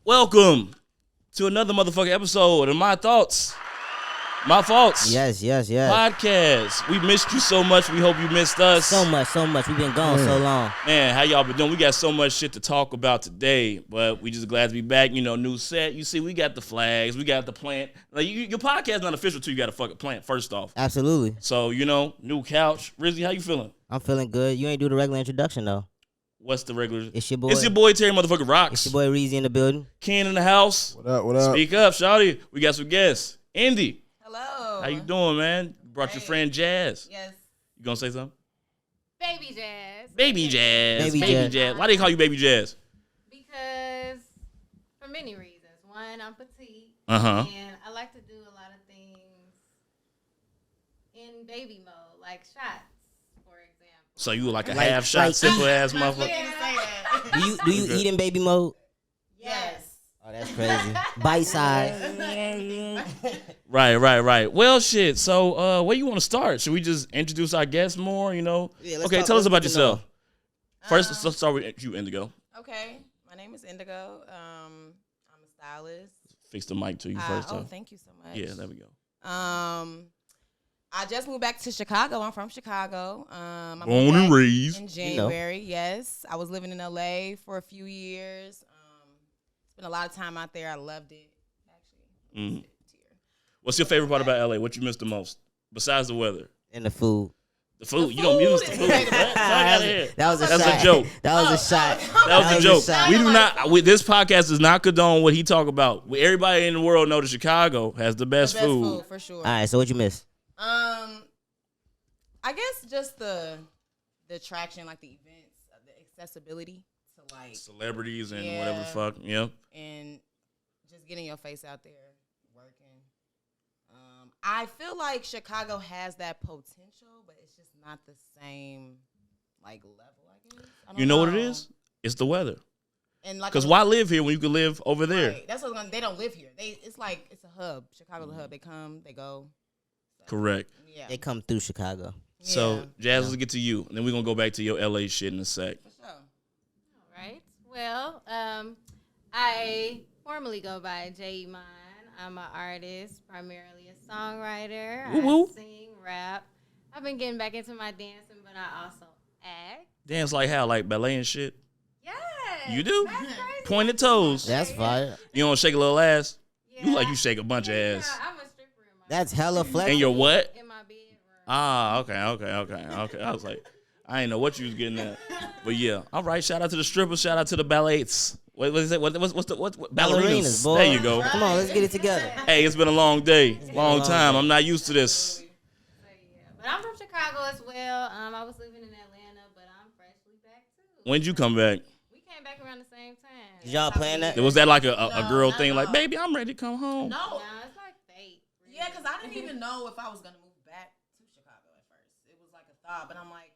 Welcome to another motherfucking episode of My Thoughts. My Faults. Yes. Podcast. We missed you so much. We hope you missed us. So much. We've been gone so long. Man, how y'all been doing? We got so much shit to talk about today, but we just glad to be back. You know, new set. You see, we got the flags. We got the plant. Like, your podcast not official till you got a fucking plant, first off. Absolutely. So, you know, new couch. Reezy, how you feeling? I'm feeling good. You ain't do the regular introduction, though. What's the regular? It's your boy. It's your boy, Terry motherfucking Rocks. It's your boy, Reezy, in the building. Ken in the house. What up? Speak up, shawty. We got some guests. Indy. Hello. How you doing, man? Brought your friend Jazz. Yes. You gonna say something? Baby Jazz. Baby Jazz. Baby Jazz. Why they call you Baby Jazz? Because for many reasons. One, I'm petite. Uh-huh. And I like to do a lot of things in baby mode, like shots, for example. So you like a half shot, simple ass motherfucker. Do you eat in baby mode? Yes. Oh, that's crazy. Bite size. Right. Well, shit. So, where you want to start? Should we just introduce our guests more? You know. Yeah, let's okay. talk- Tell us let's about get to know. yourself. First, let's start with you, Indigo. Okay, my name is Indigo. I'm a stylist. Fix the mic to you first. Oh, though. thank you so much. Yeah, there we go. I just moved back to Chicago. I'm from Chicago. I moved Born and back raised. in January. Yes, I was living in LA for a few years. Spent a lot of time out there. I loved it. Actually. What's your favorite part about LA? What you miss the most besides the weather? And the food. The food. You don't miss the food. Fuck out of here. That was a That's shot. a joke. That was a shot. That was a joke. shot. We do not. This podcast does not condone what he talk about. Everybody in the world know that Chicago has the best, Best food. for sure. All right, so what you miss? I guess just the attraction, like the events, the accessibility to like Celebrities and whatever the fuck. Yep. and just getting your face out there, working. I feel like Chicago has that potential, but it's just not the same like level. I guess. I don't You know what it is? It's the weather. And like, Because why live here when you could live over there? right, that's what they don't live here. It's like it's a hub. Chicago's a hub. They come, they go. So, Correct. Yeah. They come through Chicago. So, Yeah. Jazz, let's get to you. And then we're going to go back to your LA shit in a sec. For sure. All right. Well, I formally go by J. Iman. I'm an artist, primarily a songwriter. Woo-woo. I sing, rap. I've been getting back into my dancing, but I also act. Dance like how? Like ballet and shit? Yes. You do? That's crazy. Pointed toes. That's fire. You don't shake a little ass? Yeah. You like you shake a bunch of ass. Yeah, I'm a stripper in my That's hella flex. And your what? in my bedroom. Ah, okay. I was like, I ain't know what you was getting at. But yeah. All right. Shout out to the strippers. Shout out to the ballets. What is it? What's ballerinas? boy. There you go. Come on, let's get it together. Hey, it's been a long day. Long time. I'm not used to this. So, yeah. But I'm from Chicago as well. I was living in Atlanta, but I'm freshly back too. When'd you come back? We came back around the same time. Did y'all plan that? Was that like a No, girl not thing? at Like, all. baby, I'm ready to come home. No. No, it's like fate. Really. Yeah, because I didn't even know if I was gonna move back to Chicago at first. It was like a thought, but I'm like,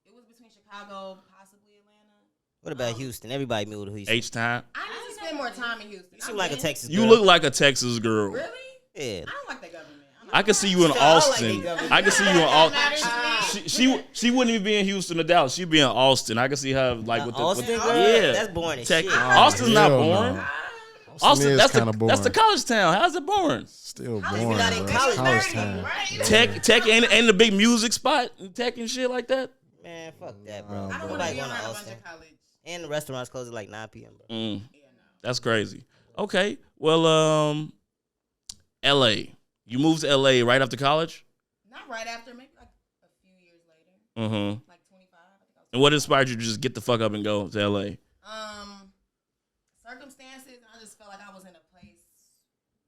it was between Chicago, possibly Atlanta. What about Houston? Everybody moved to Houston. H-time. I need to spend more time in Houston. You seem like a Texas You girl. look like a Texas girl. Really? Yeah. I don't like that government. I can see you in Shit, I like Austin. the government. I can see you in Austin. Matters She wouldn't even be in Houston or Dallas. She'd be in Austin. I can see her like with the Austin with, girl? yeah. That's boring as Tech. shit. Austin's not hell boring. no. Austin, is that's kinda the boring. that's the college town. How's it boring? Still How is boring, it not in bro. college? College 30, time. right? Tech and the big music spot, tech and shit like that. Man, fuck that, bro. Nah, I don't want to Nobody be going around to a bunch Austin. of college. And the restaurants close at like 9 p.m., bro. Yeah, no. That's crazy. Okay, well, L.A. You moved to L.A. right after college. Not right after, maybe like a few years later. Mm-hmm. Like 25. I think I was And what inspired you to just get the fuck up and go to L.A.? Circumstances, I just felt like I was in a place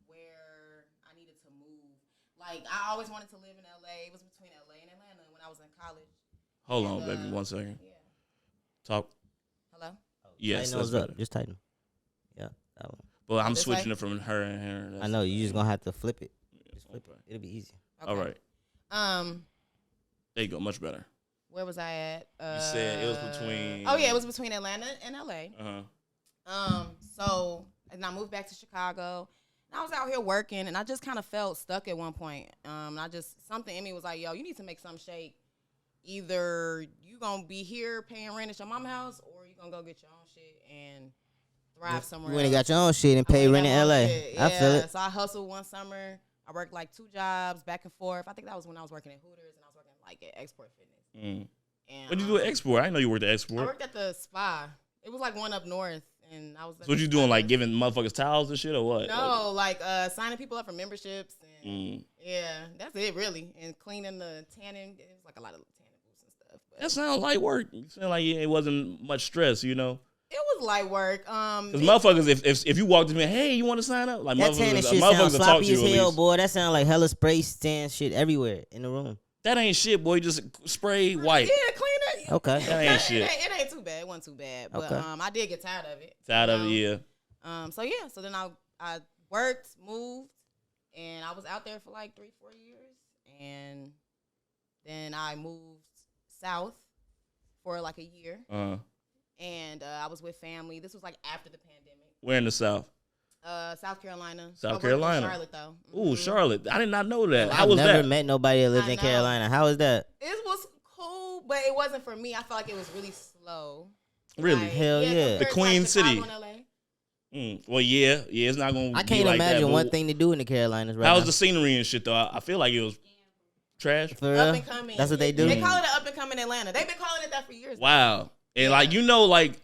where I needed to move. Like, I always wanted to live in LA. It was between LA and Atlanta when I was in college. Hold on, And, baby, 1 second. Yeah. Talk. Hello? Yes, Tighten that's those up. better. Just tighten them. Yeah, that one. Well, I'm This switching way? it from her and her. I know. You just going to have to flip it. Just flip Okay. it. It'll be easy. Okay. All right. There There you go. Much better. where was I at? You said it was between. Oh, yeah, it was between Atlanta and LA. Uh-huh. So, and I moved back to Chicago. And I was out here working, and I just kind of felt stuck at one point. Something in me was like, yo, you need to make some shake. Either you gonna be here paying rent at your mama's house, or you gonna go get your own shit and thrive somewhere. You went and else. got your own shit and I paid went rent in and got my LA. own shit. I feel it. So I hustled one summer. I worked like 2 jobs back and forth. I think that was when I was working at Hooters and I was working like at Export Fitness. Mm. And What did you do at Export? I didn't know you worked at I Export. worked at the spa. It was like one up north, and I was. So what you doing, like giving motherfuckers towels and shit, or what? No, like signing people up for memberships and yeah, that's it really. And cleaning the tanning. It was like a lot of tanning booths and stuff. But That sounds like work. You sound like it wasn't much stress, you know. it was light work. Because motherfuckers, if you walked in here, hey, you want to sign up? Like That tanning shit motherfuckers sounds will talk sloppy to as you at hell, least. boy. That sound like hella spray tan shit everywhere in the room. That ain't shit, boy. You just spray white. Yeah, clean it. Okay. That ain't shit. It ain't too bad. It wasn't too bad. But Okay. I did get tired of it. Tired of it, you yeah. know? So yeah. So then I worked, moved, and I was out there for like 3-4 years, and then I moved south for like a year, and I was with family. This was like after the pandemic. Where in the South? South Carolina. South I worked in Carolina. Charlotte though. Ooh, Charlotte. I did not know that. How I've was never that? met nobody that lived I in know. Carolina. How was that? It was cool, but it wasn't for me. I felt like it was really slow. Really? Like, Hell yeah. compared The to, Queen like, Chicago City. and LA. Well, yeah, it's not gonna. I be can't like imagine that, one but thing to do in the Carolinas right How now. was the scenery and shit though? I feel like it was trash. For Up real? and coming. That's what they do? They call it an up and coming Atlanta. They've been calling it that for years. Wow. And like like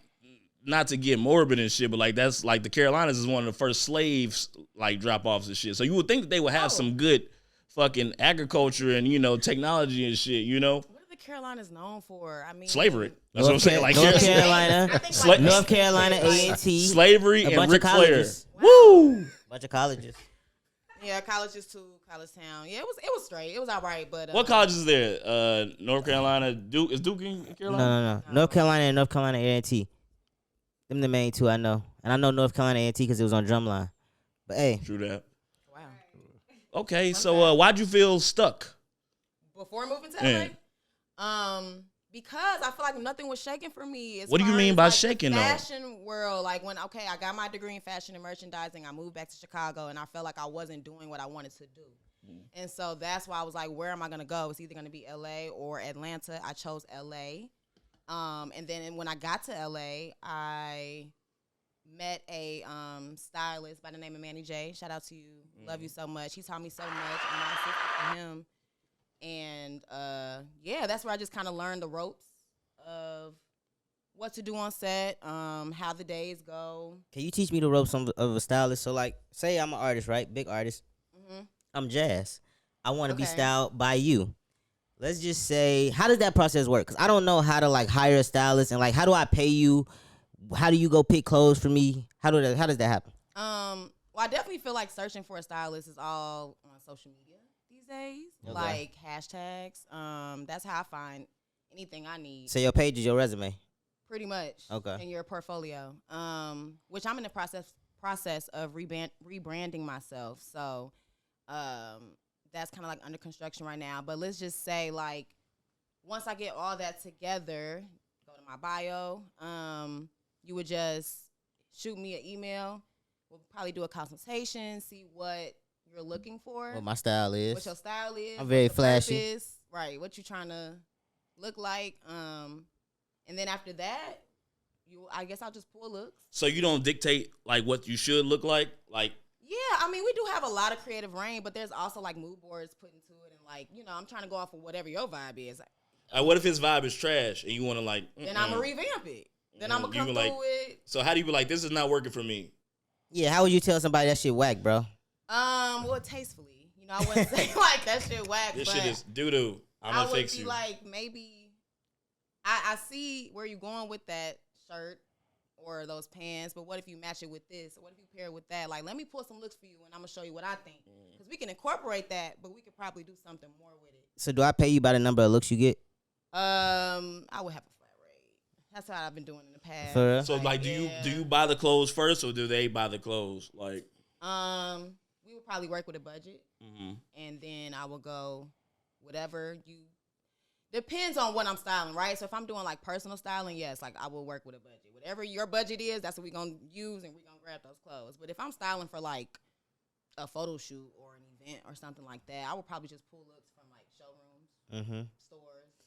not to get morbid and shit, but like that's like the Carolinas is one of the first slaves like drop offs and shit. So you would think that they would have some good fucking agriculture and technology and shit. What are the Carolinas known for? I mean, Slavery. That's what I'm saying. Like North seriously. Carolina, I think, Sla- North Carolina A&T, slavery a and bunch Ric of Flair. colleges. Woo! Bunch of colleges. Yeah, colleges too, college town. Yeah, it was straight. It was all right, but What colleges is there? North Carolina. Duke is Duke in Carolina? No. North Carolina and North Carolina A&T. Them the main two I know. And I know North Carolina A&T because it was on Drumline. But hey, True that. Wow. Okay, so why'd you feel stuck? Before moving to LA, because I feel like nothing was shaking for me. As What do you far mean as, by like, the shaking, though? Fashion world, like when I got my degree in fashion and merchandising, I moved back to Chicago, and I felt like I wasn't doing what I wanted to do. And so that's why I was like, where am I gonna go? It's either gonna be LA or Atlanta. I chose LA. And then when I got to LA, I met a stylist by the name of Manny J. Shout out to you. Love you so much. He taught me so much, and I assisted for him. And yeah, that's where I just kind of learned the ropes of what to do on set, how the days go. can you teach me the ropes of a stylist? So like, say I'm an artist, right? Big artist. Mm-hmm. I'm Jazz. I want to be Okay. styled by you. Let's just say, how does that process work? Because I don't know how to like hire a stylist and like, how do I pay you? How do you go pick clothes for me? How does that happen? Well, I definitely feel like searching for a stylist is all on social media these days, Okay. like hashtags. That's how I find anything I need. So your page is your resume. Pretty much. Okay. In your portfolio. Which I'm in the process of rebranding myself. So, that's kind of like under construction right now. But let's just say, like, once I get all that together, go to my bio. You would just shoot me an email. We'll probably do a consultation, see what you're looking for, What my style is. what your style is. I'm very what the flashy. purpose, right? What you trying to look like. And then after that, I guess I'll just pull looks. So you don't dictate like what you should look like? Like Yeah, I mean, we do have a lot of creative reign, but there's also like mood boards put into it, and like, I'm trying to go off of whatever your vibe is. what if his vibe is trash and you want to like? Then I'm gonna revamp it. Then I'm gonna You come were through like- with. So how do you be like, this is not working for me? Yeah, how would you tell somebody that shit whack, bro? Well, tastefully, I wouldn't say like that shit whack. This but shit is doo doo. I'm I gonna would fix be you. like, maybe I see where you're going with that shirt or those pants, but what if you match it with this? Or what if you pair it with that? Like, let me pull some looks for you, and I'm gonna show you what I think, because we can incorporate that, but we could probably do something more with it. So do I pay you by the number of looks you get? I would have a flat rate. That's how I've been doing in the past. For real? So like, do yeah. you buy the clothes first or do they buy the clothes? Like, We would probably work with a budget, and then I would go whatever you. Depends on what I'm styling, right? So if I'm doing like personal styling, yes, like I will work with a budget. Whatever your budget is, that's what we're gonna use, and we're gonna grab those clothes. But if I'm styling for like a photo shoot or an event or something like that, I would probably just pull looks from like showrooms, stores.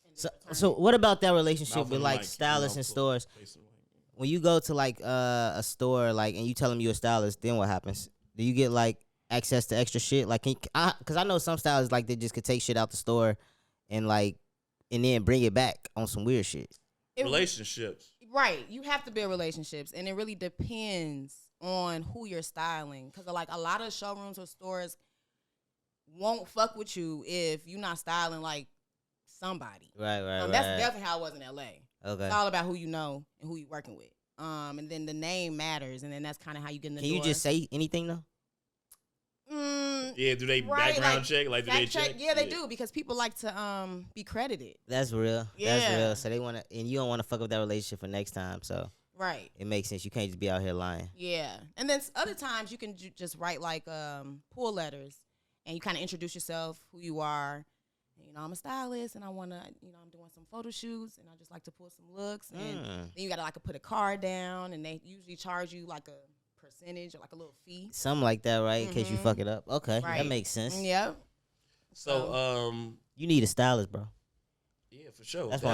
And So, then return so it. what about that relationship Mouth with on like mic, stylists mouth and closed. stores? Face it like- when you go to like a store like and you tell them you're a stylist, then what happens? Do you get like access to extra shit? Like, because I know some stylists like they just could take shit out the store and then bring it back on some weird shit. Relationships. Right. You have to build relationships, and it really depends on who you're styling. Because like a lot of showrooms or stores won't fuck with you if you're not styling like somebody. Right. That's definitely how it was in LA. Okay. It's all about who you know and who you're working with. And then the name matters, and then that's kind of how you get in the door. Can you just say anything though? Yeah, do they background check? Like, do they check? Yeah, they do, because people like to be credited. That's real. Yeah. That's real. So they want to, and you don't want to fuck up that relationship for next time. So Right. it makes sense. You can't just be out here lying. Yeah. And then other times you can just write like pull letters, and you kind of introduce yourself, who you are. You know, I'm a stylist, and I want to, I'm doing some photo shoots, and I just like to pull some looks. And then you got to like put a card down, and they usually charge you like a percentage or like a little fee. Something like that, right? In case you fuck it up. Okay. Right. That makes sense. Yep. So, You need a stylist, bro. yeah, for sure. That's why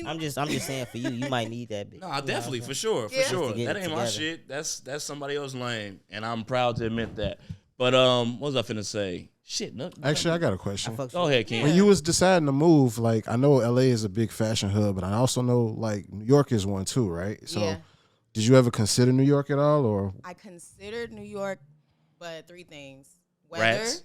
I'm just saying for you, you might need that bitch. No, definitely, for sure, Yeah. for sure. Just to get That it ain't my together. shit. That's somebody else's lane, and I'm proud to admit that. But what was I finna say? Shit, no. Actually, I got a question. Go ahead, Ken. When you was deciding to move, like I know LA is a big fashion hub, but I also know like New York is one too, right? So Yeah. did you ever consider New York at all, or I considered New York, but 3 things. Weather. Rats.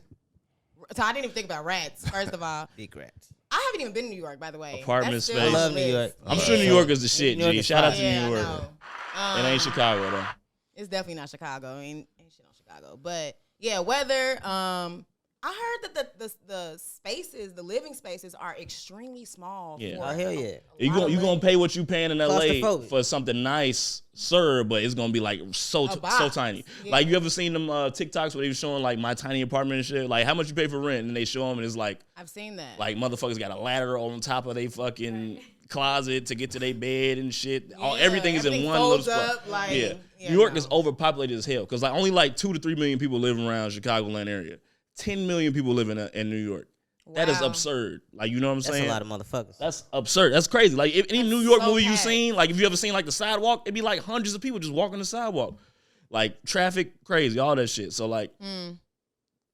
So I didn't even think about rats, first of all. Big rats. I haven't even been to New York, by the way. Apartment That's still space. on I the love New list. York. I'm Yeah. sure New York is the shit, New York G. is Shout out fire. to Yeah, New I York. know. It ain't Chicago though. It's definitely not Chicago. Ain't shit on Chicago. But yeah, weather. I heard that the spaces, the living spaces, are extremely small. Yeah. For Oh, hell yeah. a You lot of gonna money. pay what you paying in LA Claustrophobic. for something nice, sir, but it's gonna be like so box. tiny. Yeah. Like, you ever seen them TikToks where they were showing like my tiny apartment and shit? Like, how much you pay for rent, and they show them, and it's like I've seen that. motherfuckers got a ladder on top of their fucking closet to get to their bed and shit. Yeah, Everything is in everything one little folds spot. up, like, yeah. yeah, New York no. is overpopulated as hell because like only like 2 to 3 million people live around Chicagoland area. 10 million people live in New York. That is Wow. absurd. Like, you know what I'm That's saying? a lot of motherfuckers. That's absurd. That's crazy. Like, if any That's New York so movie you packed. seen, like if you ever seen like the sidewalk, it'd be like hundreds of people just walking the sidewalk. Like, traffic, crazy, all that shit. So like,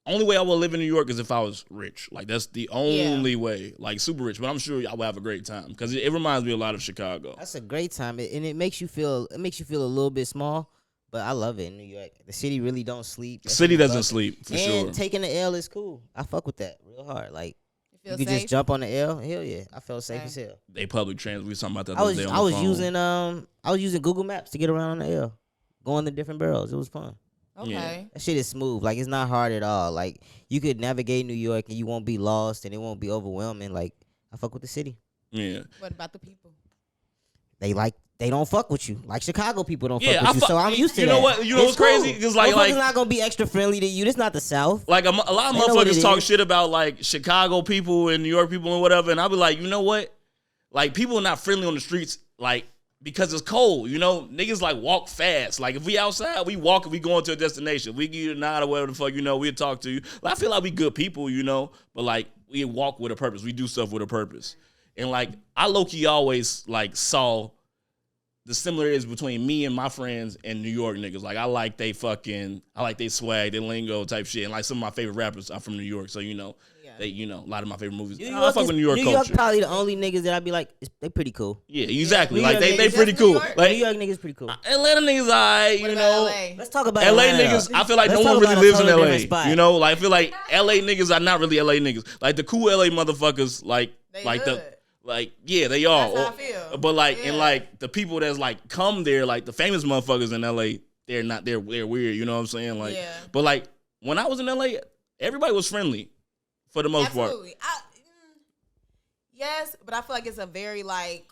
only way I would live in New York is if I was rich. Like, that's the only way. Like, super rich. But I'm sure I would have a great time because it reminds me a lot of Chicago. That's a great time, and it makes you feel a little bit small. But I love it in New York. The city really don't sleep. The city doesn't sleep, for and sure. taking the L is cool. I fuck with that real hard. Like You you feel could safe? just jump on the L. Hell yeah, I felt safe Okay. as hell. They public trans. We was talking about that I the was other day on I the was phone. using Google Maps to get around on the L, going to different boroughs. It was fun. Okay. Yeah. That shit is smooth. Like, it's not hard at all. Like, you could navigate New York and you won't be lost and it won't be overwhelming. Like, I fuck with the city. Yeah. What about the people? They don't fuck with you. Like, Chicago people don't Yeah, fuck with you. So I'm used to you that. know what? You know what's crazy? Because like Motherfuckers not gonna be extra friendly to you. This not the South. Like a lot of They know what motherfuckers it talk is. shit about like Chicago people and New York people and whatever, and I'll be like, you know what? Like, people are not friendly on the streets, like, because it's cold. You know, niggas like walk fast. Like, if we outside, we walk. If we going to a destination, we give you a nod or whatever the fuck. You know, we'll talk to you. Like, I feel like we good people. You know, but like we walk with a purpose. We do stuff with a purpose. And like I low key always like saw the similarities between me and my friends and New York niggas. Like, I like they swag, they lingo type shit. And like some of my favorite rappers are from New York. So, you know, a lot of my favorite movies. I fuck with New York culture. Probably the only niggas that I'd be like, they pretty cool. Yeah, exactly. New like York they niggas, pretty that's New cool. York. Like New York niggas pretty cool. Atlanta niggas, alright, What you about know. LA? Let's talk about LA Atlanta, niggas, though. I feel like Let's no one talk really about a lives in totally LA. different spot. You know, like I feel like LA niggas are not really LA niggas. Like the cool LA motherfuckers, like They like good. yeah, they are. That's how I feel. But like and Yeah. like the people that's like come there, like the famous motherfuckers in LA, they're weird, you know what I'm saying? Like Yeah. but like when I was in LA, everybody was friendly for the most part. Absolutely. Yes, but I feel like it's a very like,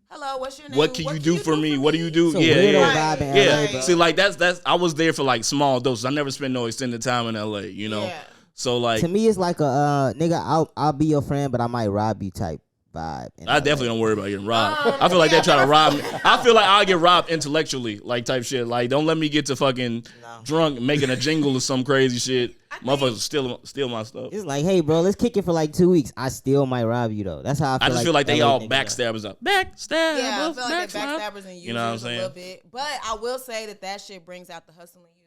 hello, what's your name? What can you do for me? What do you do? It's a Yeah, weirdo yeah. vibe in Yeah. LA, bro. See, like that's I was there for like small doses. I never spent no extended time in LA, you know. Yeah. So like To me, it's like a nigga. I'll be your friend, but I might rob you type vibe. I definitely don't worry about getting robbed. I feel like they try to rob me. I feel like I'll get robbed intellectually, like type shit. Like, don't let me get to fucking drunk making a jingle or some crazy shit. Motherfuckers steal my stuff. It's like, hey, bro, let's kick it for like 2 weeks. I still might rob you though. That's how I feel. I just feel like they all backstabbers up. Backstabbers. Yeah, I feel like they're backstabbers and users, you know what I'm saying? a little bit. But I will say that shit brings out the hustle in you.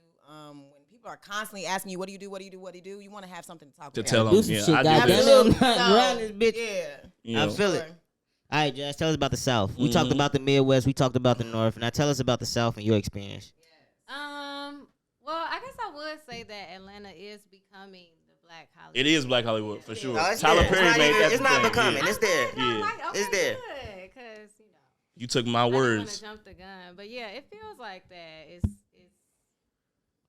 When people are constantly asking you, what do you do? What do you do? What do you do? You want to have something to talk To about. tell them, Do some yeah, shit, I goddamn do it, this. I'm not around this bitch. Yeah. You know. I feel it. All right, Jazz, tell us about the South. We talked about the Midwest. We talked about the North. Now tell us about the South and your experience. Well, I guess I would say that Atlanta is becoming the Black Hollywood. It is Black Hollywood for sure. No, it's Tyler there. Perry It's not made even- that. it's not thing, becoming. yeah. It's there. Yeah. It's there. Because, you know. You took my I didn't want words. to jump the gun, but yeah, it feels like that.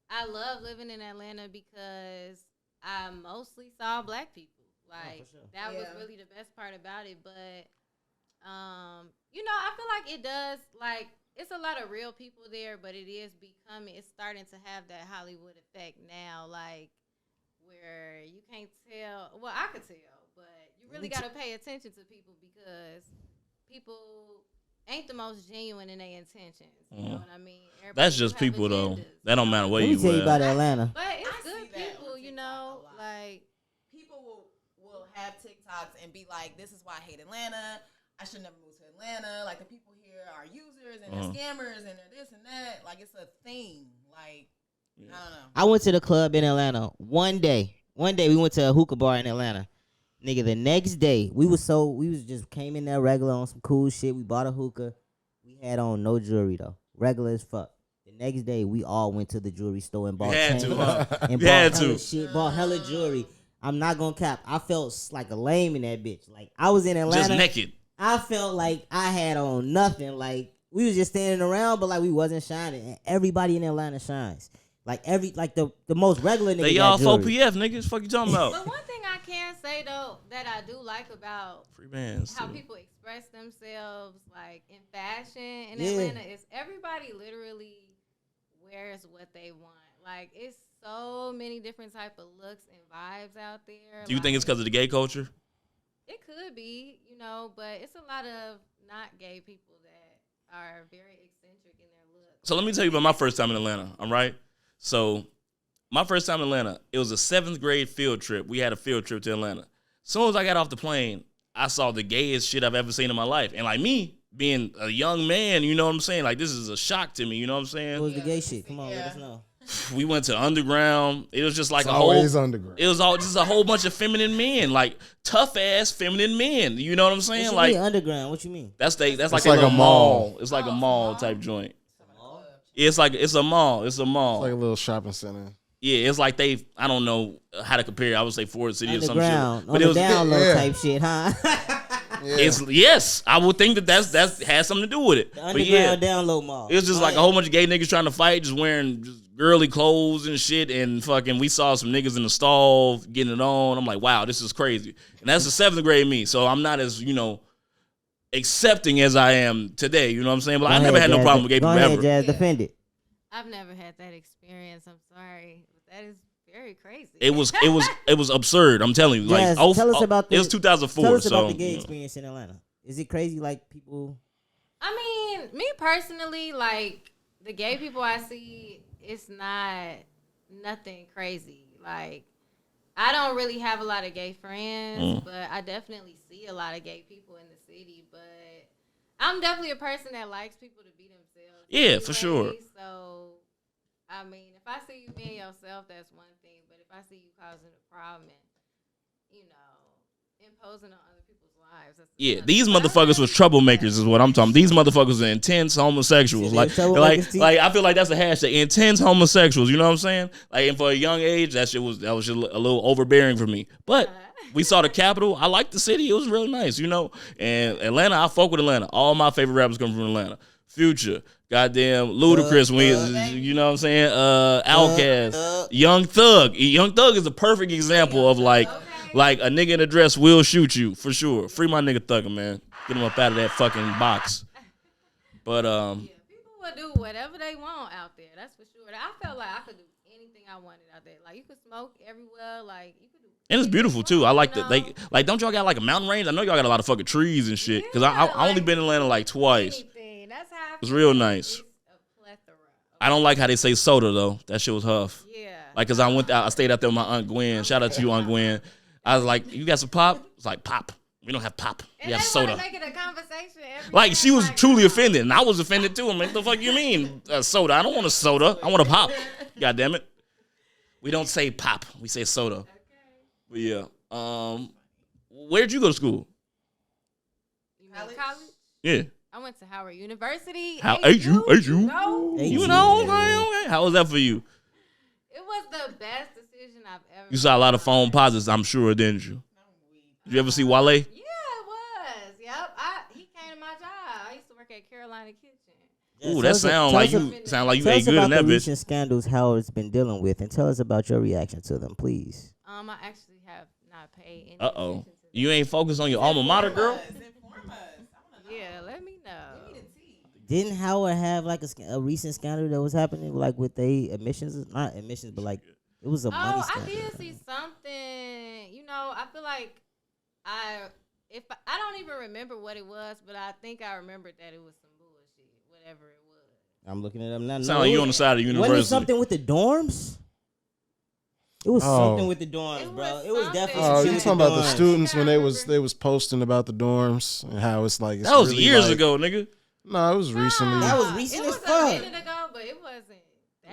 I love living in Atlanta because I mostly saw Black people. Like that was really the best part about it. But you know, I feel like it does. Like it's a lot of real people there, but it's starting to have that Hollywood effect now. Like where you can't tell. Well, I could tell, but you really got to pay attention to people because people ain't the most genuine in their intentions. You know what I mean? That's just people though. That don't matter where Let me you tell you about at. Atlanta. But it's I good see that people, on you TikTok know. a lot. Like People will have TikToks and be like, this is why I hate Atlanta. I should never move to Atlanta. Like, the people here are users and they're scammers and they're this and that. Like, it's a thing. Like, I don't know. I went to the club in Atlanta one day. One day we went to a hookah bar in Atlanta. Nigga, the next day we just came in there regular on some cool shit. We bought a hookah. We had on no jewelry though, regular as fuck. The next day we all went to the jewelry store and bought had chains to, huh? and You bought had hella to. shit, bought hella jewelry. I'm not gonna cap. I felt like a lame in that bitch. Like I was in Atlanta, Just naked. I felt like I had on nothing. Like we was just standing around, but like we wasn't shining. And everybody in Atlanta shines. Like the most regular nigga. They all 4PF niggas. Fuck you talking about? But one thing I can say though that I do like about Free bands. how too. people express themselves like in fashion in Yeah. Atlanta is everybody literally wears what they want. Like it's so many different type of looks and vibes out there. Do you think it's because of the gay culture? It could be, you know, but it's a lot of not gay people that are very eccentric in their look. So let me tell you about my first time in Atlanta. All right. So my first time in Atlanta, it was a 7th grade field trip. We had a field trip to Atlanta. As soon as I got off the plane, I saw the gayest shit I've ever seen in my life. And like me, being a young man, you know what I'm saying? Like this is a shock to me, you know what I'm What saying? was the gay shit? Come on, let us know. We went to Underground. It was just like It's a always whole underground. It was all just a whole bunch of feminine men, like tough ass feminine men. You know what I'm What saying? you Like mean underground? What you mean? that's like like a little a mall. mall. It's like a mall type joint. It's a mall. It's a mall. It's like a little shopping center. Yeah, it's like I don't know how to compare it. I would say Ford City or some shit. Underground, on But the it was, down low yeah. type shit, huh? it's, yes, I would think that has something to do with it. The But yeah, underground down low mall. it was just like a whole bunch of gay niggas trying to fight, just wearing just girly clothes and shit. And fucking, we saw some niggas in the stall getting it on. I'm like, wow, this is crazy. And that's the 7th grade me. So I'm not as, accepting as I am today. You know what I'm saying? But I never had no problem with gay people Go ahead, ever. Jazz, defend it. I've never had that experience. I'm sorry. But that is very crazy. It was absurd. I'm telling you. Jazz, tell us about it was 2004. Tell us so about the gay experience in Atlanta. Is it crazy? Like people? I mean, me personally, like the gay people I see, it's not nothing crazy. Like I don't really have a lot of gay friends, but I definitely see a lot of gay people in the city. But I'm definitely a person that likes people to be themselves. Yeah, for sure. So, I mean, if I see you being yourself, that's one thing. But if I see you causing a problem and, imposing on other people's lives, that's yeah, another these thing. motherfuckers was troublemakers is what I'm talking. These motherfuckers are intense homosexuals. Yeah, Like, they're troublemakers too. I feel like that's a hashtag. Intense homosexuals. You know what I'm saying? Like, and for a young age, that was just a little overbearing for me. But we saw the Capitol. I liked the city. It was really nice, And Atlanta, I fuck with Atlanta. All my favorite rappers come from Atlanta. Future, goddamn Ludacris, you know what I'm saying? Outkast, Young Thug. Young Thug is a perfect example of like a nigga in a dress will shoot you for sure. Free my nigga Thugger, man. Get him up out of that fucking box. But People would do whatever they want out there. That's for sure. I felt like I could do anything I wanted out there. Like you could smoke everywhere. Like you could do. And it's beautiful too. I like that. know? Like, don't y'all got like a mountain range? I know y'all got a lot of fucking trees and shit. Cause I only been in Atlanta like twice. Anything. That's how I It's feel. real nice. It's a plethora. I don't like how they say soda though. That shit was huff. Yeah. Like, cause I stayed out there with my Aunt Gwen. Shout out to you, Aunt Gwen. I was like, you got some pop? It's like, pop. We don't have pop. And We have they soda. want to make it a conversation. Every Like, time, she was like, truly no. offended, and I was offended too. I'm like, the fuck you mean soda? I don't want a soda. I want a pop. God damn it. We don't say pop. We say soda. But yeah. Where'd you go to school? You mean college? Yeah. I went to Howard University. How HU? HU? No. You know, okay. How was that for you? It was the best decision I've ever You saw a lot of made. phone posits, I'm sure, didn't you? Did you ever see Wale? Yeah, it was. Yep. He came to my job. I used to work at Carolina Kitchen. Ooh, that sound like you Tell ate us good about in that the bitch. recent scandals Howard's been dealing with, and tell us about your reaction to them, please. I actually have not paid any Uh-oh. attention to that. You ain't focused on your alma mater, girl? Inform us. I wanna know. Yeah, let me know. Give me the tea. Didn't Howard have like a recent scandal that was happening, like with they admissions? Not admissions, but like it was a money Oh, I scandal. did see something. You know, I feel like I don't even remember what it was, but I think I remembered that it was some bullshit, whatever it was. I'm looking it up now. Sound like you on the side of the Wasn't university. it something with the dorms? It was Oh. something with the dorms, It bro. was it was something. definitely. Oh, some you shit talking with about the dorms. students when I they was remember. posting about the dorms and how it's like it's That was really years like- ago, nigga. No, it was recently. That It was recent It as was fuck. a minute ago, but it wasn't.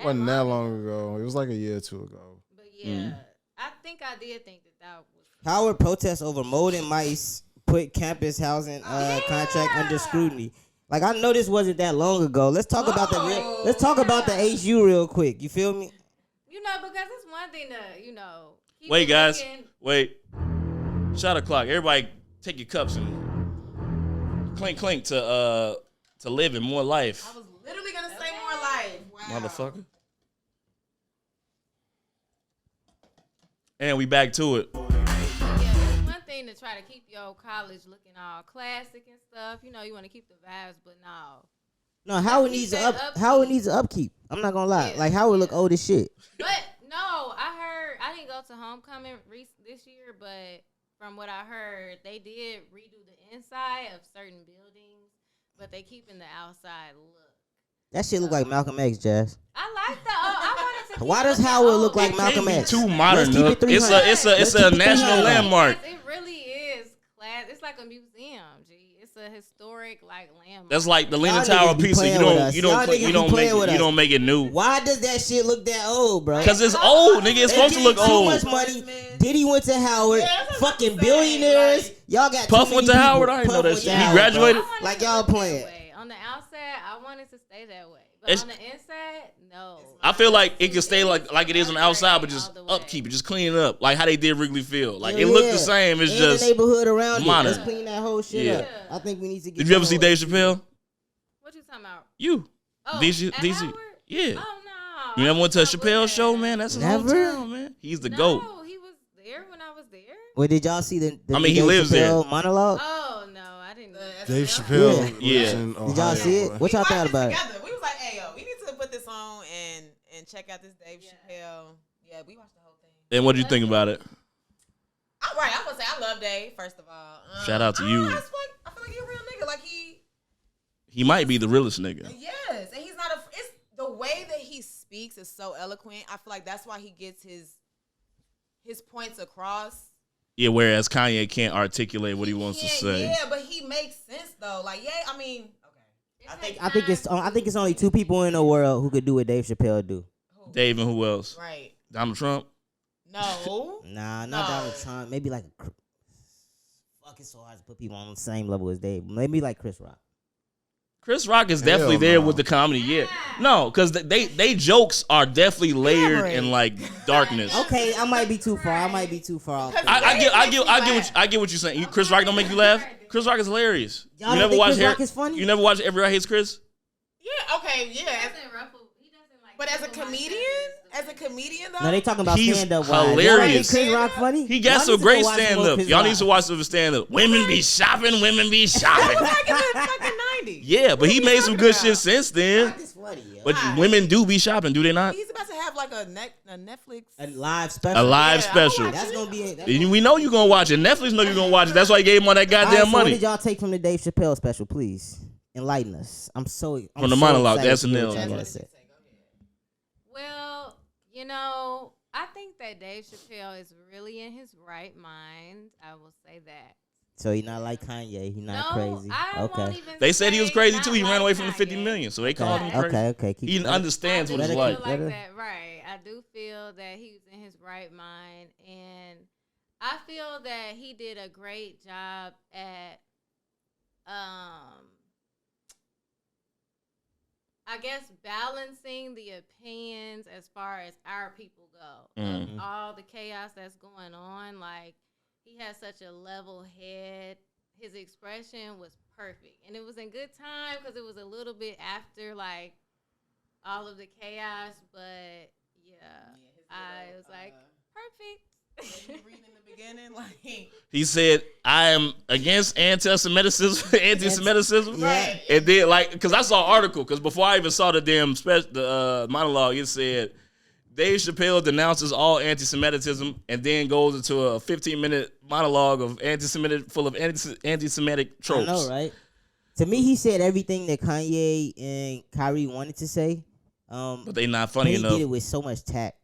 wasn't that long ago. It was like a year or two ago. But yeah, I think I did think that was. Howard protests over mold and mice put campus housing contract under scrutiny. Like I know this wasn't that long ago. Let's talk about the let's talk about the HU real quick. You feel me? You know, because it's one thing to, keep Wait, it guys. looking- Wait. Shot o'clock. Everybody take your cups and clink clink to live in more life. I was literally gonna say more life. Wow. Motherfucker. And we back to it. Yeah, it's one thing to try to keep your college looking all classic and stuff. You want to keep the vibes, but no. No, Howard He needs said upkeep. Howard needs an upkeep. I'm not gonna lie. Yeah. Like Howard look old as shit. But no, I didn't go to homecoming this year, but from what I heard, they did redo the inside of certain buildings, but they keeping the outside look. That shit look like Malcolm X, Jazz. I like the. I wanted to. Keep Why it does looking Howard old. look like It Malcolm can't be X? too modern. Let's keep it Nook. It's 300. a Let's keep it national 300. landmark. It really is class. It's like a museum, G. It's a historic landmark. That's like the Leaning Y'all Tower niggas be pizza. playing You with don't us. you Y'all don't niggas you be don't playing make with you us. don't make it new. Why does that shit look that old, bro? Cause it's old, nigga. It's supposed to look Too old. much money. Diddy went to Howard. Yeah, that's what I'm Fucking saying, billionaires. like- y'all got Puff too went many to Howard? people. I didn't know Puff that went shit. to He Howard, bro. graduated? I wanted Like to y'all look that playing. way. On the outside, I wanted to stay that way, but It's- on the inside, no. I feel like it can stay like it is on the outside, but just All the way. upkeep it, just clean it up, like how they did Wrigley Field. Like Hell it looked yeah. the same. It's And just. the neighborhood around modern. it. Let's clean that whole shit Yeah. up. I think we need to get. Did you ever that see whole- Dave Chappelle? What you talking about? You. Oh, DC. at DC. Howard? Yeah. Oh no. You never went to a I would Chappelle have. show, man? That's his Never? hometown, man. He's the GOAT. No, he was there when I was there. Well, did y'all see the I mean, he Dave lives there. Chappelle monologue? Oh no, I didn't. Dave Chappelle. Yeah. lives in Did y'all Ohio, see it? boy. What y'all watched thought it about it? together. We was like, hey, yo, we need to put this on and check out this Dave Chappelle. Yeah, we watched the whole thing. And what did you think about it? All right, I'm gonna say I love Dave. First of all, Shout out to I you. don't know, I feel like he's a real nigga. Like He might be the realest nigga. yes, and he's not a. It's the way that he speaks is so eloquent. I feel like that's why he gets his points across. Yeah, whereas Kanye can't articulate what he wants to Yeah, say. Yeah, but he makes sense though. Like, yeah, I mean, okay, I think it's only two people in the world who could do what Dave Chappelle do. Dave and who else? right. Donald Trump? No, Nah, not No. Donald Trump. Maybe like fuck, it's so hard to put people on the same level as Dave. Maybe like Chris Rock. Chris Rock is Hell definitely there no. with the comedy. Yeah. No, because they jokes are definitely layered Elaborate. in like darkness. Okay, I might be too far. I get what you're saying. Chris Rock don't make you laugh. Chris Rock is hilarious. Y'all don't think Chris Rock is funny? You never watch Everybody Hates Chris? yeah, okay, He yeah. doesn't ruffle. He doesn't like. But as a ruffle my comedian, feathers the As a comedian, though. No, they talking about He's stand up. hilarious. Chris Rock funny. He got Y'all some need to great go watch stand more up. Chris Y'all Rock. need to watch some stand up. Women be shopping. Women be shopping. That was like in the fucking 90s. Yeah, but he made some good shit since then. It's funny, yo. But Why? women do be shopping, do they not? He's about to have like a Netflix. A live special. A live Yeah, special. I'm That's gonna be it. And we know you're gonna watch it. Netflix know you're gonna watch it. That's why he gave him all that All right, goddamn so what money. did y'all take from the Dave Chappelle special? Please enlighten us. I'm From the monologue, the excited to hear SNL. what y'all gotta say. Well, I think that Dave Chappelle is really in his right mind. I will say that. So he not like Kanye. He not no, crazy. I Okay. won't even They said he was say crazy not too. He ran like away from the Kanye. 50 million, so they called him crazy. Okay. Keep He it- understands what I it's do like. feel Better. that, right. I do feel that he was in his right mind, and I feel that he did a great job at, I guess, balancing the opinions as far as our people go. Mhm. All the chaos that's going on, like, he has such a level head. His expression was perfect, and it was in good time because it was a little bit after, like, all of the chaos, but I was like, perfect. You read in the beginning, like He said, "I am against anti-Semitism, anti-Semitism." Yeah. And then, like, because I saw an article, because before I even saw the damn monologue, it said Dave Chappelle denounces all anti-Semitism and then goes into a 15-minute monologue of full of anti-Semitic I tropes. know, right? To me, he said everything that Kanye and Kyrie wanted to say. But they not But funny he enough. did it with so much tact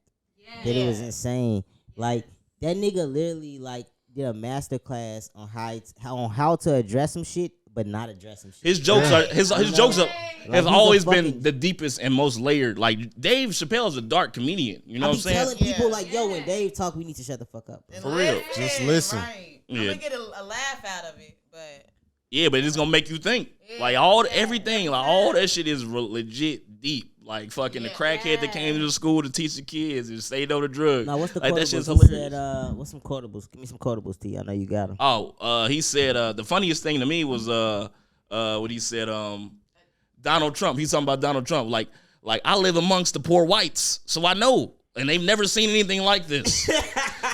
that it was insane. Like that nigga literally like did a master class on how to address some shit, but not address some shit. His jokes are his jokes are, Like, have he's a always been fucking- the deepest and most layered. Like Dave Chappelle is a dark comedian. You know I what be I'm saying? telling people Yeah. like, yo, when Dave talk, we need to shut the fuck up. For real. Just listen. Right. Yeah. I'm gonna get a laugh out of it, but Yeah, but it's gonna make you think. Like everything, like all that shit is legit deep. Like fucking the crackhead that came to the school to teach the kids and say no to drugs. Now, what's the like quotables? that shit's He hilarious. said, what's some quotables? Give me some quotables, T. I know you got them. Oh, he said the funniest thing to me was what he said. Donald Trump. He's talking about Donald Trump. Like I live amongst the poor whites, so I know, and they've never seen anything like this.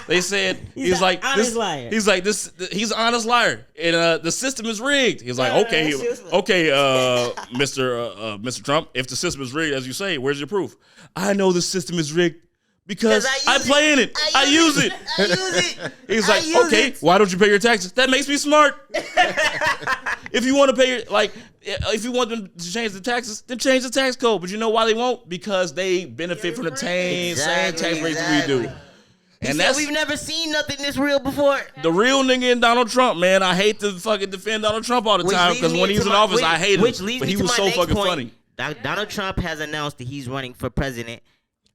They said He's like an honest this, liar. He's like this. He's an honest liar, and the system is rigged. He's like, that okay, shit was funny. okay, Mr. Trump. If the system is rigged, as you say, where's your proof? I know the system is rigged because I play in it. I use it. I use it. He's I like, use okay, it. why don't you pay your taxes? That makes me smart. If you want to pay if you want them to change the taxes, then change the tax code. But you know why they won't? Because they benefit from the same tax rates we do. And that's we've never seen nothing this real before. the real nigga in Donald Trump, man. I hate to fucking defend Donald Trump all the time because when he's in office, I hate him. But he was so fucking funny. Donald Trump has announced that he's running for president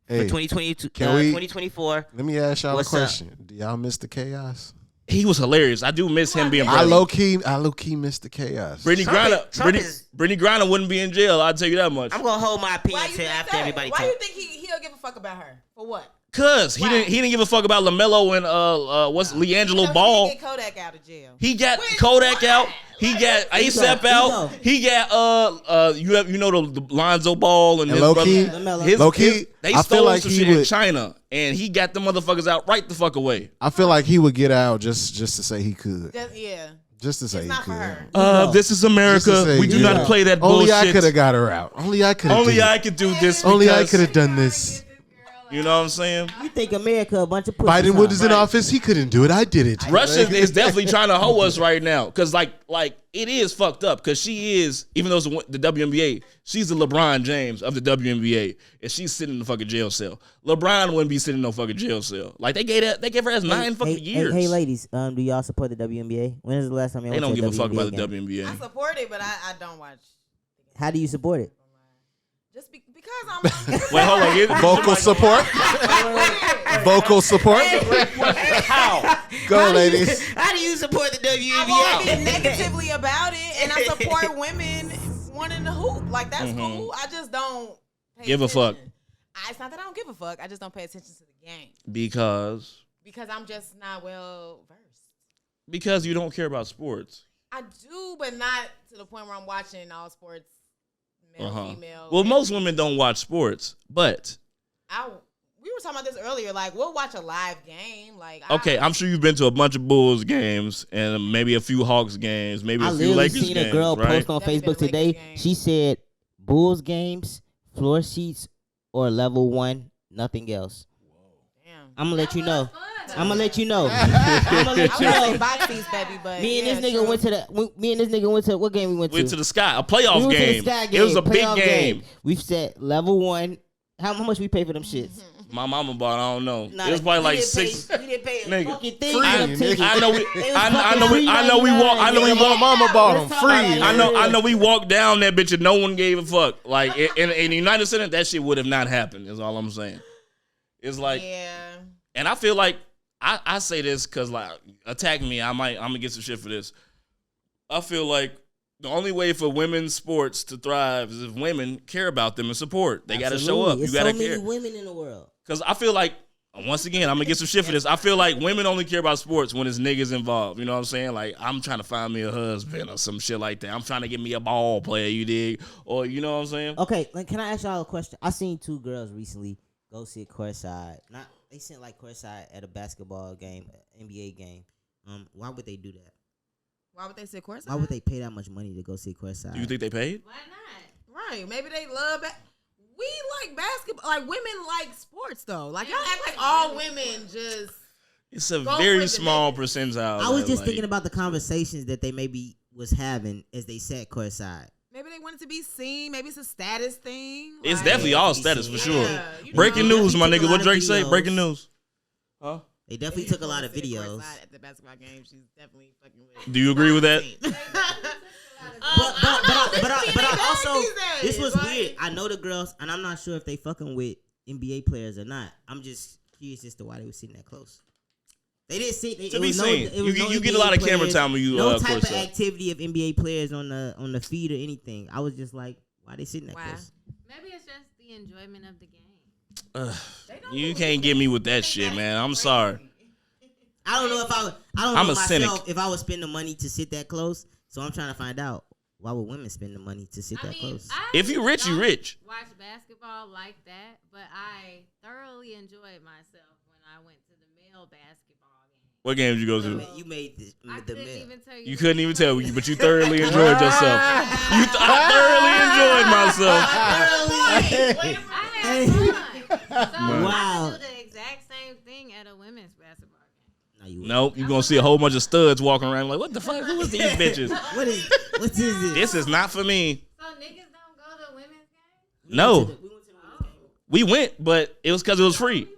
for Hey, 2022, can we- 2024. Let me ask y'all What's a up? question. Do y'all miss the chaos? He was hilarious. I do miss him being I president. low key miss the chaos. Brittany Trump Griner wouldn't be in jail. I'll tell you that much. I'm gonna hold my why opinion you till think after that? everybody Why talk. you think he'll give a fuck about her? For what? Cause he didn't give a fuck about LaMelo and what's LiAngelo Ball. He get Kodak out of jail. He got Wait, Kodak what? out. He got ASAP Ego. out. He got you know the Lonzo Ball and And his low brother. key, LaMelo. low key, They I stole feel like some he shit in would. China, and he got the motherfuckers out right the fuck away. I feel like he would get out just to say he could. Yeah. Just to say It's he not for could. her. This is Just to America. say, We do yeah. not play that Only bullshit. I could have got her out. Only I could have. Only I could do this. Only I because- could have done this. You know what I'm saying? You think America a bunch of pussies? Biden huh? was in office. He couldn't do it. I did it. Russia is definitely trying to hoe us right now, cause like it is fucked up. Cause she is, even though it's the WNBA, she's the LeBron James of the WNBA, and she's sitting in the fucking jail cell. LeBron wouldn't be sitting in no fucking jail cell. Like they gave her ass 9 fucking years. Hey, ladies, do y'all support the WNBA? When is the last time y'all They went don't to give a fuck about the game? WNBA. I support it, but I don't watch. How do you support it? Just because I'm Wait, hold on. Vocal support. Vocal support. How? Go, ladies. How do you support the I won't WNBA? be negatively about it, and I support women wanting to hoop. Like that's cool. I just don't pay Give a fuck. attention. It's not that I don't give a fuck. I just don't pay attention to the game Because I'm just not well versed. you don't care about sports. I do, but not to the point where I'm watching all sports, male, female. Well, most women don't watch sports, but talking about this earlier. Like, we'll watch a live game. Like, Okay, I'm sure you've been to a bunch of Bulls games and maybe a few Hawks games, maybe I a few literally Lakers seen games, a girl right? post on Definitely Facebook been a Lakers today. game. She said Bulls games, floor seats, or level 1, nothing else. damn. I'm gonna let you know. Fun. I'm gonna let you know. I'm gonna let you I was know. box seats, baby, but Me and yeah, this nigga true. went to the. Me and this nigga went to what game we went to? Went to the Sky, a We playoff went to the game. Sky It was a big playoff game. We said level 1. How much we pay for them shits? My mama bought, I don't know. Nah, It was probably we like didn't six. Pay, we didn't pay a Nigga, fucking thing free, for them nigga. tickets. I know we, It was I fucking know we, I know we walk, I know we My walk. mama bought them Let's talk about free. it. I know we walked down that bitch and no one gave a fuck. Like in the United Center, that shit would have not happened. Is all I'm saying. It's like, Yeah. and I feel like I say this because like attack me, I'm gonna get some shit for this. I feel like the only way for women's sports to thrive is if women care about them and support. They got to show up. Absolutely. You got to There's so care. many women in the world. Because I feel like, once again, I'm going to get some shit for this. I feel like women only care about sports when it's niggas involved. You know what I'm saying? Like, I'm trying to find me a husband or some shit like that. I'm trying to get me a ball player, you dig? Or, you know what I'm saying? Okay, like, can I ask y'all a question? I seen 2 girls recently go sit courtside. They sit like courtside at a basketball game, NBA game. Why would they do that? Why would they sit courtside? Why would they pay that much money to go sit courtside? Do you think they paid? Why not? Right. Maybe they love it. We like basketball. Like, women like sports, though. Like, y'all act like all women just. It's a Go very for the small niggas. percentile. I was that, just like- thinking about the conversations that they maybe was having as they sat courtside. Maybe they wanted to be seen. Maybe it's a status thing. It's Like, definitely all Yeah, status for yeah, sure. you Breaking know. news, my Definitely took nigga. a What lot Drake of say? videos. Breaking news. Huh? They definitely took a lot of Sit videos. courtside at the basketball game. She's definitely fucking with it. Do you agree with that? But I also, this was like, weird. I know the girls, and I'm not sure if they fucking with NBA players or not. I'm just curious as to why they were sitting that close. They didn't sit. To be seen. You get a NBA lot of camera players, time when you no type of courtside. activity of NBA players on the feed or anything. I was just like, why they sitting that Why? close? Maybe it's just the enjoyment of the game. You can't get me with that shit, man. I'm sorry. I don't know if I would. I don't I'm know a cynic. myself if I would spend the money to sit that close. So I'm trying to find out why would women spend the money to sit that close. If you rich, you don't rich. Watch basketball like that, but I thoroughly enjoyed myself when I went to the male basketball game. What game did you go to? You made I the couldn't mail. even tell you. You couldn't even tell me, but you thoroughly enjoyed yourself. I thoroughly enjoyed myself. I had fun. So Wow. I could do the exact same thing at a women's basketball game. No, you Nope, you're gonna see a whole bunch of studs walking around like, what the fuck? Who is these bitches? What is it? This is not for me. So niggas don't go to women's games? No, We went to the women's game. we went, but it was because it was free.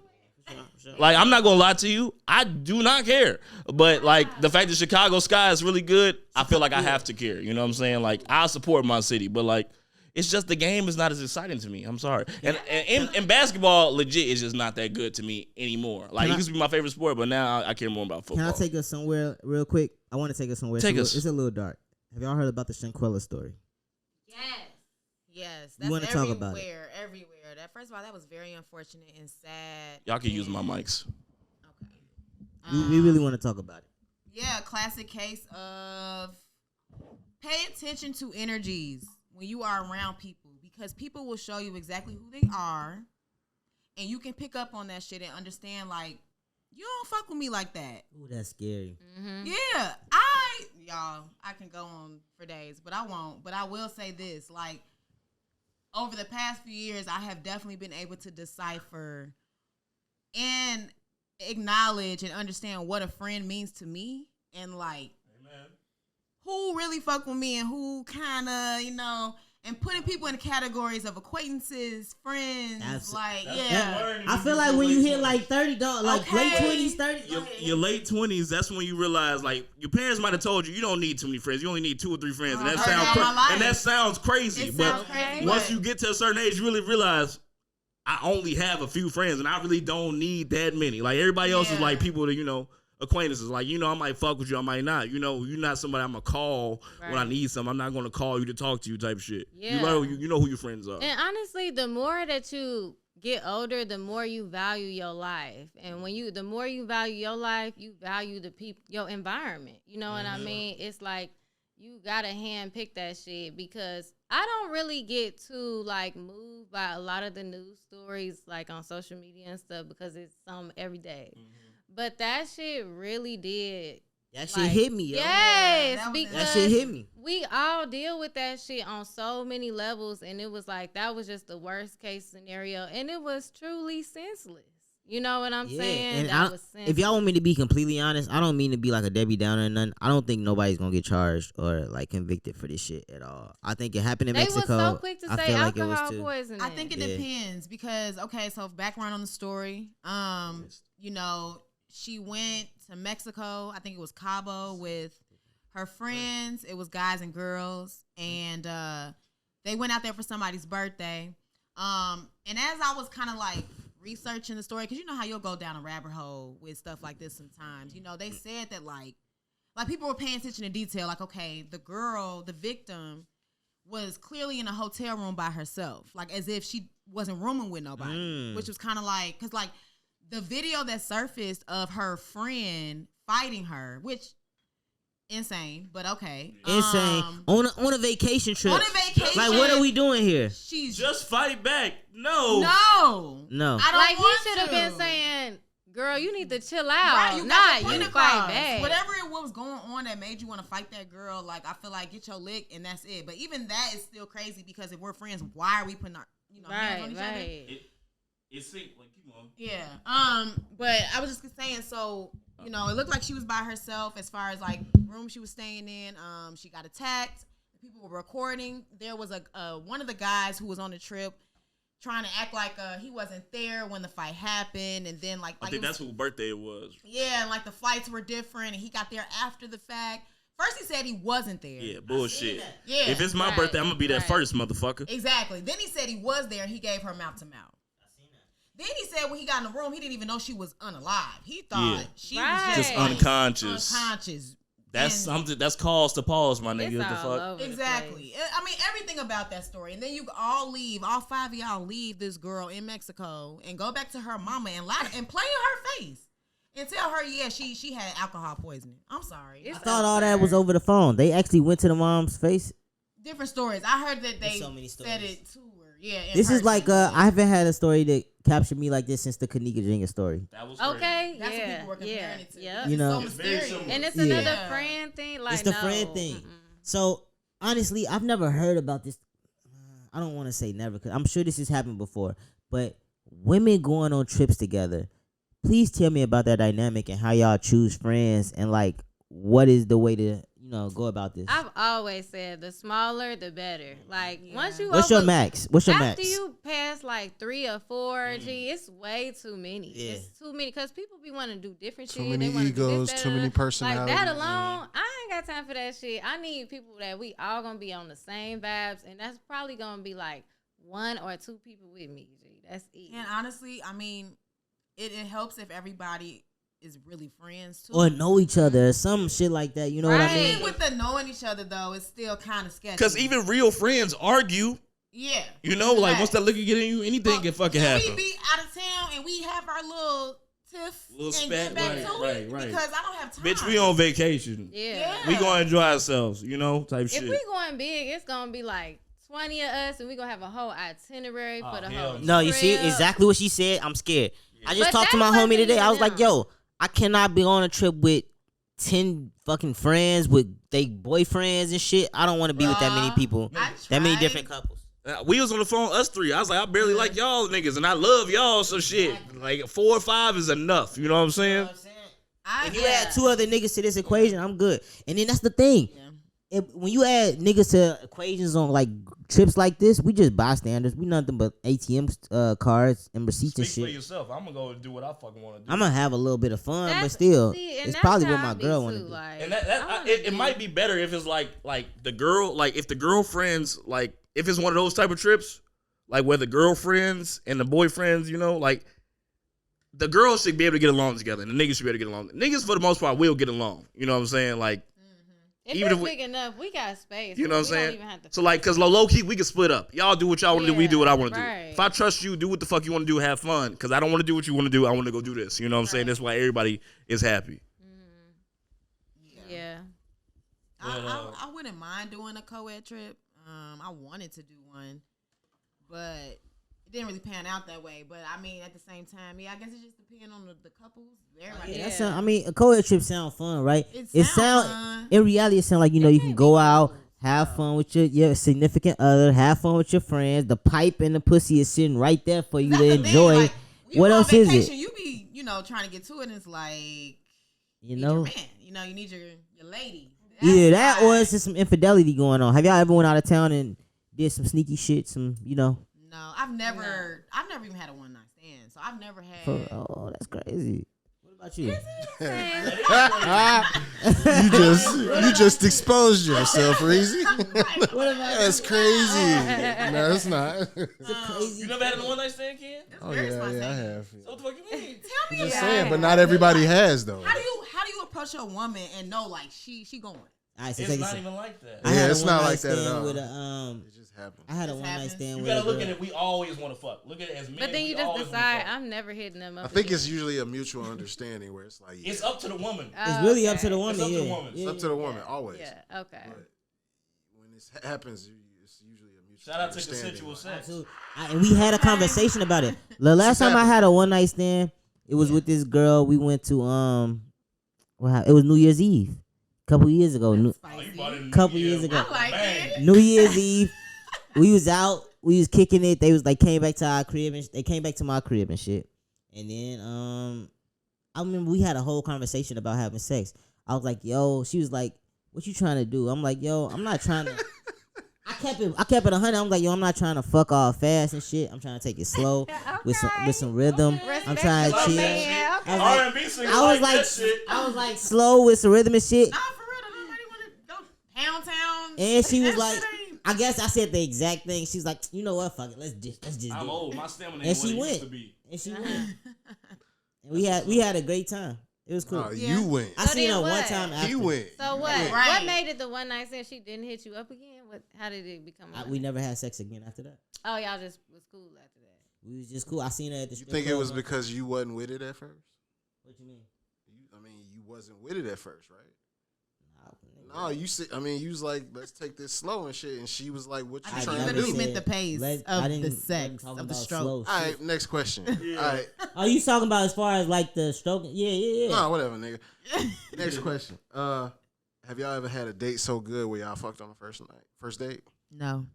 Like, I'm not gonna lie to you, I do not care. But like the fact that Chicago Sky is really good, I feel like I have to care. You know what I'm saying? Like, I support my city, but like, it's just the game is not as exciting to me. I'm sorry. And in basketball, legit, is just not that good to me anymore. Like, it used to be my favorite sport, but now I care more about football. Can I take us somewhere real quick? I want to take us somewhere. Take us. It's a little dark. Have y'all heard about the Shanquella story? Yes. Yes, You wanna that's talk about it? everywhere. That first of all, that was very unfortunate and sad. Y'all can use my mics. Okay. We really want to talk about it. Yeah, classic case of pay attention to energies when you are around people, because people will show you exactly who they are, and you can pick up on that shit and understand, like, you don't fuck with me like that. Ooh, that's scary. Mm-hmm. Yeah, y'all, I can go on for days, but I won't. But I will say this, like, over the past few years, I have definitely been able to decipher and acknowledge and understand what a friend means to me, and like, who really fuck with me and who kind of, and putting people in categories of acquaintances, friends, I feel like when you hit like 30, like Okay. late 20s, 30s. Your late 20s, that's when you realize, like, your parents might have told you don't need too many friends. You only need 2 or 3 friends, and that Heard that all my life. sounds crazy. It But sounds crazy, once but- you get to a certain age, you really realize I only have a few friends, and I really don't need that many. Like, everybody else is Yeah. like people that acquaintances. Like, I might fuck with you, I might not. You're not somebody I'm gonna call when I Right. need something. I'm not gonna call you to talk to you type shit. Yeah. You know who your friends are. And honestly, the more that you get older, the more you value your life. And the more you value your life, you value the people, your environment. You know what I mean? It's like, you gotta hand pick that shit because I don't really get too like moved by a lot of the news stories like on social media and stuff because it's every day. But that shit really did. That shit hit me, yo. Yes, Yeah, because that shit hit me. we all deal with that shit on so many levels, and it was like that was just the worst case scenario, and it was truly senseless. You know what I'm saying? And That was senseless. if y'all want me to be completely honest, I don't mean to be like a Debbie Downer or nothing. I don't think nobody's gonna get charged or like convicted for this shit at all. I think it happened in Mexico. They was so quick to I say feel like it alcohol was too. poisoning. I think it depends because so background on the story. You know, she went to Mexico. I think it was Cabo with her friends. It was guys and girls, and they went out there for somebody's birthday. And as I was kind of like researching the story, because you know how you'll go down a rabbit hole with stuff like this sometimes. You know, they said that like people were paying attention to detail. Like, okay, the victim, was clearly in a hotel room by herself, like as if she wasn't rooming with nobody, which was kind of like, because like the video that surfaced of her friend fighting her, which insane, but okay, Insane on a vacation trip. On a vacation, Like, what are we doing here? She's Just fight back. No. no. I don't like want he should have to. been saying, "Girl, you need to chill Right, out. you Nah, got your you point fight across. back." Whatever it was going on that made you want to fight that girl, like I feel like get your lick and that's it. But even that is still crazy because if we're friends, why are we putting our hands on each other? It seemed like, keep on. Yeah. But I was just saying, so it looked like she was by herself as far as like room she was staying in. She got attacked. People were recording. There was a one of the guys who was on the trip trying to act like he wasn't there when the fight happened, and then like I think that's whose birthday it was. Yeah, and like the flights were different, and he got there after the fact. First he said he wasn't there. Yeah, bullshit. Yeah, if it's my birthday, I'm gonna be there first, motherfucker. Exactly. Then he said he was there, and he gave her mouth to mouth. Then he said when he got in the room, he didn't even know she was unalive. He thought she was just unconscious. Unconscious. That's something. That's cause to pause, my nigga. What the fuck? Exactly. I mean, everything about that story. And then you all leave. All five of y'all leave this girl in Mexico and go back to her mama and lie and play in her face and tell her, yeah, she had alcohol poisoning. I'm sorry. I thought all that was over the phone. They actually went to the mom's face. Different stories. I heard that they so many said it to her. Yeah. This is like I haven't had a story that captured me like this since the Kanika Jenga story. That was okay. That's what people were comparing it to. Yeah. You know, so mysterious. And it's another friend thing. Like it's the friend thing. So honestly, I've never heard about this. I don't want to say never, because I'm sure this has happened before. But women going on trips together. Please tell me about that dynamic and how y'all choose friends and like what is the way to go about this. I've always said the smaller the better. Like once you What's your max? What's your max? After you pass like 3 or 4, it's way too many. Yeah. It's too many because people be wanting to do different Too shit. many They wanna do egos, this, too many personalities. Like that alone, I ain't got time for that shit. I need people that we all gonna be on the same vibes, and that's probably gonna be like 1 or 2 people with me. G. That's it. And honestly, I mean, it helps if everybody is really friends too, or know each other or some shit like that. You know what I mean? Even with the knowing each other though, it's still kind of sketchy. Because even real friends argue. Yeah. Like once that liquor get in you, anything can fucking happen. We be out of town and we have our little tiff and spat, get back to right. it because I don't have time. Bitch, we on vacation. Yeah. We gonna enjoy ourselves, type shit. If we going big, it's gonna be like 20 of us, and we gonna have a whole itinerary for the whole. No, you see trip. exactly what she said. I'm scared. I just But talked to that my homie wasn't today. I was even like, yo, I cannot be on a trip with 10 fucking friends with they boyfriends and shit. I don't want to be with that many people, that many different couples. We was on the phone, us 3. I was like, I barely like y'all niggas, and I love y'all, so shit. Like 4 or 5 is enough. You know what I'm saying? If you add 2 other niggas to this equation, I'm good. And then that's the thing. When you add niggas to equations on like trips like this, we just bystanders. We nothing but ATM cards and receipts and Speak shit. for yourself. I'm gonna go do what I fucking want to do. I'm gonna have a little bit of fun, but still, it's probably what my girl want to do. Like, and it might be better if it's like the girl, like if the girlfriends, like if it's one of those type of trips, like where the girlfriends and the boyfriends, like the girls should be able to get along together and the niggas should be able to get along. Niggas for the most part will get along. You know what I'm saying? Like. If even it's if big enough, we got space. You know what I'm saying? Don't even have to so like, cause low key, we can split up. Y'all do what y'all want to do. We do what I want to do. Right. If I trust you, do what the fuck you want to do. Have fun. Cause I don't want to do what you want to do. I want to go do this. You know what I'm saying? That's why everybody is happy. Yeah. I wouldn't mind doing a co-ed trip. I wanted to do one, but it didn't really pan out that way. But I mean, at the same time, I guess it just depends on the couples. I mean, a co-ed trip sound fun, right? It sound fun. In reality, it sound like you can go out, have fun with your significant other, have fun with your friends. The pipe and the pussy is sitting right there for you to enjoy. Like, what else is it? You be trying to get to it, and it's like you know, you need your lady. Either that or it's just some infidelity going on. Have y'all ever went out of town and did some sneaky shit? No, I've never even had a one night stand. So I've never had. Oh, that's crazy. What about you? You just exposed yourself, Reezy. That's crazy. No, it's not. You never had a one night stand, Ken? Oh yeah, I have. So what the fuck you mean? Tell me. Just saying, but not everybody has though. How do you approach a woman and know like she going? All right, so It's not even like that. Yeah, it's not like that at all. With It just happened. I had a one night stand. You gotta look at it. We always want to fuck. Look at it as men. But then you just decide, I'm never hitting them up. I think it's usually a mutual understanding where it's like it's up to the woman. It's really up to the woman. It's up to the woman. It's up to the woman always. Yeah. Okay. But when this happens, it's usually a mutual. Shout out to understanding. consensual sex. And we had a conversation about it. The last time I had a one night stand, it was with this girl. We went to it was New Year's Eve. Couple years ago. Couple years ago. I like it. New Year's Eve. We was out. We was kicking it. They was like came back to our crib and they came back to my crib and shit. And then I remember we had a whole conversation about having sex. I was like, yo, she was like, what you trying to do? I'm like, yo, I'm not trying to. I kept it 100. I'm like, yo, I'm not trying to fuck all fast and shit. I'm trying to take it slow with some rhythm. I'm trying to chill. I was like slow with some rhythm and shit. Nah, for real, nobody want to go pound town. And she was like, I guess I said the exact thing. She's like, you know what? Fuck it. Let's just I'm do old. it. My stamina And ain't she what it went. used to be. And she went. And we had a great time. It was cool. You went. I seen her one time after. He went. So what? Right. What made it the one night stand? She didn't hit you up again. How did it become? We never had sex again after that. Oh, y'all just was cool after that. We was just cool. I seen her at the You strip think it club. was because you wasn't with it at first? What you mean? You wasn't with it at first, right? No, you see, you was like, let's take this slow and shit, and she was like, what you trying to literally do? meant the pace of the sex, of the stroke. All right, next question. All right. Are you talking about as far as like the stroke? Yeah. No, whatever, nigga. Next question. Have y'all ever had a date so good where y'all fucked on the first date? No.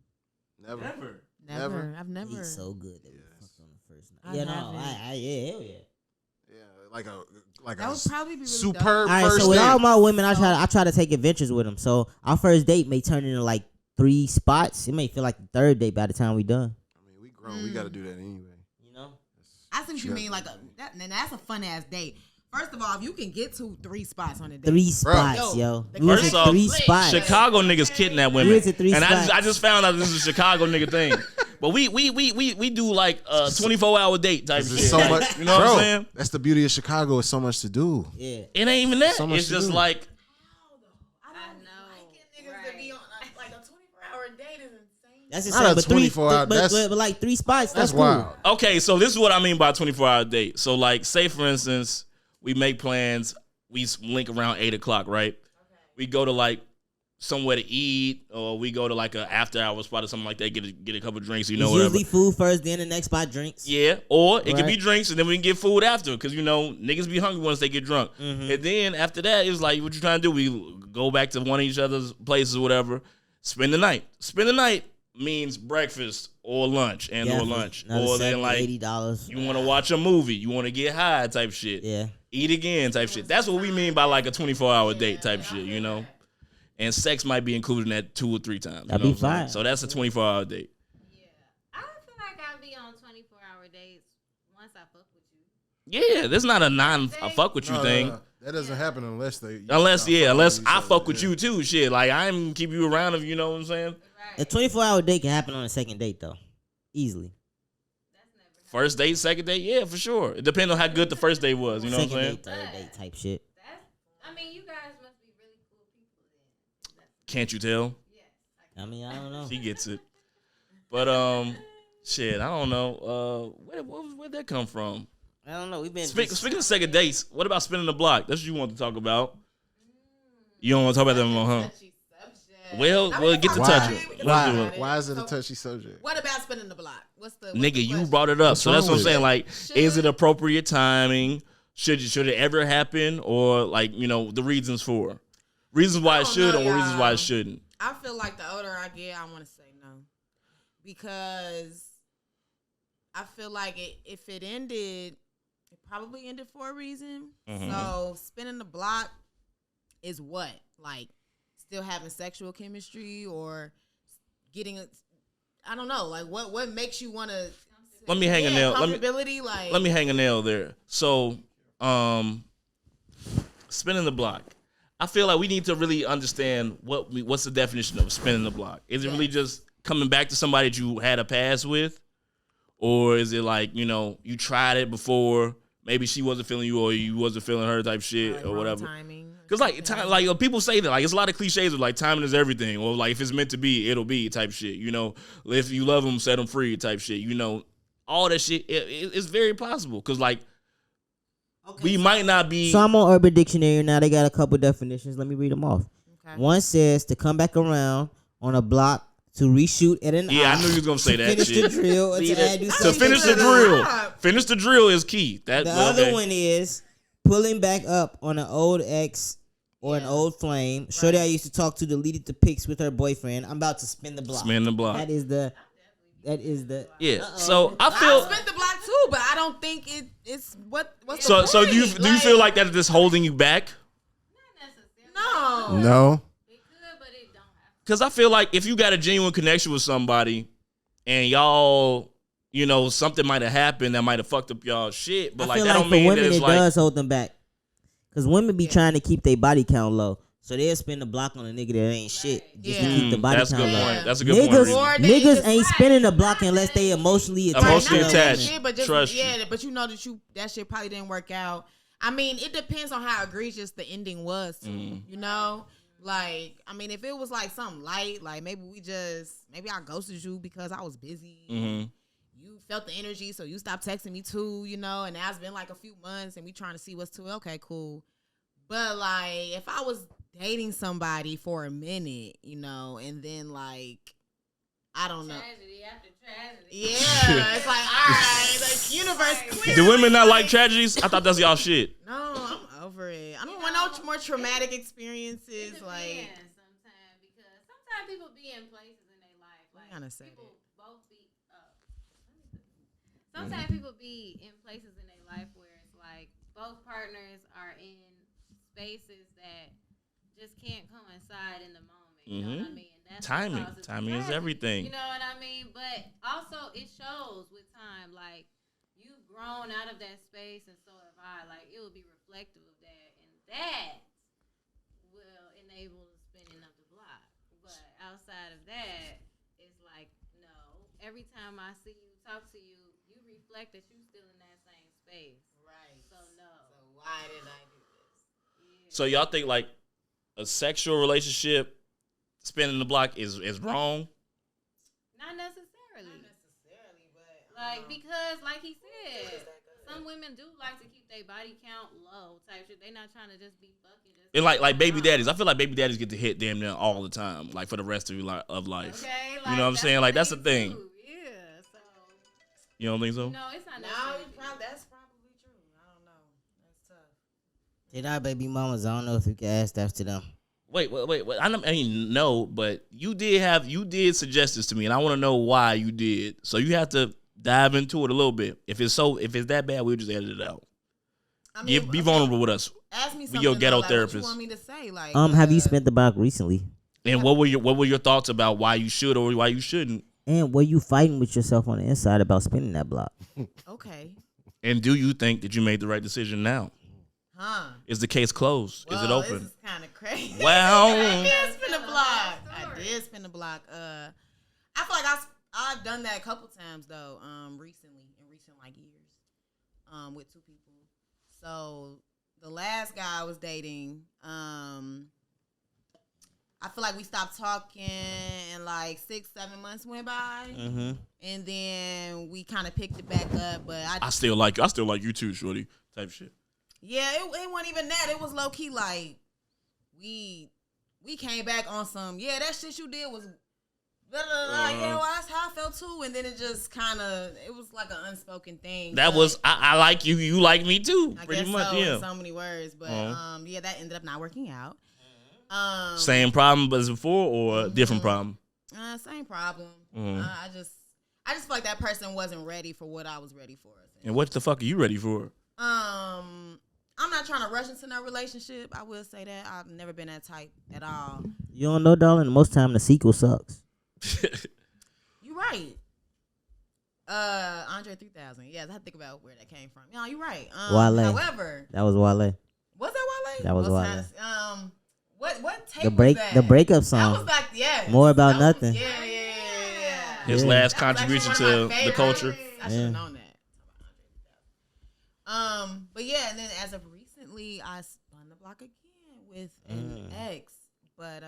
Never. I've never. He's so good that we fucked on the first night. I Yeah, no, haven't. yeah, hell yeah. Yeah, like That a would probably be really superb All right, first so with date. all my women, I try to take adventures with them. So our first date may turn into like 3 spots. It may feel like the third date by the time we done. We grown. We got to do that anyway. You know? I see what you mean. That's a fun ass date. First of all, if you can get to 3 spots on a date. 3 spots, yo. We went First to off, 3 spots. Chicago niggas kidnap women. We went to 3 and spots. I just found out this is a Chicago nigga thing. But we do like a 24-hour date type shit. So much, you know what I'm saying? That's the beauty of Chicago. It's so much to do. Yeah. It ain't even that. So much It's to just do. like I know. Niggas to be on like a 24-hour date is insane. That's Not a insane. But 24 hour. but like 3 spots. That's cool. wild. okay, so this is what I mean by 24-hour date. So like, say for instance, we make plans. We link around 8 o'clock, right? Okay. We go to like somewhere to eat, or we go to like a after hour spot or something like that. Get a couple drinks, It's whatever. usually food first, then the next spot drinks. Yeah, or it could be Right. drinks, and then we can get food after, because niggas be hungry once they get drunk. Mm-hmm. And then after that, it was like, what you trying to do? We go back to one of each other's places or whatever. Spend the night. Spend the night means breakfast or lunch or lunch, or then like $80. you want to watch a movie, you want to get high type shit. Yeah. Eat again type shit. That's what we mean by like a 24-hour date type shit, And sex might be included in that 2 or 3 times. That'd you know be what I'm saying? fine. So that's a 24-hour date. Yeah. I feel like I'll be on 24-hour dates once I fuck with you. Yeah, there's not a fuck with you No, thing. no. That doesn't happen unless they. Unless I I fuck with you too, shit. Like I'm gonna keep you around if you know what I'm saying. A 24-hour date can happen on a second date though, easily. First date, second date, yeah, for sure. It depends on how good the first date was. You know Second what I'm saying? date, third date type shit. You guys must be really cool people then. Can't you tell? I mean, I don't know. She gets it. But shit, I don't know. Where'd that come from? I don't know. We've been Speaking of second dates, what about spinning the block? That's what you want to talk about. You don't want to talk about that no more, huh? Well, get to touching. Let's do it. Why is it a touchy subject? What about spinning the block? What's the Nigga, you question? brought it up, What's so that's wrong what I'm with it? saying. Like, is it appropriate timing? Should it ever happen, or like the reasons why it should, or reasons why it shouldn't? I feel like the older I get, I want to say no, because I feel like if it ended, it probably ended for a reason. Mm-hmm. So spinning the block is what, like, still having sexual chemistry or getting I don't know, like what makes you want to. Let me hang a nail. Let me hang a nail there. So, spinning the block. I feel like we need to really understand what's the definition of spinning the block. Is it really just coming back to somebody that you had a past with, or is it like you tried it before? Maybe she wasn't feeling you, or you wasn't feeling her, type shit, or whatever. Because people say that, like, it's a lot of cliches of like timing is everything, or like if it's meant to be, it'll be, type shit. If you love them, set them free, type shit. All that shit. It's very possible because like we might not be. So I'm on Urban Dictionary now. They got a couple definitions. Let me read them off. Okay. One says to come back around on a block to reshoot at an I knew you was gonna say that finish shit. The drill or to finish the drill. Finish the drill is key. The other one is pulling back up on an old ex or an old flame. Right. Shorty I used to talk to deleted the pics with her boyfriend. I'm about to spin the block. Spin the block. That is the. Yeah. So I spin the block too, but I don't think it's what's the point? So do you feel like that is just holding you back? No. No. Because I feel like if you got a genuine connection with somebody and y'all, something might have happened that might have fucked up y'all shit, but like that don't mean that it's it like. Does hold them back. Because women be trying to keep their body count low. So they'll spin the block on a nigga that ain't shit just to keep the body count low. That's a good point. Niggas ain't spinning the block unless they emotionally attached. Shit, but but that shit probably didn't work out. I mean, it depends on how egregious the ending was too, Like, I mean, if it was like something light, like maybe I ghosted you because I was busy. Mm-hmm. You felt the energy, so you stopped texting me too, and now it's been like a few months and we trying to see what's to it. Okay, cool. But like, if I was dating somebody for a minute, and then like, I don't know. Tragedy after tragedy. Yeah, it's like, all right, like universe clear. Do women not like tragedies? I thought that's y'all shit. No, I'm over it. I don't want no more traumatic experiences. Like, sometimes because sometimes people be in places in their life. Like people both be. Sometimes people be in places in their life where it's like both partners are in spaces that just can't coincide in the moment. You know what I mean? And that's timing is everything. You know what I mean? But also it shows with time, like you've grown out of that space, and so have I. Like it will be reflective of that, and that will enable the spinning of the block. But outside of that, it's like no. Every time I see you, talk to you, you reflect that you're still in that same space. Right. So no. So why did I do this? Yeah. So y'all think like a sexual relationship spinning the block is wrong? Not necessarily, but like because like he said, some women do like to keep their body count low type shit. They not trying to just be fucking. And like baby daddies, I feel like baby daddies get to hit damn near all the time, like for the rest of your life. Okay, like, you know what I'm saying? Like that's the thing. Too. Yeah. So. You don't think so? No, it's not. That's probably true. I don't know. That's tough. Did our baby mamas? I don't know if you can ask that to them. Wait. I mean, no, but you did suggest this to me, and I want to know why you did. So you have to dive into it a little bit. If it's that bad, we'll just edit it out. I mean, be vulnerable with us. Ask me something. Be your ghetto therapist. What you want me to say? Like, have you spent the block recently? And what were your thoughts about why you should or why you shouldn't? And were you fighting with yourself on the inside about spinning that block? Okay. And do you think that you made the right decision now? Huh? Is the case closed? Well, is it open? This is kind of crazy. Well, I did spin the block. I feel like I've done that a couple times though. Recently, in recent like years, with two people. So the last guy I was dating, I feel like we stopped talking and like 6-7 months went by, and then we kind of picked it back up. But I still like you too, shorty. Type shit. Yeah, it wasn't even that. It was low key like we we came back on some, that shit you did was blah, blah, blah. Yeah, well, that's how I felt too. And then it just kind of, it was like an unspoken thing. That was, I like you, you like me too. I Pretty guess much, so, yeah. in so many words. But that ended up not working out. Same problem as before or different problem? Same problem. I just feel like that person wasn't ready for what I was ready for. And what the fuck are you ready for? I'm not trying to rush into no relationship. I will say that I've never been that type at all. You don't know, darling. Most time the sequel sucks. You right. Andre 3000. Yes, I have to think about where that came from. No, you're right. Wale. However, That was Wale. was that Wale? That was Wale. What tape The break, was that? the breakup song. That was back, More About Nothing. Yeah. His Yeah. last That was contribution actually one to of my the favorites. culture. I should have known that. But yeah, and then as of recently, I spun the block again with an ex. But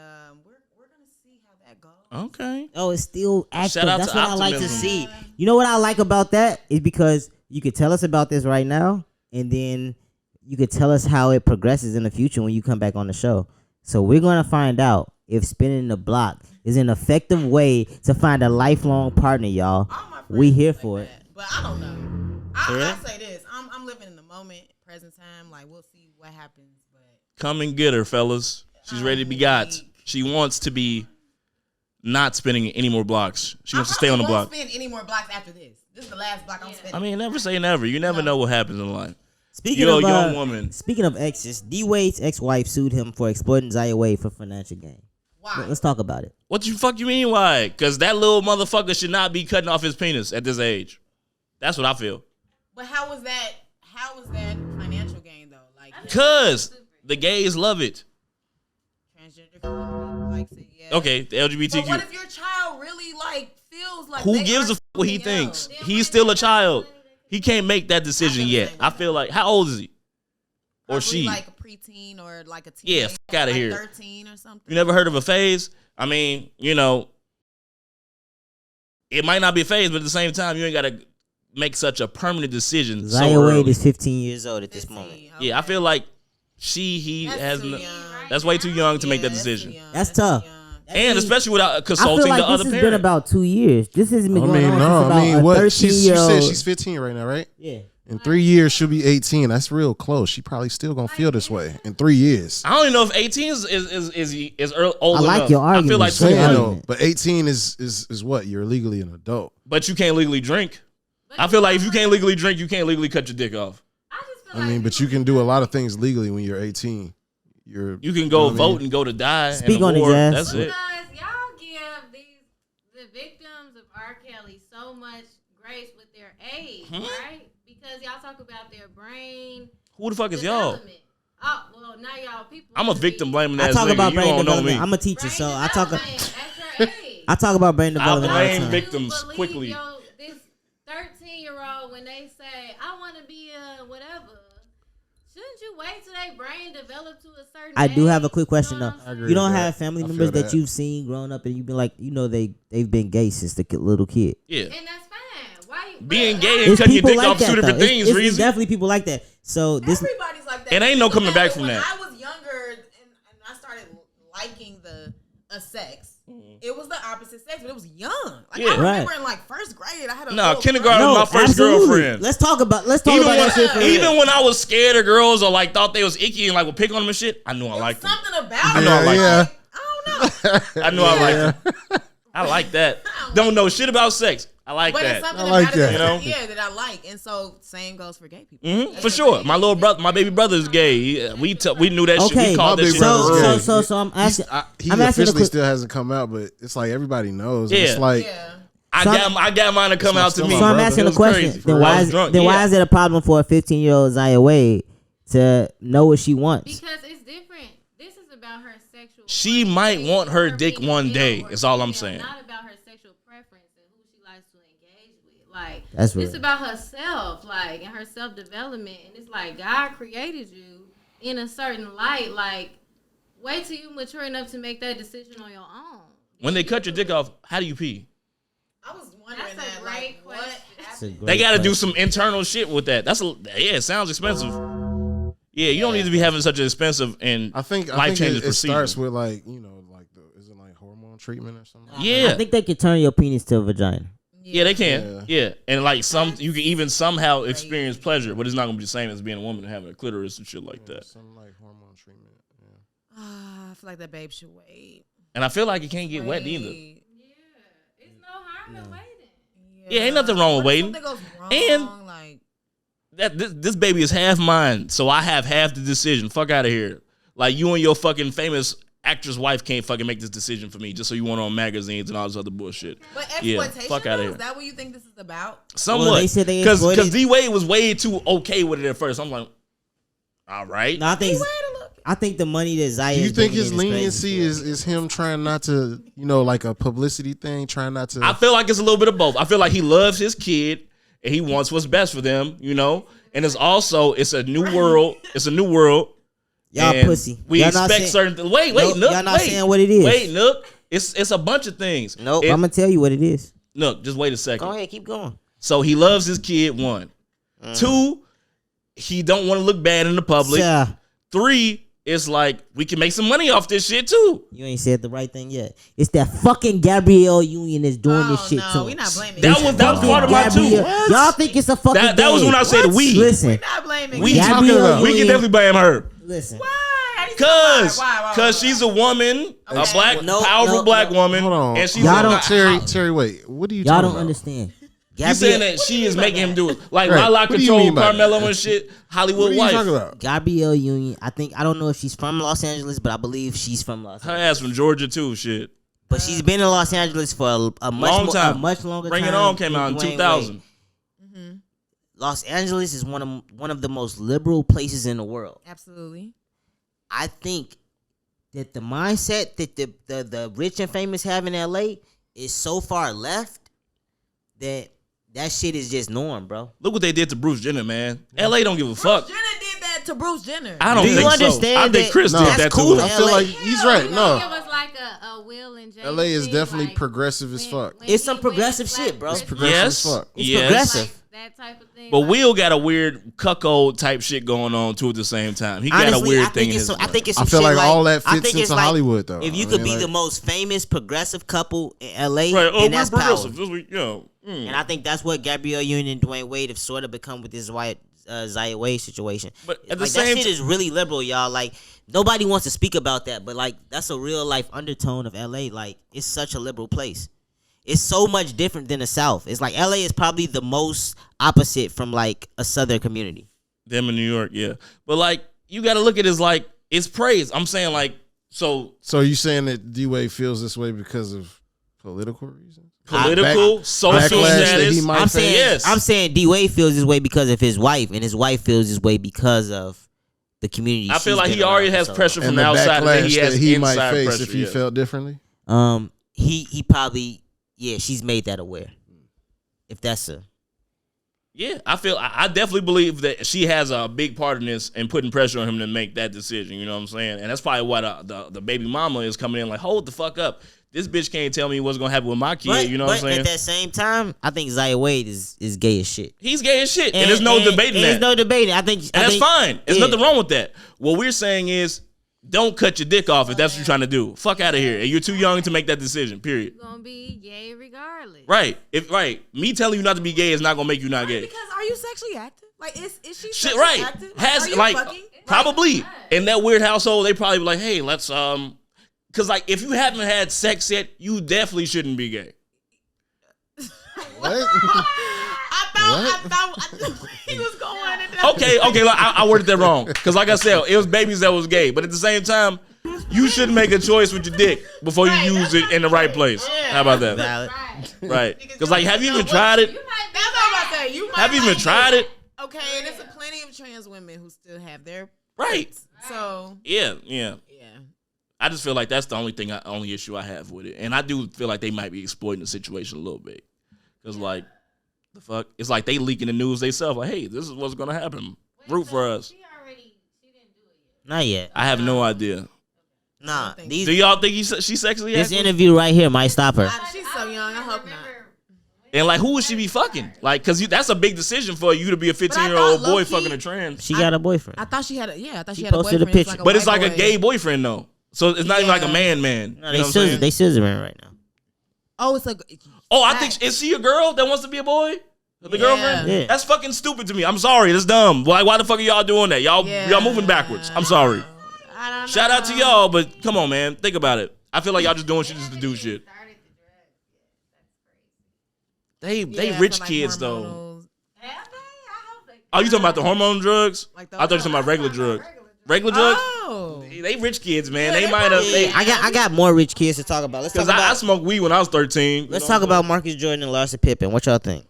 we're gonna see how that goes. Okay. Oh, it's still active. Shout out That's to what I like to optimism. see. You know what I like about that is because you could tell us about this right now, and then you could tell us how it progresses in the future when you come back on the show. So we're gonna find out if spinning the block is an effective way to find a lifelong partner, y'all. All my friends We here say for that, it. but I don't know. For real? I say this: I'm living in the moment, present time. Like we'll see what happens. But Come and get her, fellas. She's ready to be got. She wants to be not spinning any more blocks. She wants to stay on the block. I won't spin any more blocks after this. This is the last block I'm spinning. I mean, never say never. You never know what happens in life. Speaking You're of a young woman. Speaking of exes, D Wade's ex-wife sued him for exploiting Zaya Wade for financial gain. Why? Let's talk about it. What the fuck you mean why? Because that little motherfucker should not be cutting off his penis at this age. That's what I feel. But how was that? How was that financial gain though? Like Because the gays love it. transgender community likes it. Yeah. Okay, the LGBTQ. But what if your child really like feels like Who they gives are a fuck what he something thinks? else? He's still a child. He can't make that decision feel the yet. same I way. feel like, how old is he? Or Probably she? like a preteen or like a Yeah, teenager, fuck outta like here. 13 or something. You never heard of a phase? I mean, you know, it might not be a phase, but at the same time, you ain't got to make such a permanent decision so Zaya Wade early. is 15 years old at this 15, moment. okay. Yeah, I feel like he That's has too no, young. that's way too young to make Yeah, that that's too decision. young. That's too tough. young. And especially without I feel consulting like the this other has parent. been about 2 years. This hasn't been I going mean, on no, since about I mean, a what? 13-year-old. She said she's 15 right now, right? Yeah. In 3 years, she'll be 18. That's real close. She probably still gonna feel this way in 3 years. I don't even know if 18 is old I like enough. your I feel argument. like Say Saying 21. argument. though, but 18 is what? You're legally an adult. But you can't legally drink. I feel like if you can't legally drink, you can't legally cut your dick off. I just feel I mean, but you can do a lot of things legally when you're 18. You can go know what I vote mean? and go to die. Speak and on it, award. Jazz. That's it. Because y'all give the victims of R. Kelly so much grace with their age, right? Because y'all talk about their brain. Who the fuck is y'all? development. Oh, well, now y'all people. I'm a victim blaming I ass talk nigga. about You brain don't know me. development. I'm a teacher, Brain so I talk. development at your age. I talk about brain development all the blame time. victims Believe quickly. This 13-year-old when they say I want to be a whatever. Shouldn't you wait till they brain develop to a certain I do have a age? quick question You know though. what I'm I agree You don't with have that. family I members feel that that. you've seen growing up and you've been like, you know, they've been gay since the little kid. Yeah. And that's fine. Why? Being but gay why- and cutting your people dick like off that, two different though. things, It's Reezy. definitely people like that. So this, Everybody's like that. It ain't no People coming back that from when that. I was younger and I started liking a sex, it was the opposite sex, but it was young. Like Yeah. I remember Right. in like first grade, I had a Nah, little kindergarten crush. was my first absolutely. girlfriend. Let's talk about Even that shit for when, real. even when I was scared of girls or like thought they was icky and like would pick on them and shit, I knew I There was liked them. something about I it. know I like Yeah. Like, I don't know. I knew I liked them. I like that. Don't know shit about sex. I like But that. it's something I like about that. it You know? yeah, that I like. And so same goes for gay people. Mhm, That's for the sure. thing. My little brother, my baby brother's gay. We knew that shit. Okay, We called My that big shit. brother- so I'm asking. He I'm asking a officially quick. still hasn't come out, but it's like everybody knows. Yeah. It's like Yeah. I got mine to come not out to still me. my So I'm brother. asking It a was question. crazy. Then I why was is drunk, then why yeah. is it a problem for a 15-year-old Zaya Wade to know what she wants? Because it's different. This is about her sexual. She preference. might want her dick being one male day, or is all I'm female, saying. Not about her sexual preference and who she likes to engage with. Like That's it's real. about herself, like and her self development. And it's like God created you in a certain light. Like wait till you mature enough to make that decision on your own. When they cut your dick off, how do you pee? I was wondering That's a that. great Like, what question. That's a happened? great They got to do question. some internal shit with that. It sounds expensive. Yeah, you don't need to be having such an expensive and I think life-changing it procedure. starts with like is it like hormone treatment or something? Yeah. I think they can turn your penis to a vagina. Yeah, they can. Yeah. And like you can even somehow experience pleasure, but it's not gonna be the same as being a woman and having a clitoris and shit like that. Something like hormone treatment. Yeah. I feel like that babe should wait. And I feel like it can't get wet either. Yeah, it's no harm in waiting. Yeah, ain't nothing wrong with waiting. Something goes wrong, And like this baby is half mine, so I have half the decision. Fuck out of here. Like you and your fucking famous actress wife can't fucking make this decision for me just so you want on magazines and all this other bullshit. But exploitation, fuck outta here. is that what you think this is about? Somewhat. Well, they said they Because exploited- D-Wade was way too okay with it at first. I'm like, all right. No, I think the money that Zaya. Do you is think bringing his in is leniency crazy. is him trying not to, like a publicity thing, trying not to? I feel like it's a little bit of both. I feel like he loves his kid and he wants what's best for them, And it's a new world. It's a new world. Y'all and pussy. We Y'all not expect saying- certain. Wait, Nope, Nook. y'all not wait. saying what it is. Wait, Nook. It's a bunch of things. Nope, I'm gonna tell you what it is. Nook, just wait a second. Go ahead, keep going. So he loves his kid. 1, 2. He don't want to look bad in the public. Yeah. 3. It's like we can make some money off this shit too. You ain't said the right thing yet. It's that fucking Gabrielle Union that's doing this shit no, too. we not blaming That you. was part of my too. Y'all think it's a fucking That was game. when I said we. Listen, We not blaming We you. talking Gabrielle about. We can Union- definitely blame her. listen. Why? How do you say why? Cause she's a woman, a black, No, powerful no, black no. woman, Hold on. and she's Y'all a- don't- Terry, wait. What are you Y'all talking don't about? understand. You saying that she is making him do it like Right. Lala What do you control mean by Carmelo that? and shit. What Hollywood are you wife. talking about? Gabrielle Union. I don't know if she's from Los Angeles, but I believe she's from Los Her Angeles. ass from Georgia too. Shit. But she's been in Los Angeles for a much Long time. A much longer Bring time. It On came than out in Dwayne 2000. Wade. Los Angeles is one of the most liberal places in the world. Absolutely. I think that the mindset that the rich and famous have in LA is so far left that shit is just norm, bro. Look what they did to Bruce Jenner, man. LA don't give a fuck. Jenner did that to Bruce Jenner. I don't Do you think so. understand I think that- Chris No. did That's that cool, to I him. feel LA. like he's right. It No, was like a Will and Jay. LA is thing, definitely like, progressive as fuck. It's some progressive shit, bro. It's progressive Yes. as fuck. It's Yes. progressive. Like that type of thing. But like, Will got a weird cuckold type shit going on too at the same time. He got a Honestly, weird I thing think in it's his some, I mind. think it's I some feel shit like all that I fits think it's into Hollywood, though. If you I could mean, be the like- most famous progressive couple in LA, Right. Oh, then we're that's power. progressive. This week, And I think that's what Gabrielle Union and Dwayne Wade have sort of become with this Zaya Wade situation. But at the Like, same that shit is really liberal, y'all. Like, nobody wants to speak about that, but like that's a real life undertone of LA. Like, it's such a liberal place. It's so much different than the South. It's like LA is probably the most opposite from like a Southern community. them in New York, yeah. But like you got to look at it as like it's praise. I'm saying like so So you saying that D-Wade feels this way because of political reasons? political, social backlash that status. he might I'm face. saying, Yes. I'm saying D Wade feels this way because of his wife, and his wife feels this way because of the community. I feel she's like been he already around has for so pressure long. from And the the outside, and then backlash he has that he inside might face pressure. if he yeah. felt differently. He probably she's made that aware. If that's a Yeah, I definitely believe that she has a big part in this and putting pressure on him to make that decision. You know what I'm saying? And that's probably why the baby mama is coming in like, hold the fuck up. This bitch can't tell me what's gonna happen with my kid. You know what I'm saying? At that same time, I think Zaya Wade is gay as shit. He's gay as shit, and there's no debating that. There's no debating. I think, and that's fine. There's yeah. nothing wrong with that. What we're saying is, don't cut your dick off if that's what you're trying to do. Fuck out of here. And you're too young to make that decision. Period. You're gonna be gay regardless. Right. Me telling you not to be gay is not gonna make you not gay. Because are you sexually active? Like, is she Shit, sexually right. active? Has are you like fucking? probably in that weird household, they probably be like, hey, let's because like if you haven't had sex yet, you definitely shouldn't be gay. What? I thought he was going into that. Okay, like, I worded that wrong because like I said, it was babies that was gay, but at the same time, you shouldn't make a choice with your dick before you use it in the right place. How about that? Valid. Right? Because like, have you even tried it? You might be That's what I'm about to say. You might Have you even like tried it? Okay, and there's plenty of trans women who still have their Right. so Yeah. yeah. I just feel like that's the only issue I have with it, and I do feel like they might be exploiting the situation a little bit, because like the fuck, it's like they leaking the news themselves. Like, hey, this is what's gonna happen. Root for us. She didn't do it yet. Not yet. I have no idea. Nah. Do y'all think she's sexually This active? interview right here might stop her. She's so young. I hope not. Remember when And like, who would she be fucking? Like, cause that's a big decision for you to be a 15-year-old boy fucking a trans. She got a boyfriend. I thought she had I thought she She had a posted a boyfriend. picture. But it's like a gay boyfriend though. So it's not even like a man. No, You know they what I'm saying? scissoring right now. Oh, it's a. Oh, I think is she a girl that wants to be a boy? The girlfriend? Yeah. That's fucking stupid to me. I'm sorry. That's dumb. Why the fuck are y'all doing that? Y'all moving backwards. I'm sorry. I don't know. Shout out to y'all, but come on, man. Think about it. I feel like y'all just doing shit just to do shit. They rich for, like, kids though. hormonals. Oh, you talking about the hormone drugs? Like I thought you were talking about regular drugs. Regular drugs? Oh. They rich kids, man. Yeah, they they might have. probably- I got more rich kids to talk about. Let's talk Because I about. smoked weed when I was 13. Let's talk about Marcus Jordan and Larsa Pippen. What y'all think?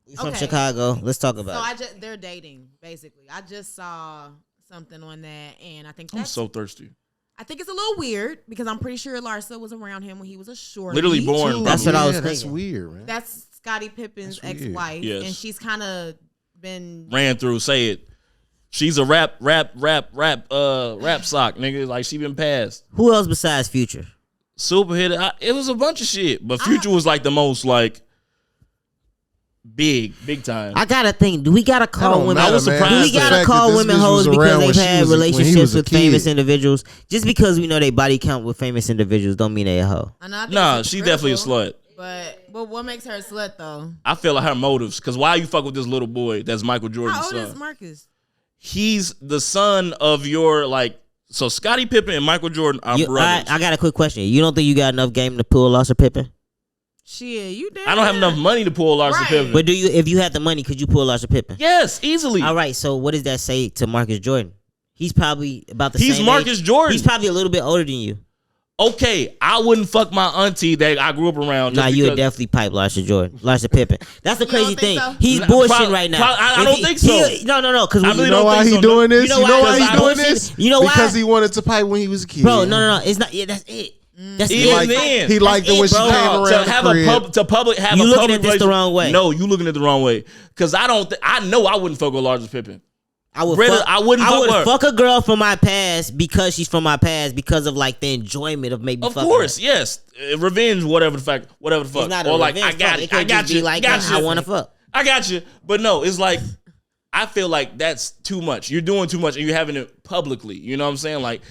We from Okay. Chicago. Let's talk So about it. they're dating basically. I just saw something on that, and I think I'm that's, so thirsty. I think it's a little weird because I'm pretty sure Larsa was around him when he was a short. Literally born. That's bro. what I was That's thinking. weird, man. That's Scottie Pippen's That's weird. ex-wife, Yes. and she's kind of been. Ran through. Say it. She's a rap sock, nigga. Like she been passed. Who else besides Future? Super hit. It was a bunch of shit, but Future was like the most like big time. I gotta think. Do we gotta call women? I was surprised Do we that- gotta call women hoes because they've had when he relationships was a with famous kid. individuals? Just because we know they body count with famous individuals, don't mean they a hoe. I know, I think Nah, it's she definitely a hypocritical, slut. But what makes her a slut though? I feel like her motives. Cause why you fuck with this little boy that's Michael Jordan's How old son? is Marcus? He's the son of your like. So Scottie Pippen and Michael Jordan are brothers. I got a quick question. You don't think you got enough game to pull Larsa Pippen? Shit, you damn. I don't have enough money to pull Larsa Right. Pippen. But do you? If you had the money, could you pull Larsa Pippen? Yes, easily. All right. So what does that say to Marcus Jordan? He's probably about the He's same Marcus age. Jordan. He's probably a little bit older than you. Okay, I wouldn't fuck my auntie that I grew up around. Nah, just you would because- definitely pipe Larsa Pippen. That's the You crazy don't thing. think so? He's Nah, bullshitting right now. I If don't think so. No. Because I You really know don't why think he so. doing this? You know You know why? why he Because doing I- this? you know why? Because he wanted to pipe when he was a kid. Bro, no. It's not. Yeah, that's it. That's Even it. then, He liked it when she bro. came No, around to have the crib. have You a looking public at this the relation- wrong way. No, you looking at the wrong way. Because I don't. I know I wouldn't fuck with Larsa Pippen. I would Brother, fuck, I wouldn't fuck with her. fuck a girl from my past because she's from my past because of like the enjoyment of maybe Of fucking course, her. yes. Revenge, whatever the fuck. It's not a Or like revenge I got fuck. it. It could I got just you. be like, got I you. want to fuck. I got you. But no, it's like I feel like that's too much. You're doing too much and you're having it publicly. You know what I'm saying? Like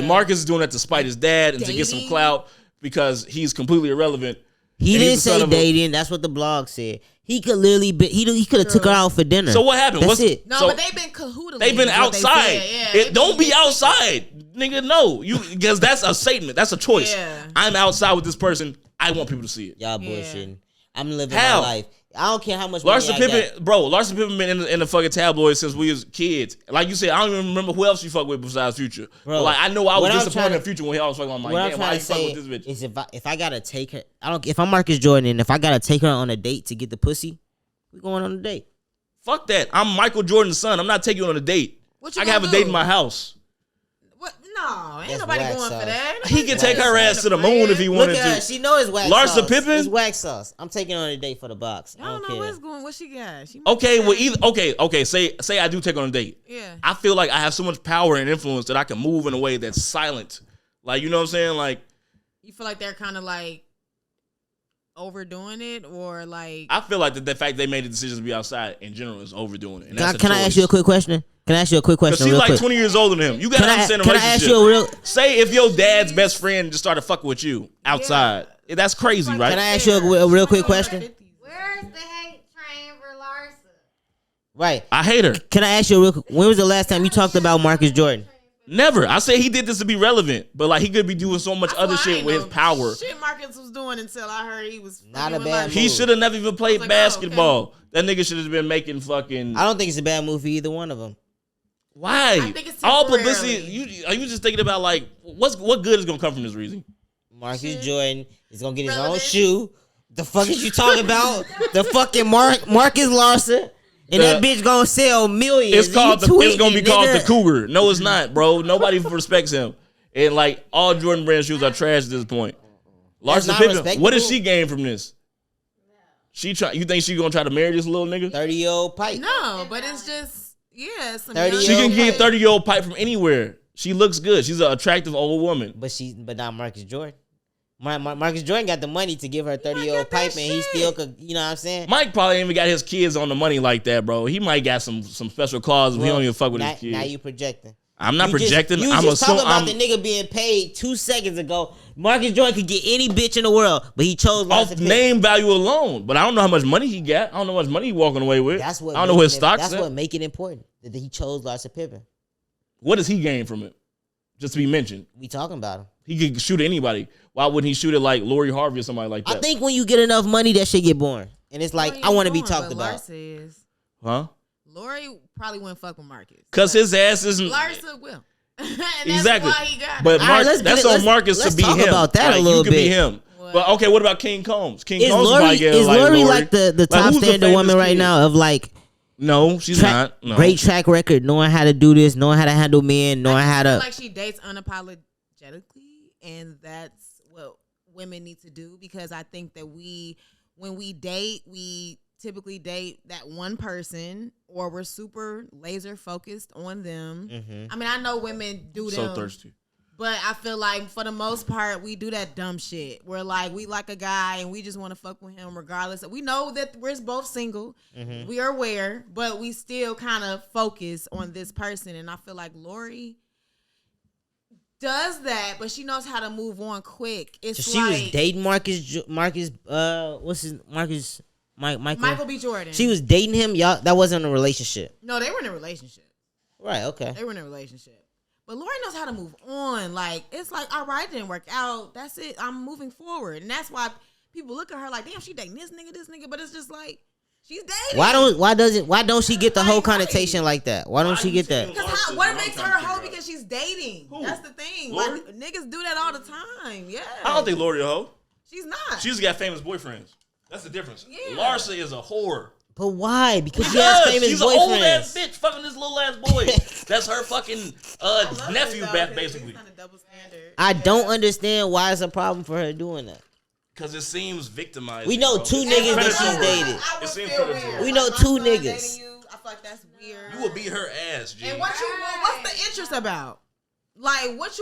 Marcus is doing that to spite his dad and to get some Dating? clout because he's completely irrelevant. He And didn't he's the son say of a- dating. That's what the blog said. He could literally be. He could have took her out for dinner. So what happened? That's What's it. No, so but they've been cahoodling. they've been is what they outside. said. Yeah, they Don't been- be outside, nigga. No, you because that's a statement. That's a choice. Yeah. I'm outside with this person. I want people to see it. Y'all Yeah. bullshitting. I'm living How? my life. I don't care how much money Larsa I Pippen, got. bro. Larsa Pippen been in the fucking tabloids since we was kids. Like you said, I don't even remember who else you fuck with besides Future. Bro, But like I know I was what I'm disappointed trying in to- Future when he always fucking. I'm like, What I'm damn, why trying you to fucking say with this bitch? is if I gotta take her, I don't. If I'm Marcus Jordan and if I gotta take her on a date to get the pussy, we going on a date. Fuck that. I'm Michael Jordan's son. I'm not taking you on a date. What you I can have a gonna date do? in my house. What? No, ain't That's nobody wax going sauce. for that. He can take her ass to the moon if he Look wanted at her. to. She know it's wax Larsa sauce. Pippen? It's wax sauce. I'm taking her on a date for the box. I don't know care. what's going. What she got? She might Okay, be well, fat. okay. Say I do take her on a date. Yeah. I feel like I have so much power and influence that I can move in a way that's silent. Like, you know what I'm saying? Like, You feel like they're kind of like overdoing it, or like I feel like the fact they made the decision to be outside in general is overdoing it. And that's Can I ask you a quick question? Can I ask you a quick Because question? she's Real like quick? 20 years older than him. You gotta understand the Can I relationship. ask you a real? Say if your dad's best friend just started fucking with you outside. That's crazy, right? Can I ask you a real quick question? Where's the hate train for Larsa? Right. I hate her. Can I ask you a real quick? When was the last time you talked about Marcus Jordan? Never. I say he did this to be relevant, but like he could be doing so much other shit with his power. Shit, Marcus was doing until I heard he was Not fucking a with bad Larsa. He should have never even played I was like, oh, basketball. That nigga should have been making fucking. I don't think it's a bad move for either one of them. Why? I think it's All temporarily. publicity. Are you just thinking about like what good is gonna come from this reason? Marcus Jordan is gonna get his own Relevant. shoe. The fuck is you talking about? The fucking Marcus Larsa. And that bitch gonna sell millions. It's called You it's gonna be tweaking, called the nigga. Cougar. No, it's not, bro. Nobody respects him. And like all Jordan brand shoes are trash at this point. That's Larsa not Pippen, respectable. what does she gain from this? She try. You think she gonna try to marry this little nigga? 30-year-old pipe. No, but it's just some 30 young She can Yo, get like- 30-year-old pipe from anywhere. She looks good. She's an attractive old woman. But not Marcus Jordan. Marcus Jordan got the money to give her 30-year-old pipe, and he still could. You know what I'm saying? Mike probably ain't even got his kids on the money like that, bro. He might got some special clauses. He don't even fuck with his kids. Now you projecting. I'm not projecting. You I'm just talking assuming about the nigga being paid 2 seconds ago. Marcus Jordan could get any bitch in the world, but he chose off name value alone. But I don't know how much money he got. I don't know how much money he walking away with. I don't know what his stocks. That's what make it important that he chose Larsa Pippen. What does he gain from it? Just to be mentioned. We talking about him. He could shoot at anybody. Why wouldn't he shoot it like Lori Harvey or somebody like that? I think when you get enough money, that shit get boring, and it's like I want to be talked about. Larsa is. Huh? Lori probably wouldn't fuck with Marcus because his ass isn't. Larsa will. Exactly. Why he got but that's on Marcus to be him. About that like, a little you could bit. Be him. What? But okay, what about King Combs? King Combs is Lori like the top standard woman right now of like? No, she's not. No. Great track record, knowing how to do this, knowing how to handle men, knowing how to. Like she dates unapologetically, and that's what women need to do because I think that when we date, we typically date that one person or we're super laser focused on them. Mm-hmm. I mean, I know women do them. So thirsty. But I feel like for the most part, we do that dumb shit. Where like we like a guy and we just want to fuck with him regardless. We know that we're both single. Mm-hmm. We are aware, but we still kind of focus on this person. And I feel like Lori does that, but she knows how to move on quick. It's so she was dating Michael B. Jordan. She was dating him. Y'all, that wasn't a relationship. No, they were in a relationship. Right. Okay. They were in a relationship. But Lori knows how to move on. Like, it's like, all right, it didn't work out. That's it. I'm moving forward. And that's why people look at her like, damn, she dating this nigga. But it's just like, she's dating. Why don't she get the whole connotation like that? Why don't she get that? Because what makes her hoe? Because she's dating. Who? That's the thing. Lori? Like, niggas do that all the time. Yeah. I don't think Lori a hoe. She's not. She's got famous boyfriends. That's the difference. Yeah. Larsa is a whore. But why? Because she has famous she's boyfriends. She's an old ass bitch fucking this little ass boy. That's her fucking nephew back basically. I don't understand why it's a problem for her doing that. Because it seems victimized. We know two niggas that she's dated. It seems predatory. We know two niggas. I feel like that's weird. You would beat her ass, G. And what's the interest about? Like, what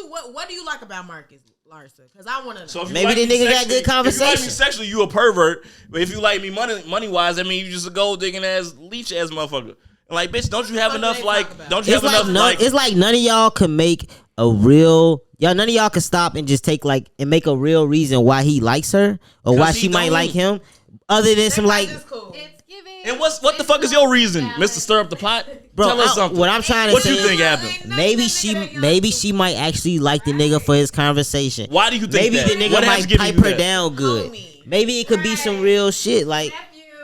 do you like about Marcus Larsa? Because I want to know. So maybe the nigga got good conversation. If you like me sexually, you a pervert. But if you like me money wise, I mean, you just a gold digging ass, leech ass motherfucker. And like, bitch, don't you have enough It's like none of y'all can make a real. None of y'all can stop and just take like and make a real reason why he likes her or why she might like him, other than some like. And what the fuck is your reason, Mr. Stir Up the Pot? Bro, tell us something. What I'm trying to what say, you think happened? Maybe she might actually like the nigga for his conversation. Why do you think maybe that? the nigga might pipe her down good. Maybe it could be some real shit like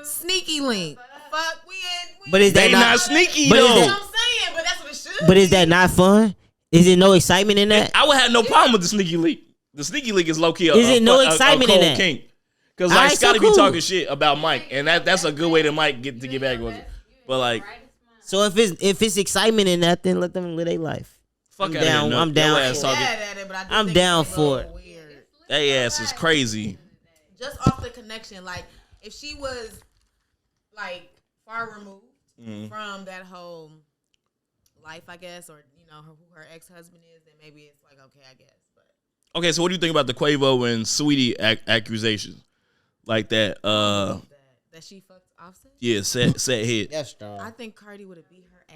sneaky link. Fuck, but is that not sneaky though? That's what I'm saying, but that's what it should. But is that not fun? Is it no excitement in that? I would have no problem with the sneaky leak. The sneaky leak is low key. Is it no excitement in that? Kink. Because like Scotty be talking shit about Mike, and that's a good way that Mike get back with it. But like, so if it's excitement in that, then let them live their life. Fuck I'm down. I'm down for it. They ass is crazy. Just off the connection, like if she was like far removed from that whole life, I guess, or you know who her ex-husband is, then maybe it's like okay, I guess. But okay, so what do you think about the Quavo and Sweetie accusations like that? That she fucked Offset? Yeah, set hit. That's strong. I think Cardi would have beat her ass,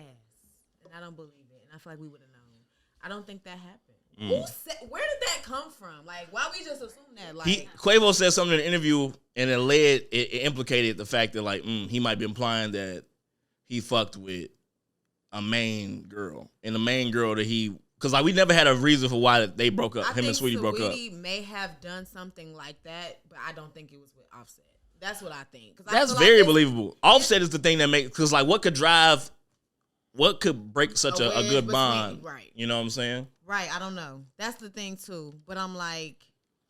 and I don't believe it. And I feel like we would have known. I don't think that happened. Where did that come from? Like, why we just assume that? Like, Quavo said something in an interview, and it implicated the fact that like he might be implying that he fucked with a main girl, and the main girl that because like we never had a reason for why they broke up. Him and Sweetie broke up. Sweetie may have done something like that, but I don't think it was with Offset. That's what I think. That's very believable. Offset is the thing that makes because like what could break such a good bond? Right. You know what I'm saying? Right. I don't know. That's the thing too. But I'm like,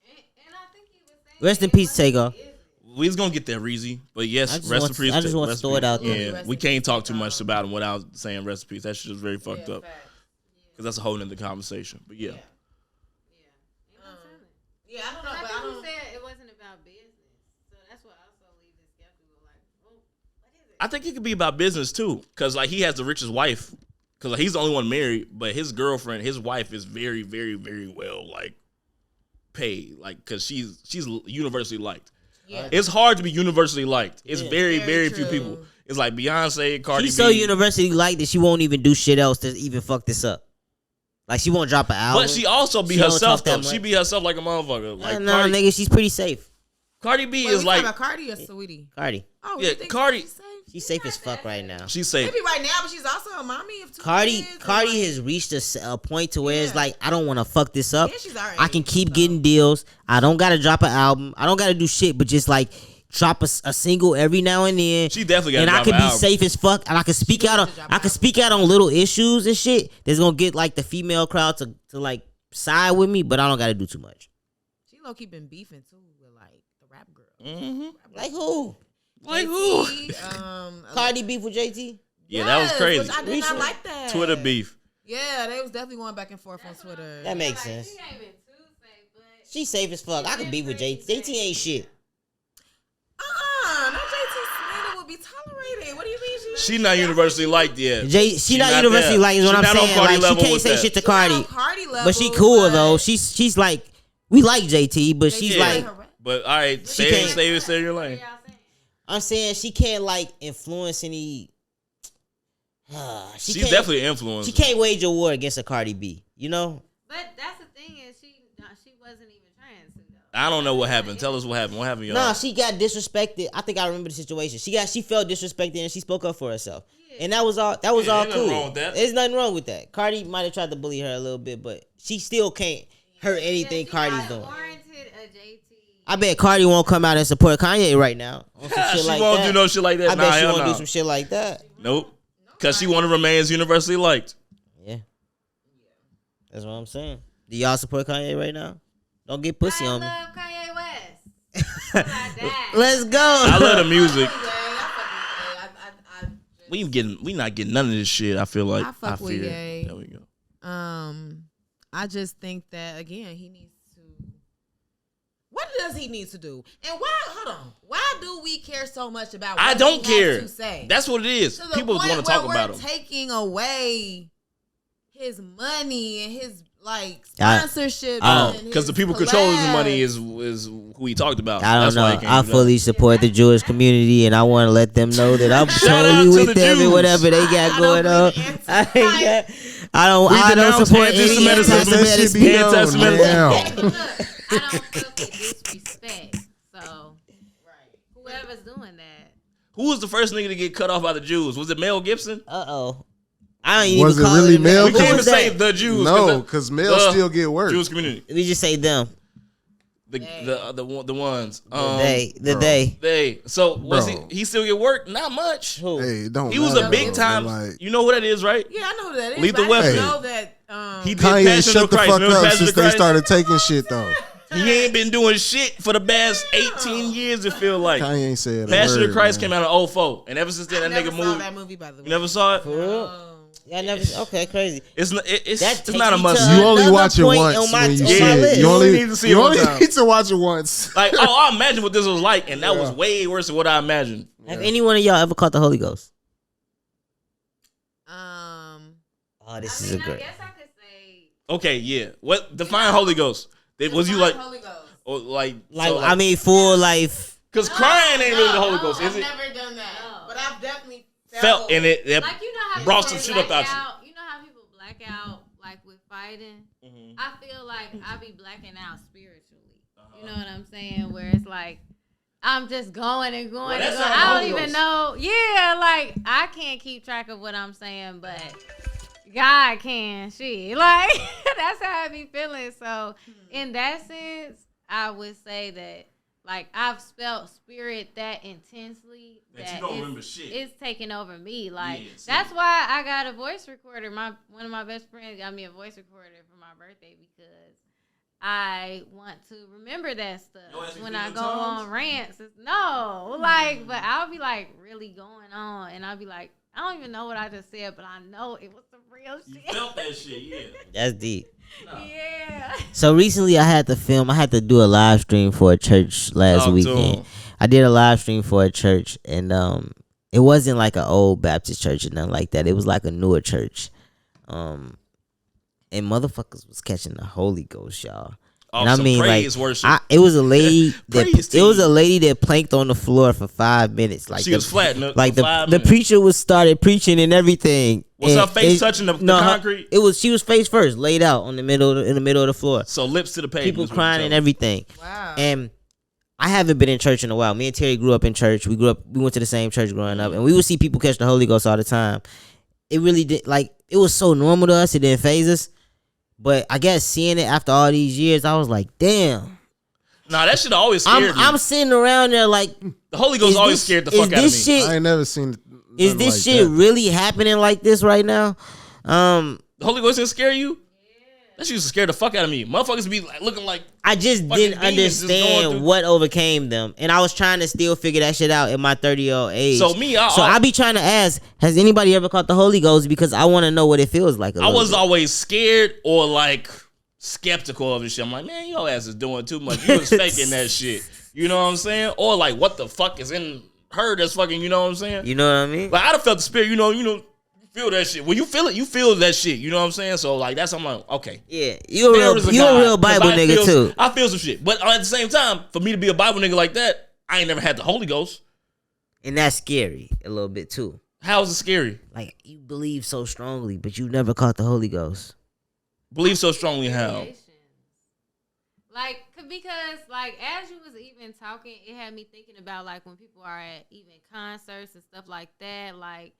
and I think he was saying rest in peace, Tego. We was gonna get there, Reezy. But yes, rest in peace. I just want to throw it out there. Yeah, we can't talk too much about him without saying rest in peace. That shit is very fucked up. Because that's a whole nother conversation. But yeah. Yeah, I don't know. But I think he said it wasn't about business. So that's what also leaves it skeptical. Like, well, what is it? I think it could be about business too. Because like he has the richest wife. Because like, he's the only one married. But his girlfriend, his wife is very, very, very well. Like, pay, like, because she's universally liked. Yeah. It's hard to be universally liked. It's very Very few true. people. It's like Beyonce, Cardi She's B. so universally liked that she won't even do shit else to even fuck this up. Like she won't drop an album. But she also be She don't herself talk that though. She much. be herself like a motherfucker. Like no, Cardi, nigga, she's pretty safe. Cardi B Wait, is we like talking about Cardi or Sweetie? Cardi, Oh, Yeah, you think Cardi- she's safe? she's safe as fuck right now. she's safe. Maybe right now, but she's also a mommy of 2 Cardi kids. has reached a point to where it's Yeah. like I don't want to fuck this up. Yeah, she's alright. I can keep getting deals. I don't gotta drop an album. I don't gotta do shit, but just like drop a single every now and then. She definitely got. And I can be safe as fuck, and I can speak out on needs to drop I an can speak out on little issues and shit that's gonna get like the female crowd to like side with me, but I don't gotta do too much. She low key been beefing too with like the rap girl. Mm-hmm. Like who? Like who? Cardi beef with JT? Yeah, that was crazy. Which I did not like that. Twitter beef. Yeah, they was definitely going back and forth on Twitter. That makes Like, sense. she ain't been too safe, but She's safe as fuck. I could beef with JT. JT ain't shit. No JT slander will be tolerated. What do you mean She not universally liked yet. She not universally there. like is what She I'm not on saying. Cardi Like she level can't with say that. shit to Cardi, Cardi level, but she cool though. She's like we like JT, but she's Yeah. like But all right, She stay can't- in your lane. I'm saying she can't like influence any. She's can't- definitely an influencer. She can't wage a war against a Cardi B. You know. but that's the thing is she wasn't even trying to though. I don't know what happened. Tell us what happened. What happened, y'all? Nah, she got disrespected. I think I remember the situation. She felt disrespected and she spoke up for herself. And that was all. That was Yeah, all ain't nothing cool. wrong with that. There's nothing wrong with that. Cardi might have tried to bully her a little bit, but she still can't hurt anything Cardi's doing. Warranted a JT. I bet Cardi won't come out and support Kanye right now. On some shit She like won't that. do no shit like that. I Nah, bet she hell won't no. do some shit like that. Nope. Because she want to remain as universally liked. Yeah. That's what I'm saying. Do y'all support Kanye right now? Don't get pussy I on me. love Kanye West. Like that. Let's go. I love the music. I We not getting none of this shit. I feel like. I fuck with fear. Ye. There we go. I just think that again he needs to. What does he need to do? And why? Hold on. Why do we care so much about? What I don't he has care. to say? That's what it is. To the People point want to talk where about we're him. taking away his money and his like I- sponsorship. Because the people controlling his money is who he talked about. I don't That's why he know. can't I do that. fully support the Jewish community, and I want to let them know that I'm Shout out totally to with the them and Jews. whatever they got going on. I don't denounce support any anti-Semitism. That shit be known Anti-Semitism. now. Look, I don't fuck with disrespect. So, whoever's doing that. Who was the first nigga to get cut off by the Jews? Was it Mel Gibson? Uh-oh. I don't even Was it call really it Mel We Who can't even was say that? the Jews. No, because males still get work. Jewish community. We just say them. The ones. They. They. So was Bro. he still get work? Not much. Who? Hey, it don't He was matter, a big bro. time. Like, You know who that is, right? Yeah, I know who that is. Lethal but I didn't Weapon. know that. He did Kanye Passion shut of the Christ. fuck Remember up Passion since of they Christ? started taking shit though. He ain't been doing shit for the past 18 years. It feel like Kanye ain't said a Passion word, of Christ man. came out in 04, and ever since then that never nigga saw moved. that movie, by the way. You never saw it? For real? Yeah, I never. Okay, crazy. It's That it's not a takes me must. to You only Another watch it point once on my- when you on see my it. list. You You only only need to see it you one only time. need to watch it once. Like, I imagine what this was like, and that was way worse than what I imagined. Have any one of y'all ever caught the Holy Ghost? Oh, this is a I great. guess I could say. Okay, yeah. What define Holy Ghost? Was you like, Holy Ghost? or like, Like, so I mean, full life. because crying ain't really the Holy Ghost, is I've it? never done that, No. but I've definitely Felt in it. Like, you know how brought people some shit up black out You know how people black out, like, with fighting? Mhm. I feel like I be blacking out spiritually. You know what I'm saying? Where it's like, I'm just going and going Well, and that's going. not I Holy don't even Ghost. know. Yeah, like, I can't keep track of what I'm saying, but God can. Shit. Like, that's how I be feeling. So, in that sense, I would say that, like, I've felt spirit that intensely That you that don't it's- remember shit. It's taking over me. Like, Yeah, see. that's why I got a voice recorder. One of my best friends got me a voice recorder for my birthday because I want to remember that stuff You don't when actually I feel go your tongues? on rants. No, like, but I'll be like really going on, and I'll be like, I don't even know what I just said, but I know it was some real You shit. felt that shit, yeah. That's deep. Yeah. So recently, I had to do a live stream for a church last Talk to weekend. him. I did a live stream for a church, and it wasn't like an old Baptist church or nothing like that. It was like a newer church, and motherfuckers was catching the Holy Ghost, y'all. Oh, and I some mean, like, praise worship. it was a lady Praise it was team. a lady that planked on the floor for 5 minutes. Like She was flat, like for 5 the minutes. preacher was started preaching and everything. Was and her face touching the concrete? She was face first, laid out in the middle of the floor. So lips to the pavement. People is what crying you're and telling me. everything. Wow. And I haven't been in church in a while. Me and Terry grew up in church. We went to the same church growing up, and we would see people catch the Holy Ghost all the time. It really did, like, it was so normal to us. It didn't phase us. But I guess seeing it after all these years, I was like, damn. Nah, that shit always scared me. I'm sitting around there like, The Holy Ghost always scared the fuck out of me. Shit, I ain't never seen. is this like shit that. really happening like this right now? The Holy Ghost didn't scare you? That shit used to scare the fuck out of me. Motherfuckers be like, looking like I just fucking didn't demons just going understand through- what overcame them, and I was trying to still figure that shit out at my 30-year-old age. So me, I be trying to ask, has anybody ever caught the Holy Ghost? Because I want to know what it feels like. I was always scared or like skeptical of this shit. I'm like, man, your ass is doing too much. You was faking that shit. You know what I'm saying? Or like, what the fuck is in her that's fucking, you know what I'm saying? You know what I mean? Like, I'd have felt the spirit, you know, feel that shit. When you feel it, you feel that shit. You know what I'm saying? So like, I'm like, okay. Yeah, you a There is God, real 'cause Bible I nigga feel, too. I feel some shit. But at the same time, for me to be a Bible nigga like that, I ain't never had the Holy Ghost. And that's scary a little bit too. How is it scary? Like, you believe so strongly, but you never caught the Holy Ghost. Believe so strongly how? Like, because, like, as you was even talking, it had me thinking about, like, when people are at even concerts and stuff like that, like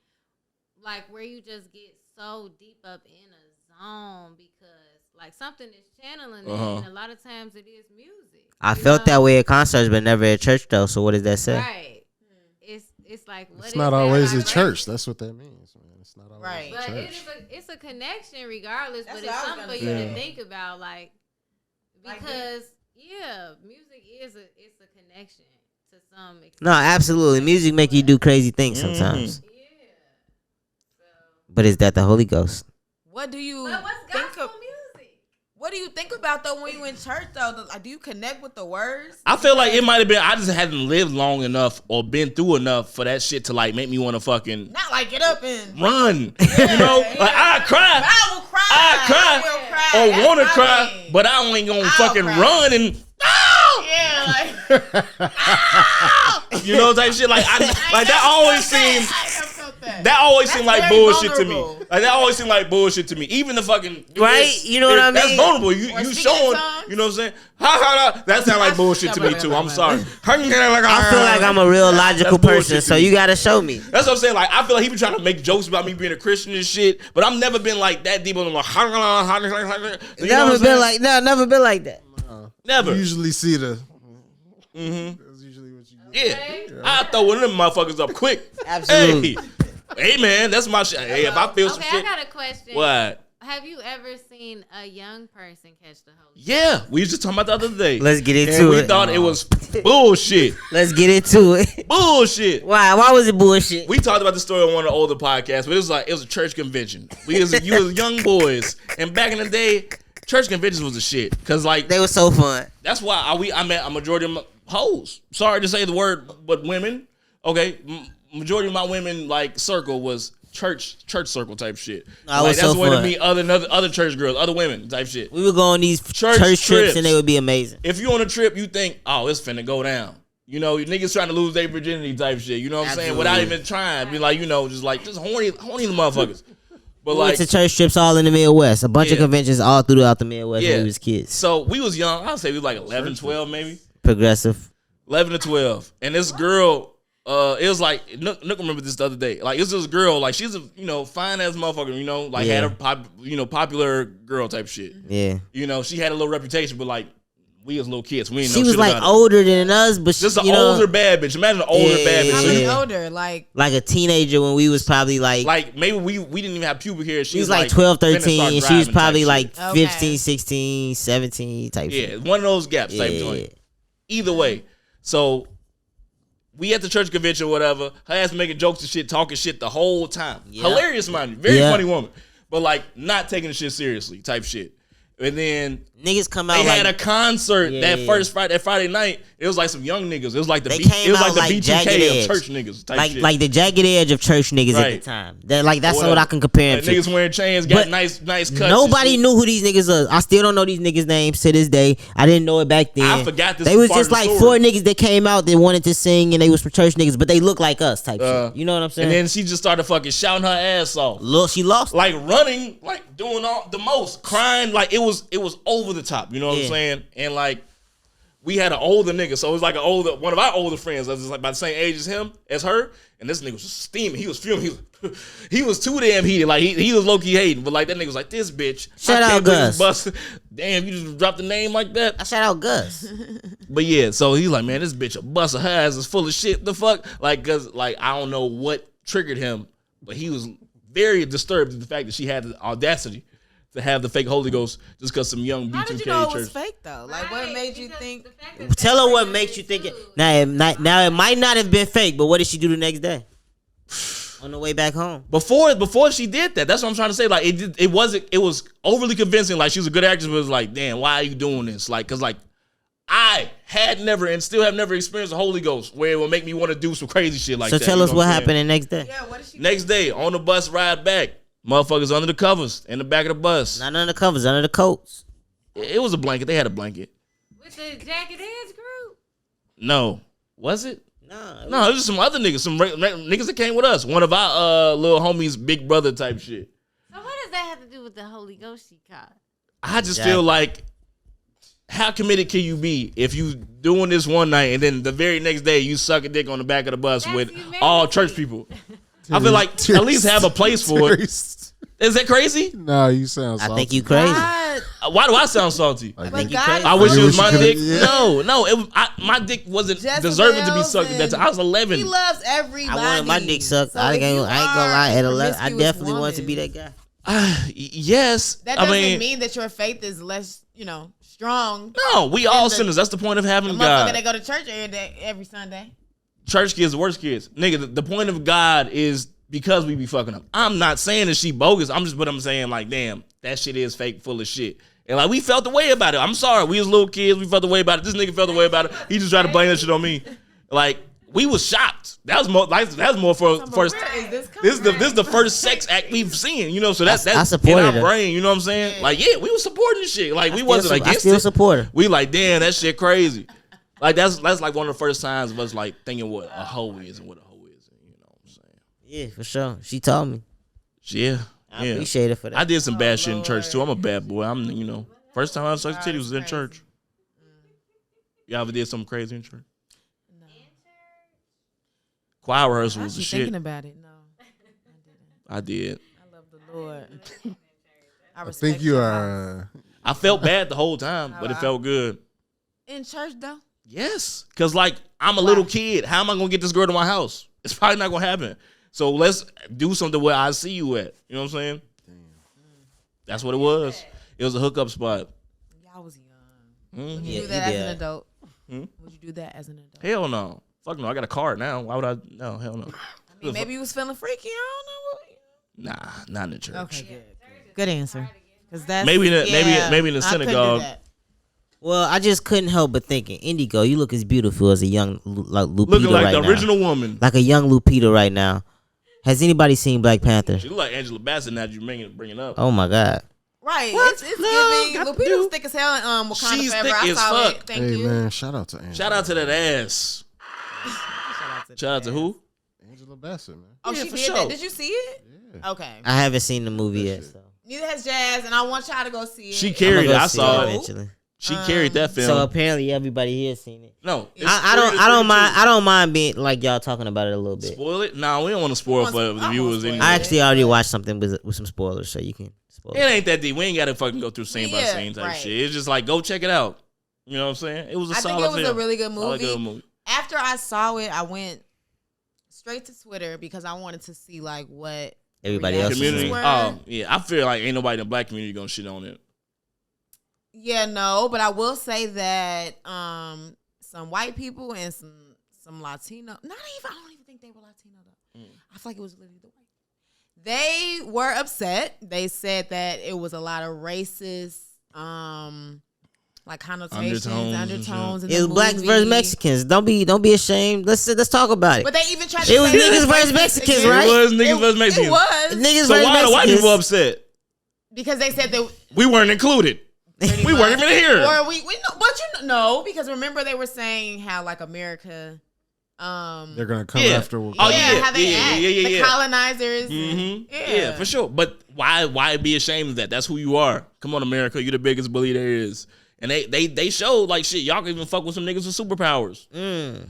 where you just get so deep up in a zone because, like, something is channeling it, and a lot of times it is music. I felt that way at concerts, but never at church though. So what does that say? Right. It's like, what It's is not that always vibration? at church. That's what that means, man. It's not always Right. at But church. it's a connection regardless, That's but what it's I was something for gonna you say. to think about, like, Like because music is it's a connection to some extent. No, absolutely. Music make you do crazy things sometimes. Yeah. So, But is that the Holy Ghost? What do you but what's think gospel of? music? What do you think about though when you in church though? Do you connect with the words? I feel like it might have been I just hadn't lived long enough or been through enough for that shit to like make me want to fucking Not like get up and run. You know, like I cry. I will cry. I cry will cry. or That's want to my cry, thing. but I ain't gonna I'll fucking cry. run and Yeah, like you know type shit. Like that always seems that always seemed like very bullshit to me. vulnerable. Like that always seemed like bullshit to me. Even the fucking Right? You know what I That's mean? vulnerable. You Or you speaking showing. tongues. You know what I'm saying? That sound like bullshit to me too. I'm sorry. I feel like I'm a real logical That's bullshit person, to so me. you gotta show me. That's what I'm saying. Like I feel like he been trying to make jokes about me being a Christian and shit, but I've never been like that deep on like. You know what Never I'm been saying? never been like that. Never. You usually see the. That's usually what you get. Yeah, I throw one of them motherfuckers up quick. Absolutely. Hey man, that's my shit. Hey, if I feel some Okay, shit, I got a question. what? Have you ever seen a young person catch the Holy Ghost? Yeah, we was just talking about the other day. Let's get and into we it. thought it was bullshit. Let's get into it. Bullshit. Why? Why was it bullshit? We talked about the story on one of the older podcasts, but it was a church convention. You was young boys, and back in the day, church conventions was a shit. Cause like They were so fun. that's why I met a majority of my hoes. Sorry to say the word, but women. Okay, majority of my women like circle was church circle type shit. Oh, it Like was that's so where to fun. meet other church girls, other women type shit. We would go on these Church church trips trips. and they would be amazing. If you on a trip, you think, oh, it's finna go down. You know, niggas trying to lose their virginity type shit. You know what I'm saying? Without even trying, be like, you know, just horny the motherfuckers. But We like, went to church trips all in the Midwest. A bunch of Yeah. conventions all throughout the Midwest yeah. when we was kids. So we was young. I'd say we was like 11, 12 maybe. Progressive. 11 to 12. And this girl, it was like, Nook remember this the other day. Like, it was this girl, like, she's a, fine ass motherfucker, like, Yeah. had a popular girl type shit. Yeah. She had a little reputation, but like, we was little kids. We didn't She know was shit like about it. older than us, but Just an you know, older bad bitch. Imagine an older Yeah, bad bitch. How So many you- older? Like a teenager when we was probably like maybe we didn't even have pubic hair. she was like 12, finna 13, start and she was driving probably type like shit. Okay. 15, 16, 17 type Yeah, shit. one of those gaps type Yeah. joint. Either way, so we at the church convention or whatever. Her ass making jokes and shit, talking shit the whole time. Yeah. Hilarious, mind you. Very Yeah. funny woman. But like not taking the shit seriously type shit. And then niggas come out. They like, had a concert first that Friday night. It was like some young niggas. It was like the They B, came it was out like the like B2K Jagged of Edge. church niggas type shit. Like the jagged edge of church niggas at the Right. time. That's Or what I can compare like him to. niggas wearing chains, got But nice cuts. Nobody knew who these niggas are. I still don't know these niggas' names to this day. I didn't know it back then. I forgot this. They was part just of the like story. 4 niggas that came out that wanted to sing and they was from church niggas, but they look like us type shit. You know what I'm saying? And then she just started fucking shouting her ass off. Look, she lost. Like running, like doing all the most, crying, like it was over the top. You know what I'm saying? And like we had an older nigga, so it was like one of our older friends that was like about the same age as her, and this nigga was steaming. He was fuming. He was too damn heated. Like he was low key hating, but like that nigga was like, this bitch. Shout out Gus. Damn, you just dropped the name like that. I shout out Gus. But yeah, so he's like, man, this bitch a buster. Her ass is full of shit. The fuck, like, cause like I don't know what triggered him, but he was very disturbed at the fact that she had the audacity to have the fake Holy Ghost just because some young B2K How did you know it was church. fake though? Like, what made you think? Tell her what makes you think it. Now it might not have been fake, but what did she do the next day? On the way back home. Before she did that, that's what I'm trying to say. Like it was overly convincing. Like she was a good actress, but it was like, damn, why are you doing this? Like, cause like I had never and still have never experienced the Holy Ghost where it will make me want to do some crazy shit like So that. tell you us know what I'm happened saying? the next day. Yeah, what did she? Next day on the bus ride back, motherfuckers under the covers in the back of the bus. Not under the covers, under the coats. It was a blanket. They had a blanket. With the Jagged Edge group. No, was it? Nah, No, it was just some other niggas, some niggas that came with us. One of our little homies, big brother type shit. So what does that have to do with the Holy Ghost she caught? I just feel like, how committed can you be if you doing this one night and then the very next day you suck a dick on the back of the bus That's with humanity. all church people? I feel like at least have a place for it. Is that crazy? No, you sound I salty. think you crazy. God, Why do I sound salty? I Like, think you God- crazy. I wish You it was wish my you dick. could've- yeah. No, my dick wasn't Jezebels deserving to be sucked at that time. I was 11. he loves everybody. I wanted my dick sucked. So I if ain't you gonna are lie. At a 11, I promiscuous definitely wanted to be woman, that guy. Yes. That I doesn't mean, mean that your faith is less, strong. no, we all the- sinners. That's the point of The having motherfucker God. that go to church every Sunday. Church kids, the worst kids. Nigga, the point of God is because we be fucking up. I'm not saying that she bogus. I'm saying like, damn, that shit is fake, full of shit. And like, we felt the way about it. I'm sorry. We was little kids. We felt the way about it. This nigga felt the way about it. He just tried to blame that shit on me. Like, we was shocked. That was more for first. Where is this This coming is the first sex act we've seen, so that's I in supported our her. brain, you know what I'm saying? Like, yeah, we was supporting this shit. Like, we wasn't I against still it. support her. We like, damn, that shit crazy. Like, that's like one of the first times of us like thinking what a hoe is and what a hoe is, you know what I'm saying? Yeah, for sure. She told me. Yeah. I yeah. appreciate it for that. I did some bad shit in church too. I'm a bad boy. I'm, first time I sucked titties was in church. Y'all ever did something crazy in church? No. Choir rehearsal was the Actually shit. thinking about it, no, I didn't. I did. I love the Lord. I respect think you your are. I felt bad the whole time, but it felt good. in church though. Yes, because like I'm a little kid. How am I gonna get this girl to my house? It's probably not gonna happen. So let's do something where I see you at. You know what I'm saying? That's what it was. It was a hookup spot. Y'all was young. Would you Yeah, do that you as an did. adult? Hmm? Would you do that as an adult? Hell no. Fuck no. I got a car now. Why would I? No, hell no. I mean, maybe you was feeling freaky. I don't know. Nah, not in the church. Okay, good answer. Because that's Maybe in the I couldn't do synagogue. that. Well, I just couldn't help but thinking, Indigo, you look as beautiful as a young Lupita Looking like right the now. original woman. Like a young Lupita right now. Has anybody seen Black Panther? She look like Angela Bassett now that you bring it up. Oh my God. Right. What? It's No, giving. got to Lupita do. was thick as hell in Wakanda She's Forever. thick I as saw fuck. it. Thank Hey you. man, shout out to Angela. Shout out to that ass. Shout out to who? Angela Bassett, man. Oh, Yeah, she for did sure. that. Did you see it? Yeah. Okay. I haven't seen the movie yet. So. Neither has Jazz, and I want y'all to go see it. She I'ma carried go it. I see saw it. eventually. She carried that film. So apparently everybody here seen it. No, it's I don't mind being like y'all talking about it a little bit. spoil it. Nah, we don't want to spoil for the I viewers. won't spoil Anyway. I actually already watched something with some spoilers, so you can spoil It it. ain't that deep. We ain't got to fucking go through scene by Yeah, scene type right. shit. It's just like go check it out. You know what I'm saying? It was a I solid think it was film. a really good Solid movie. good movie. After I saw it, I went straight to Twitter because I wanted to see like what Everybody else reactions Community. were. Oh yeah, I feel like ain't nobody in the black community gonna shit on it. Yeah, no, but I will say that some white people and some Latino, I don't even think they were Latino though. I feel like it was literally the white. They were upset. They said that it was a lot of racist like connotations, undertones. In It was the blacks movie. versus Mexicans. Don't be ashamed. Let's talk about it. But they even tried to It was say niggas it versus Mexicans, again. right? It was niggas versus Mexicans. It was Niggas So versus why the white Mexicans. people upset? because they said that We weren't included. We weren't even here. Or we know, but no, because remember they were saying how like America, They're gonna come Yeah. after. Oh, how they yeah, act, yeah, the yeah. colonizers, Yeah, for sure. But why be ashamed of that? That's who you are. Come on, America. You're the biggest bully there is. And they showed like shit. Y'all can even fuck with some niggas with superpowers.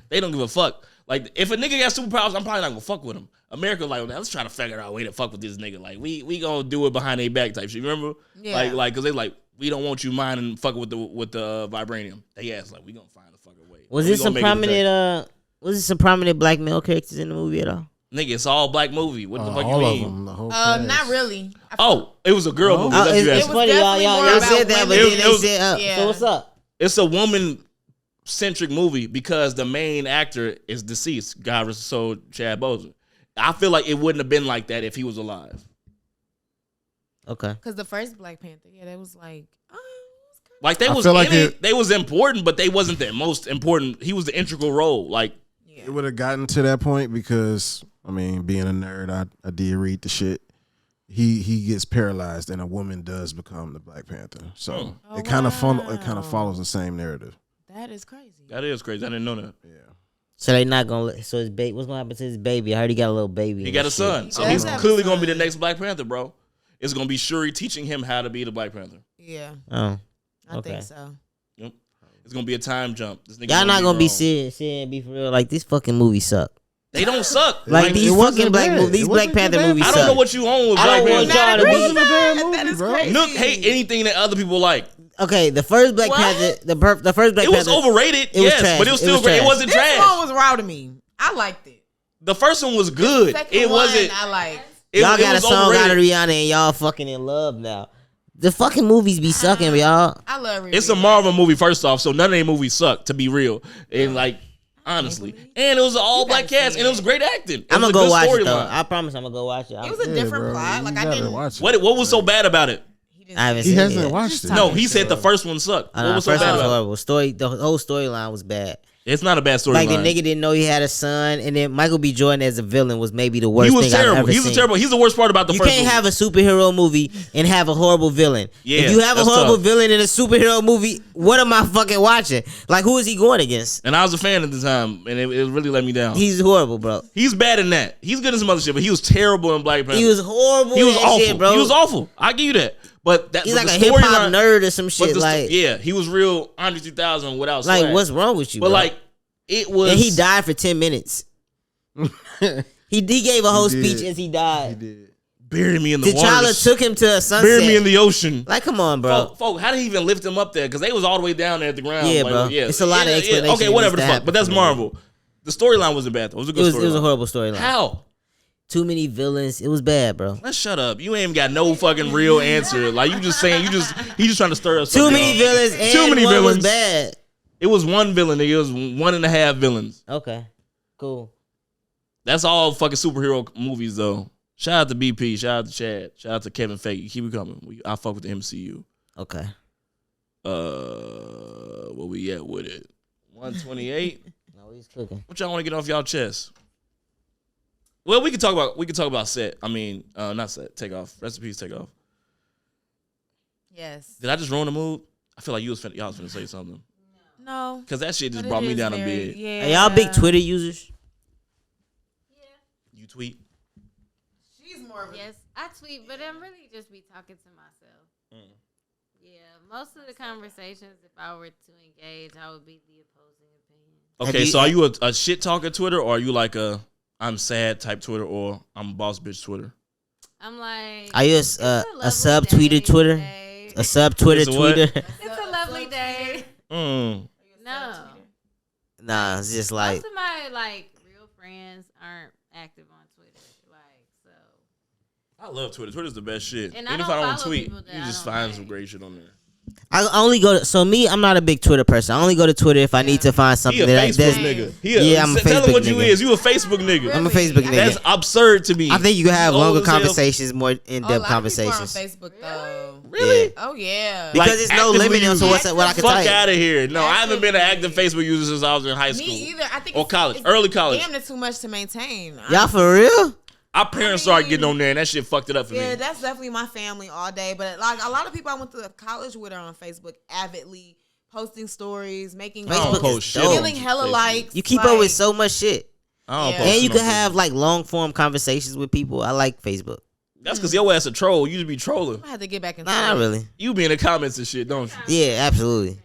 They don't give a fuck. Like if a nigga got superpowers, I'm probably not gonna fuck with him. America like, let's try to figure out a way to fuck with this nigga. Like we gonna do it behind their back type shit. Remember? Yeah. Like cause they like we don't want you minding fucking with the vibranium. They asked like we gonna find a fucking way. Was We it gonna some make it a thing. prominent some prominent black male characters in the movie at all? Nigga, it's all black movie. What the fuck you all of mean? them, the whole cast. not really. Oh, it was a girl movie. Oh, That's what you it's asked. funny, y'all definitely more said about that, but women. then It they was- said, Yeah. so what's up? It's a woman-centric movie because the main actor is deceased. God rest his soul, Chad Boseman. I feel like it wouldn't have been like that if he was alive. Okay. Because the first Black Panther, that was like, Like they I was feel in like it. They was important, but they wasn't the most important. He was the integral role. Like It would have gotten to that point because I mean, being a nerd, I did read the shit. He gets paralyzed, and a woman does become the Black Panther. So it kind of follows the same narrative. that is crazy. that is crazy. I didn't know that. Yeah. So they not gonna let, so his baby, what's gonna happen to his baby? I heard he got a little baby. He and got a shit. son, so does he's have a clearly gonna be the son. next Black Panther, bro. It's gonna be Shuri teaching him how to be the Black Panther. Yeah, Oh. I Okay. think so. Yep. It's gonna be a time jump. This nigga Y'all not gonna be grown. sitting and be for real. Like, these fucking movies suck. They don't suck. Like, It these wasn't fucking black bad. movies, these It Black wasn't a Panther bad movies I suck. don't know what you own with I Black don't want Panther. y'all to It be. wasn't a bad movie, That is bro. crazy. Nook hate anything that other people like. Okay, the first Black What? Panther, the first Black It was Panther. overrated, It was yes, trash. but it was It still was great. It trash. wasn't This trash. one was raw to me. I liked it. The first one was good. Second It wasn't. one, I liked. Y'all got a was song out of overrated. Rihanna and y'all fucking in love now. The fucking movies be sucking, y'all. I love Riri. It's a Marvel movie, first off, so none of their movies suck, to be real. And like, honestly. And it was an all black gotta cast, see and it was it. great acting. It I'm was gonna a go good watch it though. storyline. I promise I'm gonna go watch it. It was a different plot. Like I didn't. watch it. What was so bad about it? I haven't He seen it hasn't yet. watched it. No, he said the first one sucked. I What know, was so first bad one was about it? horrible. The whole storyline was bad. It's not a bad storyline. Like the nigga didn't know he had a son, and then Michael B. Jordan as a villain was maybe the worst He was thing I've terrible. ever He was seen. terrible. He's the worst part about the You first can't movie. have a superhero movie and have a horrible villain. Yeah, if you have a that's horrible tough. villain in a superhero movie, what am I fucking watching? Like, who is he going against? And I was a fan at the time, and it really let me down. He's horrible, bro. He's bad in that. He's good in some other shit, but he was terrible in Black Panther. He was horrible. He was in that awful. shit, bro. He was awful. I give you that. But that He's but like the a hip hop storyline- nerd or some but shit. the Like, yeah, he was real Andre 3000 without like swag. what's wrong with you? But bro? like it was. and he died for 10 minutes. He gave a whole He speech did. as he He died. did. buried me in the T'Challa waters. took him to a sunset. Buried me in the ocean. Like, come on, bro. Folk, how did he even lift him up there? Because they was all the way down there at the ground. Yeah, like, bro. It's a lot of explanation Okay, that whatever needs the to fuck. But happen that's for me. Marvel. The storyline wasn't bad though. It was a It good was, storyline. it was a horrible storyline. How? Too many villains. It was bad, bro. Let's shut up. You ain't even got no fucking real answer. Like you just saying, you just trying to stir us. Too up, many y'all. villains and Too many one villains. was bad. It was one villain. Nigga. It was 1.5 villains. Okay, cool. That's all fucking superhero movies though. Shout out to BP. Shout out to Chad. Shout out to Kevin Feige. Keep it coming. I fuck with the MCU. Okay. Where we at with it? 128. No, he's cooking. What y'all want to get off y'all chest? Well, we can talk about set. I mean, not set. Take off. Recipes. Take off. Yes. Did I just ruin the mood? I feel like y'all was finna say something. No. Cause that shit just But brought it me is down a very- bit. Yeah. Are y'all big Twitter users? You tweet. She's more of a Yes, I tweet, but I'm really just be talking to myself. Yeah, most of the conversations, if I were to engage, I would be the opposing opinion. Okay, so are you a shit talker Twitter, or are you like a I'm sad type Twitter, or I'm boss bitch Twitter? I'm like, Are you a it's lovely subtweeter day Twitter? today. A subtweeter It's a what? tweeter? It's a lovely day. Mm. No, Nah, it's just like most of my like real friends aren't active on Twitter. Like, so I love Twitter. Twitter's the best shit. And Even I if don't I don't follow tweet, people that you I just don't find like. some great shit on there. I only go to, so me, I'm not a big Twitter person. I only go to Twitter if I need to find something He a that Facebook nigga. I'm a Tell Facebook him what nigga. you is. You a Facebook nigga. I'm a Facebook nigga. That's absurd to me. I think you can have You old longer as hell. conversations, more in-depth A lot conversations. of people are on Facebook though. Really? Yeah. Oh yeah. Because Like, there's no actively limit on use to it. what I can Fuck type. out of here. No, I haven't been an active Actively. Facebook user since I was in high school. Me either. I think Or college. Early college. Damn, it's too much to maintain. Y'all for real? Our parents started getting on there, and that shit fucked it up for Yeah, me. that's definitely my family all day. But like a lot of people I went to college with are on Facebook avidly posting stories, making I don't Facebook post is shit. dope. feeling hella Facebook. likes. You keep like, up with so much shit. I don't Yeah. post And you shit can on have Facebook. like long form conversations with people. I like Facebook. That's because your ass a troll. You just be trolling. I had to get back into Nah, not it. really. You be in the comments and shit, don't you? Yeah, absolutely.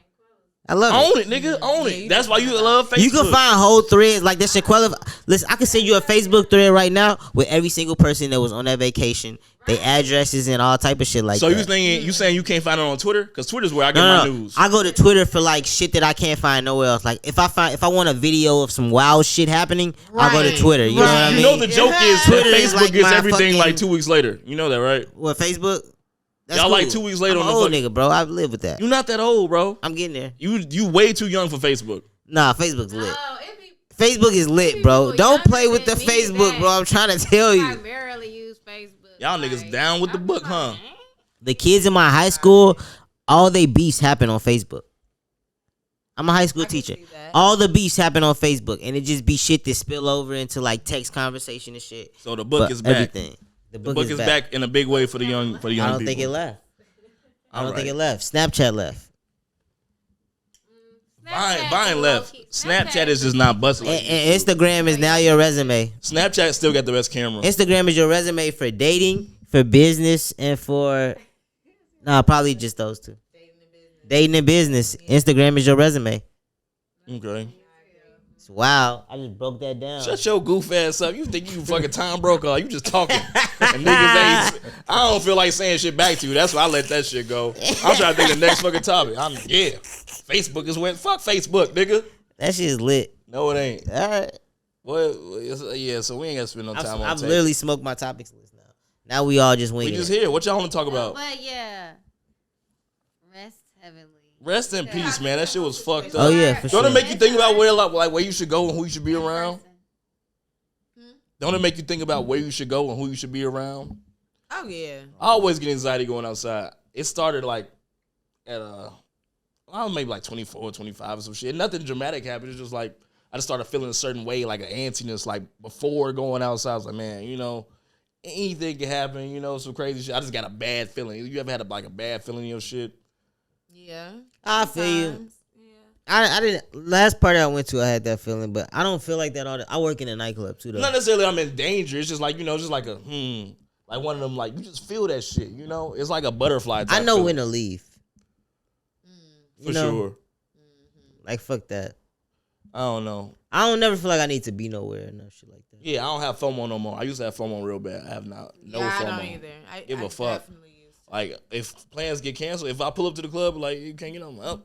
I love it. Own it, nigga. Own Yeah, it. you That's why you love Facebook. You can find whole threads like this. Listen, I can send you a Facebook thread right now with every single person that was on that vacation, their addresses and all type of shit like So that. you saying you can't find it on Twitter? Because Twitter's where I get No, my no, news. I go to Twitter for like shit that I can't find nowhere else. Like if I want a video of some wild shit happening, I'll go to Right. Twitter. You know what I You mean? know the joke is that Twitter is Facebook like gets my everything fucking- like 2 weeks later. You know that, right? What, Facebook? That's Y'all like 2 weeks later I'm on the old fuck- nigga, bro. I live with that. You not that old, bro. I'm getting there. You way too young for Facebook. Nah, Facebook's lit. Oh, it be Facebook is lit, bro. people Don't younger play with the than me Facebook, that bro. I'm trying to tell you. primarily use Facebook. Y'all niggas down with the I'm book, like, huh? man. The kids in my high school, all they beefs happen on Facebook. I'm a high school I can teacher. see that. All the beefs happen on Facebook, and it just be shit that spill over into like text conversation and shit. So the book But is back. everything. The The book, is back. in a big way for the young I people. don't think it left. I don't All think right. it left. Snapchat left. Vine left. Snapchat is just not busting. Like And Instagram is now your resume. Snapchat still got the best camera. Instagram is your resume for dating, for business, and for probably just those two. Dating and business. Instagram is your resume. Okay. It's wild. I just broke that down. Shut your goof ass up. You think you fucking Tom Brokaw. You just talking. And niggas ain't. I don't feel like saying shit back to you. That's why I let that shit go. I'm trying to think of the next fucking topic. Facebook is when. Fuck Facebook, nigga. That shit is lit. No, it ain't. All right. Well, yeah, so we ain't got to spend no time on I've tape. literally smoked my topics list now. Now we all just We winging just it. here. What y'all want to talk about? But yeah, rest heavenly. Rest in peace, man. That shit was fucked up. Oh yeah, for Don't sure. it make you think about where you should go and who you should be around? Don't it make you think about where you should go and who you should be around? Oh yeah. I always get anxiety going outside. It started like at maybe like 24, 25 or some shit. Nothing dramatic happened. It's just like I just started feeling a certain way, like an antsiness, like before going outside. I was like, man, anything can happen, some crazy shit. I just got a bad feeling. You ever had a bad feeling in your shit? Yeah. I feel you. Sometimes. Yeah. I didn't. Last party I went to, I had that feeling, but I don't feel like that all the. I work in a nightclub too, though. Not necessarily I'm in danger. It's just like, just like a like one of them, like you just feel that shit, It's like a butterfly type I know feeling. when to leave. For sure. Like fuck that. I don't know. I don't never feel like I need to be nowhere and no shit like that. Yeah, I don't have FOMO no more. I used to have FOMO real bad. I have not. No yeah, FOMO. I don't either. I Give a I fuck. definitely used to. Like, if plans get canceled, if I pull up to the club, like, you can't get on, well,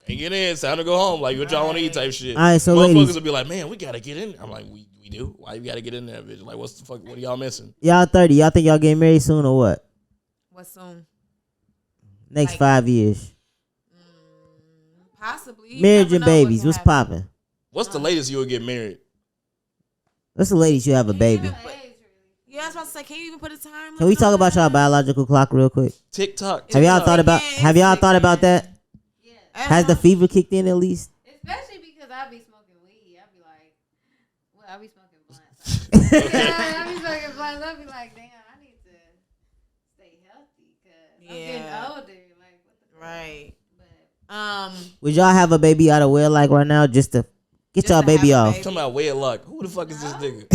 can't get in, it's time to go home. Like, what y'all want to eat type shit. All right, so Motherfuckers ladies. will be like, man, we got to get in. I'm like, we do? Why you got to get in there, bitch? Like, what's the fuck? What are y'all missing? Y'all 30. Y'all think y'all getting married soon or what? What soon? Next Like- 5 years. Possibly. You Marriage never and know what babies. can What's happen. popping? What's the latest you would get married? What's the latest you have a baby? Yeah, I was about to say, can you even put a time? Can we talk about y'all biological clock real quick? TikTok. Have y'all TikTok. thought about? Have y'all thought about that? Yeah, Has the fever kicked in at least? especially because I be smoking weed. I be like, well, I be smoking blunts. Yeah, I be smoking blunts. I be like, damn, I need to stay healthy because I'm getting Yeah. older. Like, what the fuck? Right. But Would y'all have a baby out of wedlock right now just to get Just y'all to baby have a off? baby. Talking about wedlock. Who the fuck is this nigga?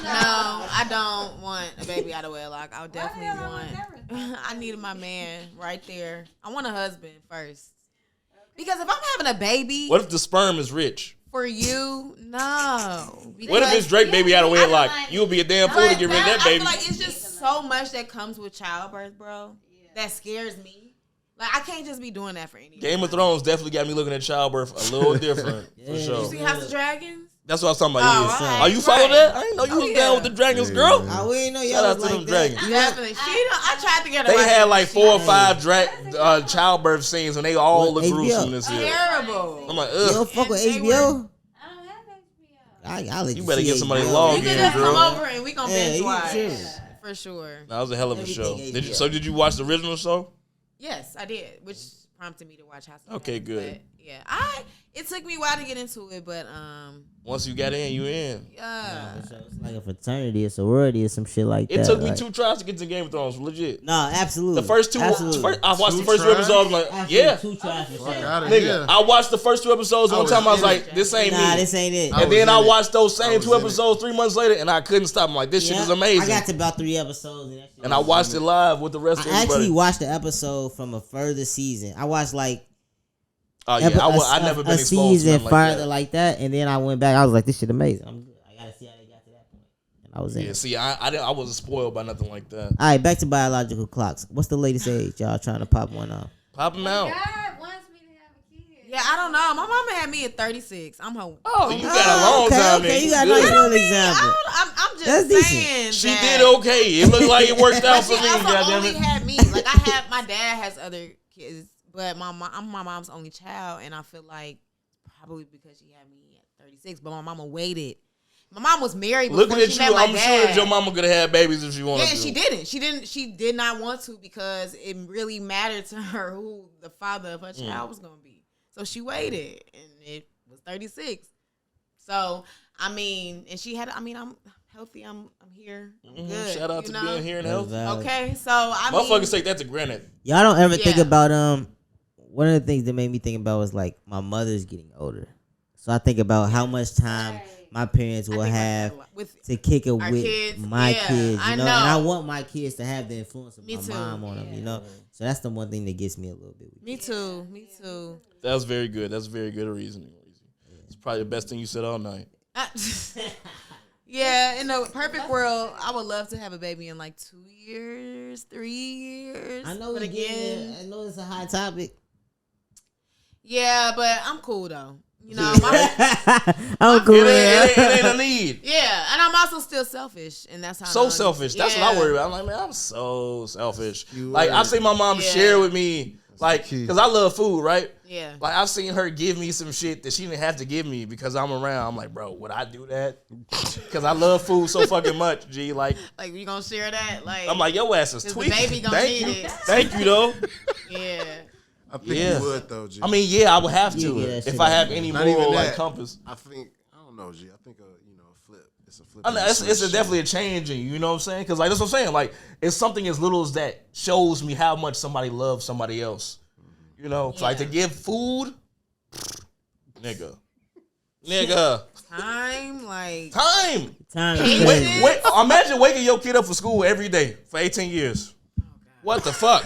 No, I don't want a baby out of wedlock. I would definitely want. I need my man right there. I want a husband first. Because if I'm having a baby What if the sperm is rich? for you, no. What if it's Drake baby out of wedlock? You'll be a damn fool to get rid of that I baby. feel like it's just so much that comes with childbirth, bro. That scares me. Like I can't just be doing that for anyone. Game of Thrones definitely got me looking at childbirth a little different, for You sure. see House of Dragons? That's what I was talking about. Oh, Yeah. right, Oh, you follow right. that? I didn't know you was down with the Dragons, girl. I we ain't know Shout y'all out was to like them that. Dragons. Definitely. I tried to get her. They watch had it. like She 4 or didn't. 5 childbirth scenes, and they all What, look HBO? gruesome this year. Terrible. I'm like, You don't ugh. fuck with And they HBO? I don't have HBO. I'll let You you better see get somebody HBO. logged You in, can just girl. come over and we gonna Yeah, binge you watch true. for sure. That was a hell of a Everything show. HBO. So did you watch the original show? Yes, I did, which prompted me to watch House of Okay, Cards, good. but yeah, it took me a while to get into it, but Once you got in, you in. It's like a fraternity, a sorority, or some shit like that. It took me like, 2 tries to get to Game of Thrones, legit. No, absolutely. The first 2, Absolutely. I watched the Two first 2 tries? episodes. I'm like, Absolutely. yeah. 2 tries for Fuck sure. out of Nigga, here. I watched the first 2 episodes. I One was time I was in like, it. this ain't Nah, me. this ain't it. And then I watched those I same was 2 in it. episodes 3 months later, and I couldn't stop. I'm like, this shit Yeah, is amazing. I got to about 3 episodes, and that shit And I watched it live with the rest of I actually everybody. watched the episode from a further season. I watched like Oh yeah, I never been a exposed to season nothing further that. like that, and then I went back. I was like, this shit amazing. I'm good. I gotta see how they got to that point. And I was in Yeah, it. see, I wasn't spoiled by nothing like that. All right, back to biological clocks. What's the latest age? Y'all trying to pop one off? Pop them out. God wants me to have a kid. yeah, I don't know. My mama had me at 36. I'm home. Oh, you got a long okay, time. okay, man. you got a good. nice little example. I'm just That's decent. saying. She that- did okay. It looked like it worked out But for she me. also only Goddamn it. had me. Like I have, my dad has other kids, but I'm my mom's only child, and I feel like probably because she had me at 36, but my mama waited. My mom was married before Looking at she you, met my I'm dad. sure that your mama could have had babies if she wanted Yeah, to. she didn't. She didn't. She did not want to because it really mattered to her who the father of her child was gonna be. So she waited, and it was 36. So I mean, and she had. I mean, I'm healthy. I'm here. I'm good. Shout out you to know? being here and That's healthy. valid. Okay, so I mean, Motherfuckers take that to granted. Y'all don't ever think Yeah. about one of the things that made me think about was like my mother's getting older. So I think about how much time my parents will I think about have that a lot. With to kick it our with kids, my yeah, kids, I you know? know. And I want my kids to have the influence of Me my too. mom on them, you know? So that's the one thing that gets me a little bit. me too, me too. That's very good. That's very good reasoning. It's probably the best thing you said all night. Yeah, in a perfect world, I would love to have a baby in like 2 years, 3 years. I know but again, I know it's a high topic. yeah, but I'm cool though. You know, I'm cool. It ain't a need. yeah, and I'm also still selfish, and that's how. So selfish. That's what I worry about. I'm like, man, I'm so selfish. Like I've seen my mom share with me, like, because I love food, right? Yeah. Like I've seen her give me some shit that she didn't have to give me because I'm around. I'm like, bro, would I do that? Because I love food so fucking much. G, like you gonna share that? Like I'm like, your ass is 'cause the tweaking. baby gonna Thank need you, it. thank you though. Yeah. I think Yeah. you would though, G. I mean, yeah, I would have You to get that shit if I have out. any Not even moral that. like compass. I think I don't know, G. I think a flip. It's a flip. I know, it's definitely a change in you. You know what I'm saying? Because like that's what I'm saying. Like it's something as little as that shows me how much somebody loves somebody else. You know, so, like to give food, nigga. Time, like Time. Time. Wait, imagine waking your kid up for school every day for 18 years. What the fuck?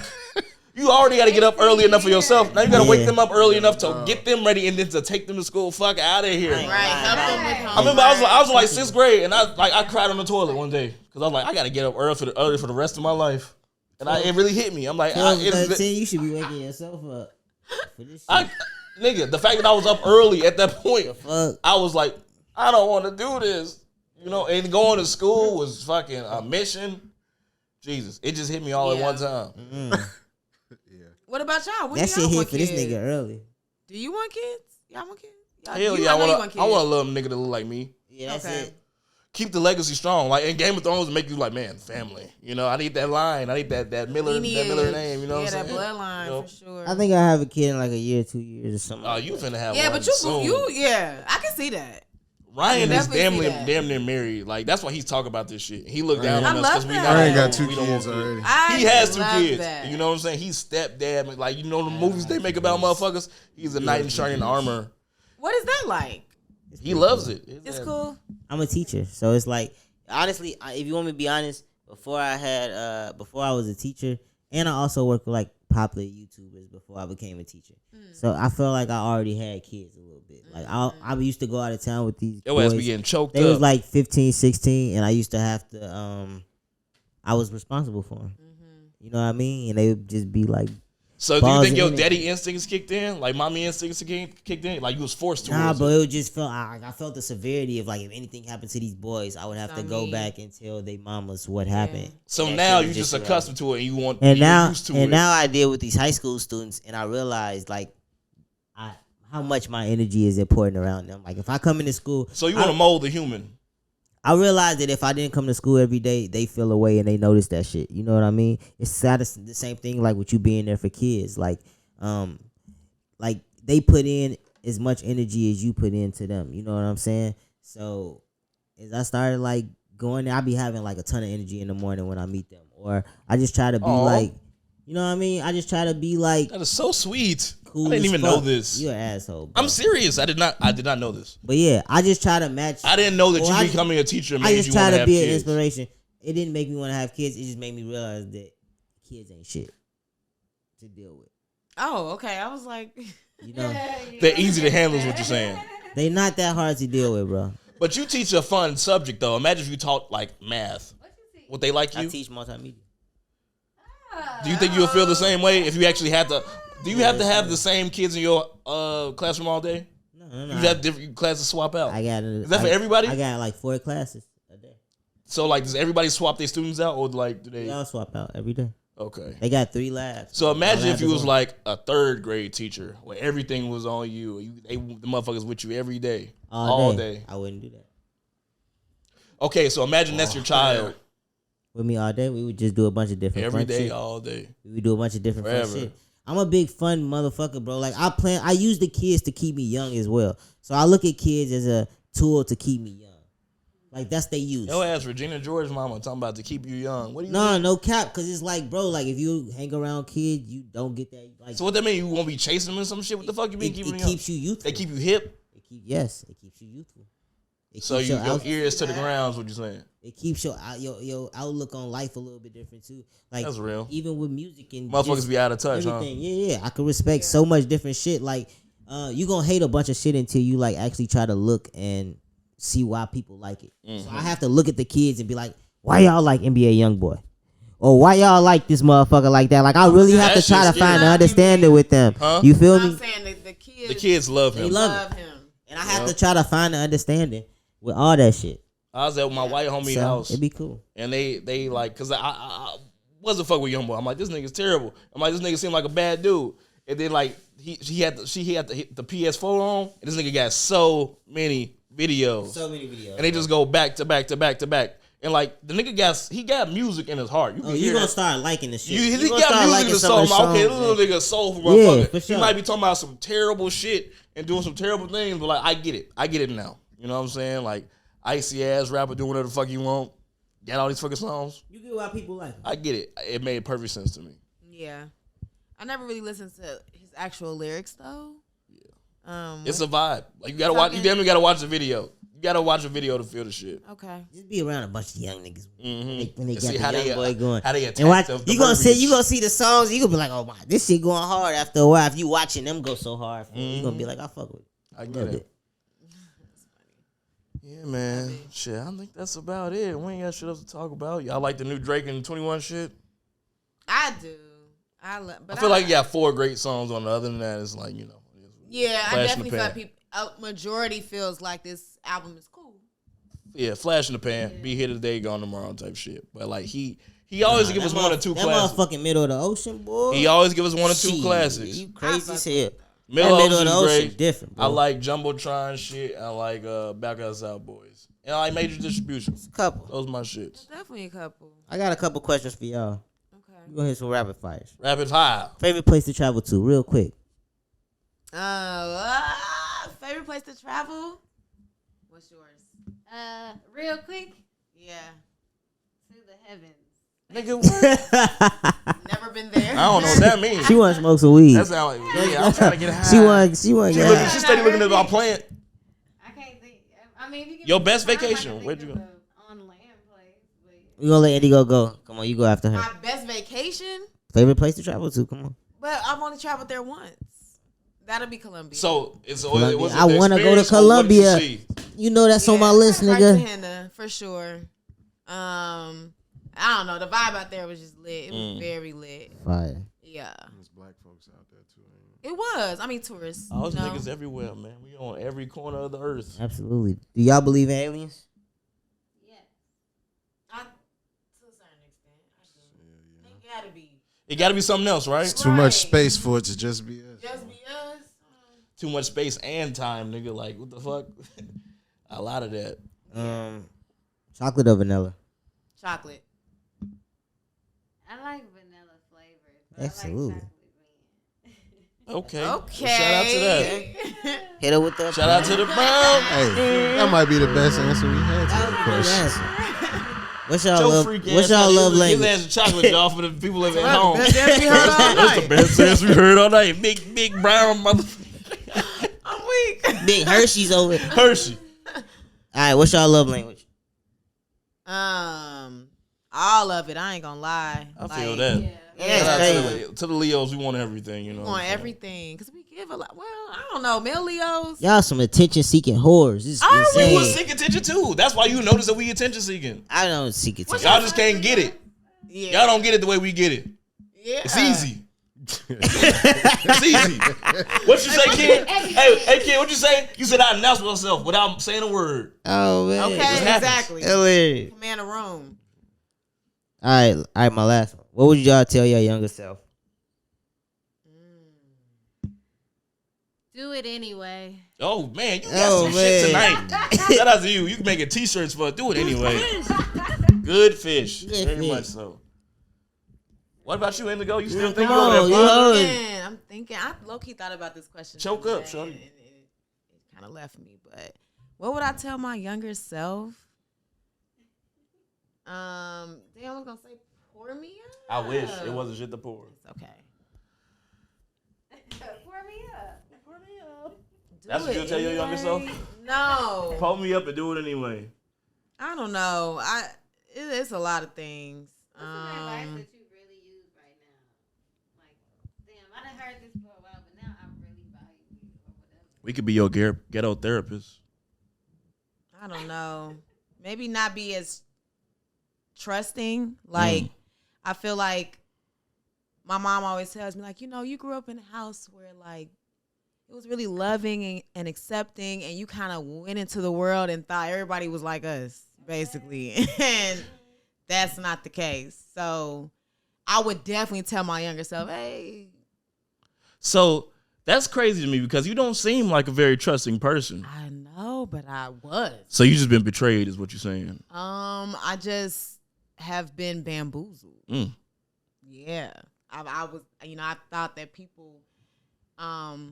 You already got to get up early enough for yourself. Now you got to wake Yeah. them up early enough to get them ready and then to take them to school. Fuck out of here. right, help them with I remember I was in like 6th grade and I cried on the toilet one day because I was like, I got to get up early for the rest of my life. And it really hit me. I'm like, 12, 13, you should be waking yourself up for this shit. nigga, the fact that I was up early at that point, Fuck. I was like, I don't want to do this. You know, and going to school was fucking a mission. Jesus, it just hit me all at one time. What about y'all? When That do shit y'all hit want for this kids? nue early. Do you want kids? Y'all want kids? Hell you, yeah, I know you want I kids. want a little nigga to look like me. Yeah, that's Okay. it. Keep the legacy strong. Like in Game of Thrones, make you like, man, family. You know, I need that line. I need that Miller Lineage. name. You know what I'm that saying? bloodline You know? for sure. I think I'll have a kid in like a year, 2 years or something. Oh, you finna have yeah, one but you, soon. yeah, I can see that. Ryan is definitely see that. damn near married. Like that's why he's talking about this shit. He looked down I on us love because we that. not. Ryan got we 2 don't kids want already. I He has 2 love kids. that. You know what I'm saying? He's stepdad. Like you know the movies they make about motherfuckers. He's a knight in shining armor. What is that like? He loves it. It's cool. I'm a teacher, so it's like honestly, if you want me to be honest, before I was a teacher, and I also worked with like popular YouTubers before I became a teacher. So I felt like I already had kids a little bit. Like I used to go out of town with these Your ass boys. be getting choked They up. was like 15, 16, and I used to have to I was responsible for them. You know what I mean? And they would just be like So do you balls think your in it. daddy instincts kicked in? Like mommy instincts kicked in? Like you was forced to? Nah, but it would just felt I felt the severity of like if anything happened to these boys, I would have to go back and tell their mamas what happened. So That now shit you was just too accustomed to it and you're used to it. And now I deal with these high school students and I realize like how much my energy is important around them. Like if I come into school, So you want to mold the human. I realize that if I didn't come to school every day, they feel away and they notice that shit. You know what I mean? It's sad. It's the same thing like with you being there for kids. Like they put in as much energy as you put into them. You know what I'm saying? So as I started like going there, I be having like a ton of energy in the morning when I meet them, or I just try to be like, you know what I mean? I just try to be like. That is so sweet. Cool I didn't even know this. You're an asshole, bro. I'm serious. I did not know this. But yeah, I just try to match. I didn't know that you becoming a teacher made you want to have kids. I just try to be an inspiration. It didn't make me want to have kids. It just made me realize that kids ain't shit to deal with. Oh, okay. I was like, you know, they're easy to handle is what you're saying. They not that hard to deal with, bro. But you teach a fun subject though. Imagine if you taught like math. Would they like you? I teach multimedia. Do you think you'll feel the same way if you actually had to? Do you have to have the same kids in your classroom all day? No. You have different classes swap out. Is that for everybody? I got like 4 classes a day. So like, does everybody swap their students out, or like do they? They all swap out every day. Okay. They got 3 labs. So imagine if you was like a 3rd grade teacher where everything was on you. The motherfuckers with you every day, all day. I wouldn't do that. Okay, so imagine that's your child. With me all day, we would just do a bunch of different every day, shit. all day. We would do a bunch of different fun shit. I'm a big fun motherfucker, bro. Like I use the kids to keep me young as well. So I look at kids as a tool to keep me young. Like that's they use. Yo ass Regina George mama talking about to keep you young. What do you no cap, cause it's like, bro, like if you hang around kids, you don't get that. Like, so what that mean? You won't be chasing them and some shit? What the fuck you mean keeping you young? It keeps you youthful. They keep you hip? It keeps you youthful. So your ears to the ground is what you're saying. It keeps your outlook on life a little bit different too. Like that's real. Even with music and motherfuckers be out of touch, everything. Huh? Yeah. I can respect so much different shit. Like you gonna hate a bunch of shit until you like actually try to look and see why people like it. Mm-hmm. So I have to look at the kids and be like, why y'all like NBA Youngboy? Or why y'all like this motherfucker like that? Like I really have to try to find an understanding with them. Huh? You feel me? I'm saying that the kids love him. They love him. And I have to try to find an understanding with all that shit. I was at my white homie house. It'd be cool. And they like, cause I wasn't fuck with Youngboy. I'm like, this nigga's terrible. I'm like, this nigga seemed like a bad dude. And then like he had the PS4 on, and this nigga got so many videos. And they just go back to back to back to back. And like the nigga got music in his heart. You gonna start liking the shit. He got music in his soul. Okay, this little nigga soulful motherfucker. For sure. He might be talking about some terrible shit and doing some terrible things, but like I get it now. You know what I'm saying? Like icy ass rapper doing whatever the fuck you want. Got all these fucking songs. You get why people like him. I get it. It made perfect sense to me. Yeah. I never really listened to his actual lyrics though. Yeah. It's a vibe. Like you gotta watch. You damn near gotta watch the video. You gotta watch a video to feel the shit. Okay. Just be around a bunch of young niggas when they got see the young boy going. How they attack and watch, the you gonna see the songs. You gonna be like, oh my, this shit going hard. After a while, if you watching them go so hard, you gonna be like, I fuck with it. I get it. Yeah, man. Shit, I think that's about it. We ain't got shit else to talk about. Y'all like the new Drake and 21 shit? I do. I feel like you got 4 great songs on it. Other than that, it's like, you know. Yeah, I definitely feel like a majority feels like this album is cool. Yeah, flash in the pan. Yeah. Be here today, gone tomorrow type shit. But like he always give us 1 or 2 classics. That motherfucking Middle of the Ocean, boy. He always give us 1 or 2 classics. You crazy as hell. Middle of the Ocean great. Different, bro. I like Jumbotron shit. I like Back Outside Boys. And I like Major Distribution. It's a couple. Those are my shits. Definitely a couple. I got a couple questions for y'all. Okay. We're gonna hit some rapid fires. Rapid fire. Favorite place to travel to, real quick. Favorite place to travel? What's yours? Real quick. Yeah. To the heavens. Nigga, what? Never been there. I don't know what that means. She want to smoke some weed. That's how. Yeah, I'm trying to get high. She want to get high. She steady looking at our plant. I can't think. I mean, if you give your me best time, vacation. Where'd you go? On land place. We gonna let Indigo go. Come on, you go after her. My best vacation? Favorite place to travel to? Come on. But I've only traveled there once. That'll be Colombia. So it's I want to go to Colombia. You know that's on my list, nigga. Cartagena, for sure. I don't know. The vibe out there was just lit. It was very lit. Fire. Yeah. There's black folks out there too. Ain't It was. I mean, tourists. All those you know? niggas everywhere, man. We on every corner of the earth. Absolutely. Do y'all believe in aliens? Yeah. To a certain extent. I do. It gotta be. It got to be something else, right? It's too much space for it to just be us. Just be us. Too much space and time, nigga. Like, what the fuck? A lot of that. Chocolate or vanilla? Chocolate. I like vanilla flavors. But Absolutely. I like chocolate mint. Okay. Okay. Well, shout out to that. Hit her with that. Shout out to the brown. Hey, that might be the best answer we had to the question. What's y'all Joe love? freak What's ass y'all nigga. love Give language? that chocolate jar for the people living at home. Best answer we heard all That's the night. best answer we heard all night. Big brown motherfucker. I'm weak. Big Hershey's over. All Hershey. right, what's y'all love language? All of it. I ain't gonna lie. I feel that. Yeah. Yeah, Shout out it's to crazy. to the Leos, we want everything, you know. We what want I'm saying? everything because we give a lot. Well, I don't know, male Leos. Y'all some attention seeking whores. This is Are we? We insane. was seek attention too. That's why you notice that we attention seeking. I don't seek attention. Y'all just can't get it. Yeah. Y'all don't get it the way we get it. Yeah. It's easy. It's easy. What you say, kid? Hey, kid, what you say? You said I announced myself without saying a word. Oh man. Okay, This happens. exactly. Hilarious. Command a room. All right, my last one. What would y'all tell your younger self? Do it anyway. Oh man, you got Oh, some shit man. tonight. Shout out to you. You can make it t-shirts for it. Do it anyway. Good fish. Good Very fish. much so. What about you, Indigo? You still Come thinking on, over you there? know bud? it. Man, I'm thinking. I low-key thought about this question. Choke the other up, day, shorty. and it kind of left me. But what would I tell my younger self? Damn, I was gonna say pour me up. I wish it wasn't shit to pour. It's okay. Pour me up. That's what Do you'll it tell your younger self? anyway. No, Pull me up and do it anyway. I don't know. It's a lot of things. What's some advice that you really use right now? Like, damn, I done heard this for a while, but now I really value it or whatever. We could be your ghetto therapist. I don't know. Maybe not be as trusting. Like, I feel like my mom always tells me, like, you grew up in a house where, like, it was really loving and accepting, and you kind of went into the world and thought everybody was like us, basically. And that's not the case. So I would definitely tell my younger self, hey. So that's crazy to me because you don't seem like a very trusting person. I know, but I was. So you just been betrayed is what you're saying. I just have been bamboozled. Yeah. I was, I thought that people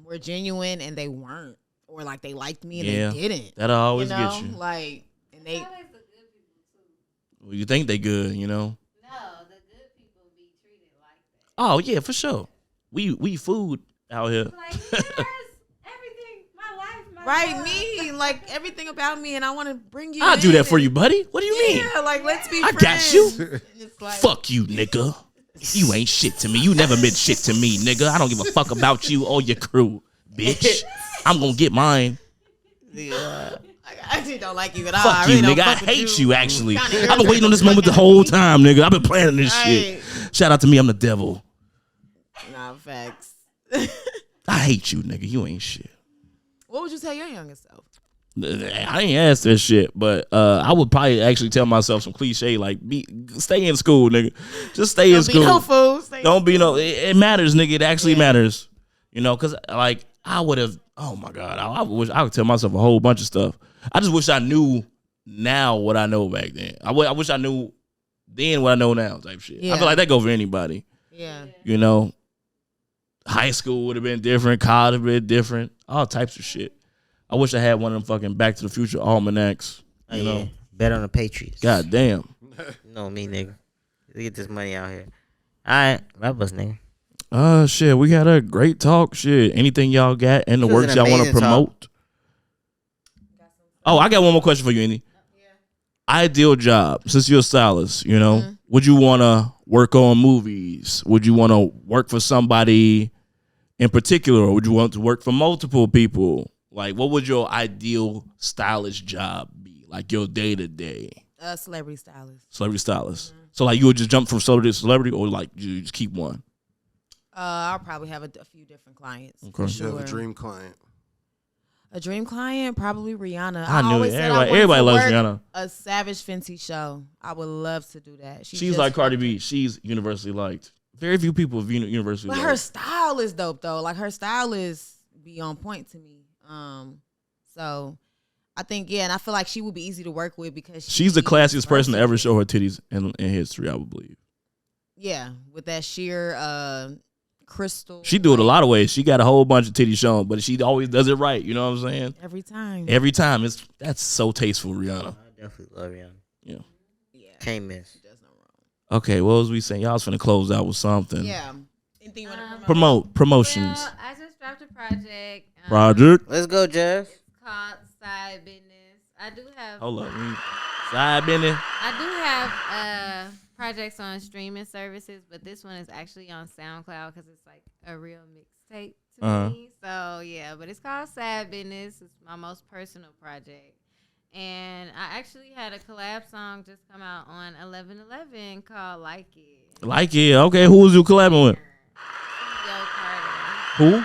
were genuine and they weren't, or like they liked me and they didn't. That'll always get you. Like, and they. Always the good people too. Well, you think they good, you know? No, the good people be treated like that. Oh yeah, for sure. We food out here. Like, yes, everything, my life, my Right, love. me, like everything about me, and I want to bring you. I'll do in that for and- you, buddy. What do you mean? Yeah, like let's be. I friends. got you. And it's like, Fuck you, nigga. You ain't shit to me. You never meant shit to me, nigga. I don't give a fuck about you or your crew, bitch. I'm gonna get mine. I actually don't like you at all. Fuck I you, really don't nigga. I fuck with hate you, actually. Kinda I've been waiting on this moment the whole time, nigga. I've been planning this shit. Shout out to me. I'm the devil. Nah, facts. I hate you, nigga. You ain't shit. What would you tell your younger self? I ain't asked that shit, but I would probably actually tell myself some cliche like, stay in school, nigga. Just stay in school. Be no fool. Don't be no. It matters, nigga. It actually matters. You know, because like I would have. Oh my god, I wish I could tell myself a whole bunch of stuff. I just wish I knew now what I know back then. I wish I knew then what I know now, type shit. I Yeah. feel like that go for anybody. Yeah. You know, high school would have been different, college would have been different, all types of shit. I wish I had one of them fucking Back to the Future almanacs. You know, Bet on the Patriots. god damn. You know me, nigga. Let's get this money out here. All right, wrap us, nigga. Shit, we had a great talk. Shit, anything y'all got in the This was works an y'all want to amazing talk. promote? Oh, I got one more question for you, Indy. Ideal job, since you're a stylist, you know, would you want to work on movies? Would you want to work for somebody in particular, or would you want to work for multiple people? Like, what would your ideal stylist job be? Like your day to day? Celebrity stylist. Celebrity stylist. So like you would just jump from celebrity to celebrity, or like you just keep one. I'll probably have a few different clients. Okay. For You sure. have a dream client. A dream client, probably Rihanna. I knew always it. said I wanted Everybody to loves work Rihanna. A Savage Fenty show. I would love to do that. She's just like Cardi B. She's universally liked. Very few people have universally But liked. her style is dope though. Like her style is be on point to me. So I think and I feel like she would be easy to work with because she's the classiest person to ever show her titties in history, I would believe. Yeah, with that sheer crystal. She do it a lot of ways. She got a whole bunch of titties shown, but she always does it right. You know what I'm saying? Every time. Every time. That's so tasteful, Rihanna. I definitely love Rihanna. Yeah. Yeah. Can't miss. She does no wrong. Okay, what was we saying? Y'all was finna close out with something. Yeah. Anything you want to promote? Promotions. Well, I just dropped a project. Project. Let's go, Jeff. It's called Side Business. I do have. Hold up. Side business. I do have projects on streaming services, but this one is actually on SoundCloud because it's like a real mixtape to me. So yeah, but it's called Sad Business. It's my most personal project, and I actually had a collab song just come out on 11/11 called Like It. Like it. Okay, who was you collabing with? CEO Carter. Who?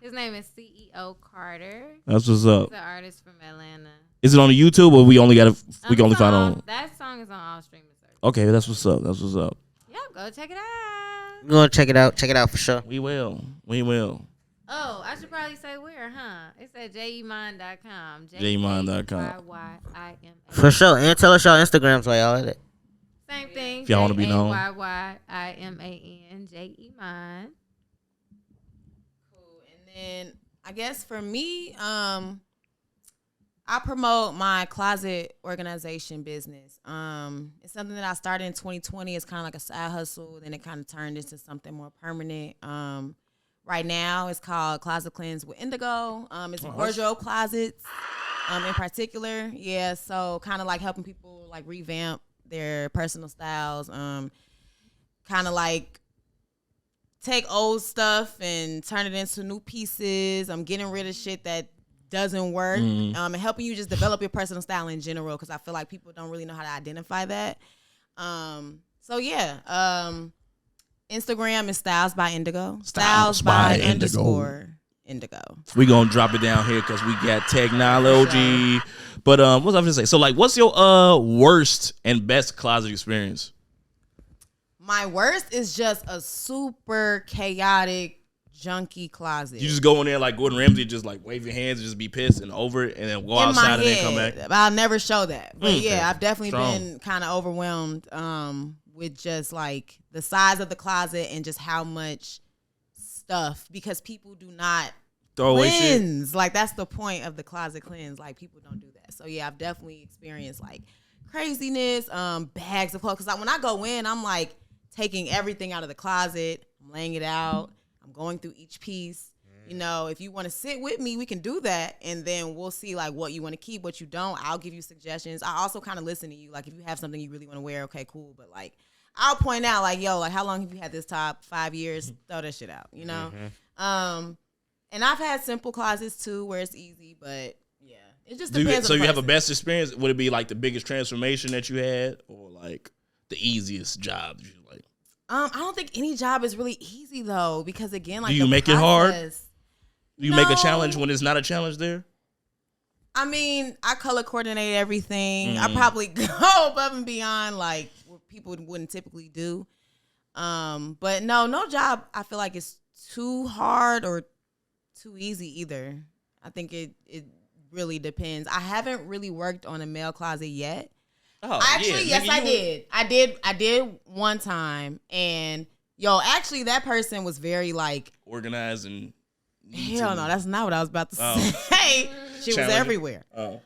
His name is CEO Carter. That's what's up. He's an artist from Atlanta. Is it on the YouTube or we only can only find on? That song is on all streaming services. Okay, that's what's up. That's what's up. Yeah, go check it out. We're gonna check it out. Check it out for sure. We will. We will. Oh, I should probably say where, huh? It's at jemind.com. jemind.com. JAYYIMA. For sure. And tell us y'all Instagrams while y'all at it. Same thing. If y'all wanna be known. JAYYIMAN. JEmind. Cool. And then I guess for me, I promote my closet organization business. It's something that I started in 2020. It's kind of like a side hustle. Then it kind of turned into something more permanent. Right now, it's called Closet Cleanse with Indigo. It's wardrobe closets in particular. Yeah, so kind of like helping people like revamp their personal styles. Kind of like take old stuff and turn it into new pieces. I'm getting rid of shit that doesn't work, and helping you just develop your personal style in general, because I feel like people don't really know how to identify that. So yeah, Instagram is Styles by Indigo. Styles by _Indigo. We gonna drop it down here because we got technology. But what was I gonna say? So like, what's your worst and best closet experience? My worst is just a super chaotic, junky closet. You just go in there like Gordon Ramsay, just like wave your hands and just be pissed and over it, and then go in outside my and then come back. head. I'll never show that. But Okay. yeah, I've definitely Strong. been kind of overwhelmed with just like the size of the closet and just how much stuff, because people do not Throw away shit. cleanse. Like that's the point of the closet cleanse. Like people don't do that. So yeah, I've definitely experienced like craziness, bags of clothes. Cause like, when I go in, I'm like taking everything out of the closet, I'm laying it out, I'm going through each piece. You know, if you want to sit with me, we can do that, and then we'll see like what you want to keep, what you don't. I'll give you suggestions. I also kind of listen to you. Like if you have something you really want to wear, okay, cool. But like I'll point out like, yo, like how long have you had this top? 5 years? Throw that shit out, you know? And I've had simple closets too where it's easy, but yeah, it just depends. So on the you have a person. best experience? Would it be like the biggest transformation that you had, or like the easiest job? You like? I don't think any job is really easy though, because again, like Do you the make it hard? process- Do you make a No. challenge when it's not a challenge there? I mean, I color coordinate everything. I Mm. probably go above and beyond like what people wouldn't typically do. But no job I feel like is too hard or too easy either. I think it really depends. I haven't really worked on a male closet yet. Oh, Actually, yeah, yes, nigga, I did one time, and actually that person was very like, organized and hell no, that's not what I was about to Oh. say. She was Challenging. everywhere. Oh.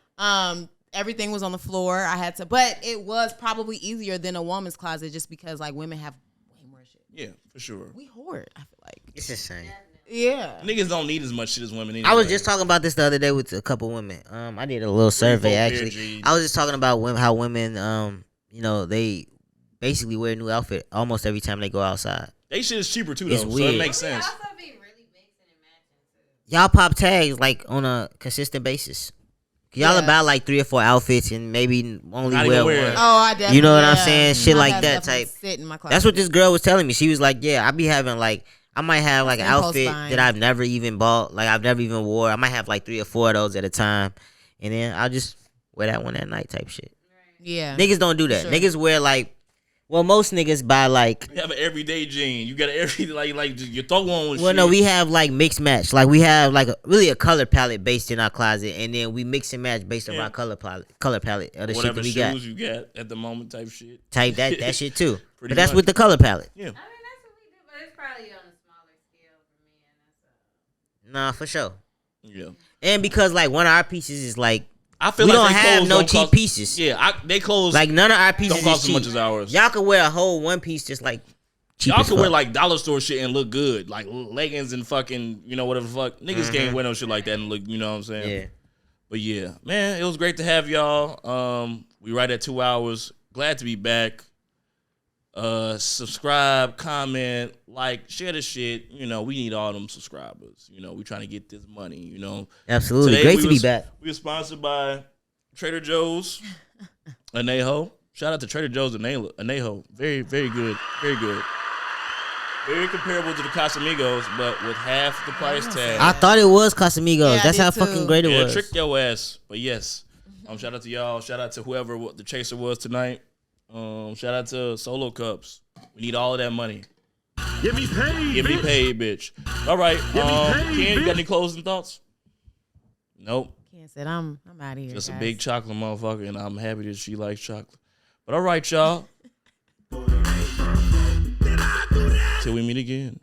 Everything was on the floor. I had to, but it was probably easier than a woman's closet just because like women have way more shit. Yeah, for sure. We hoard, I feel like. It's insane. Yeah. Niggas don't need as much shit as women anyway. I was just talking about this the other day with a couple women. I did a little survey actually. I was just talking about how women, they basically wear a new outfit almost every time they go outside. They shit is cheaper too though, It's so weird. it makes sense. Also be really mixing and matching too. Y'all pop tags like on a consistent basis. Y'all about like 3 or 4 outfits and maybe only Not wear even wear one. it. Oh, I definitely. You know what I'm yeah. saying? Shit My like best that definitely type. sit in my closet. That's what this girl was telling me. She was like, yeah, I be having like, I might have like an That's impulse outfit buying. that I've never even bought. Like I've never even wore. I might have like 3 or 4 of those at a time. And then I'll just wear that one at night type shit. Yeah. Niggas don't do that. Sure. Niggas wear like, well, most niggas buy like, You have an everyday jean. You got an every like you throw on with well, shit. no, we have like mix match. Like we have like really a color palette based in our closet, and then we mix and match based on our color palette of the shit whatever that we shoes got. you got at the moment type shit. Type that shit too. Pretty But that's much. with the color palette. Yeah. I mean, that's what we do, but it's probably on a smaller scale for me, and that's Nah, for sure. Yeah. And because like one of our pieces is like, I feel we like don't they have clothes no don't cheap cost- pieces. Yeah, they clothes Like none of our pieces don't cost is as much cheap. as ours. Y'all could wear a whole one piece just like cheap Y'all as could wear fuck. like dollar store shit and look good, like leggings and fucking, whatever the fuck. Niggas can't wear no shit like that and look, you know what I'm saying? Yeah. But yeah, man, it was great to have y'all. We right at 2 hours. Glad to be back. Subscribe, comment, like, share the shit. We need all them subscribers. We trying to get this money. Absolutely. Today Great we to be was- back. We were sponsored by Trader Joe's, Anejo. Shout out to Trader Joe's Anejo. Very, very good. Very good. Very comparable to the Casamigos, but with half the price tag. I thought it was Casamigos. Yeah, I That's did how too. fucking great it Yeah, was. trick your ass. But yes. Shout out to y'all. Shout out to whoever the chaser was tonight. Shout out to Solo Cups. We need all of that money. Get me paid. Get me bitch. paid, bitch. All right. Get me paid, Ken, you got bitch. any closing thoughts? Nope. Can't say I'm out of here. Just a guys. big chocolate motherfucker, and I'm happy that she likes chocolate. But all right, y'all. Till we meet again.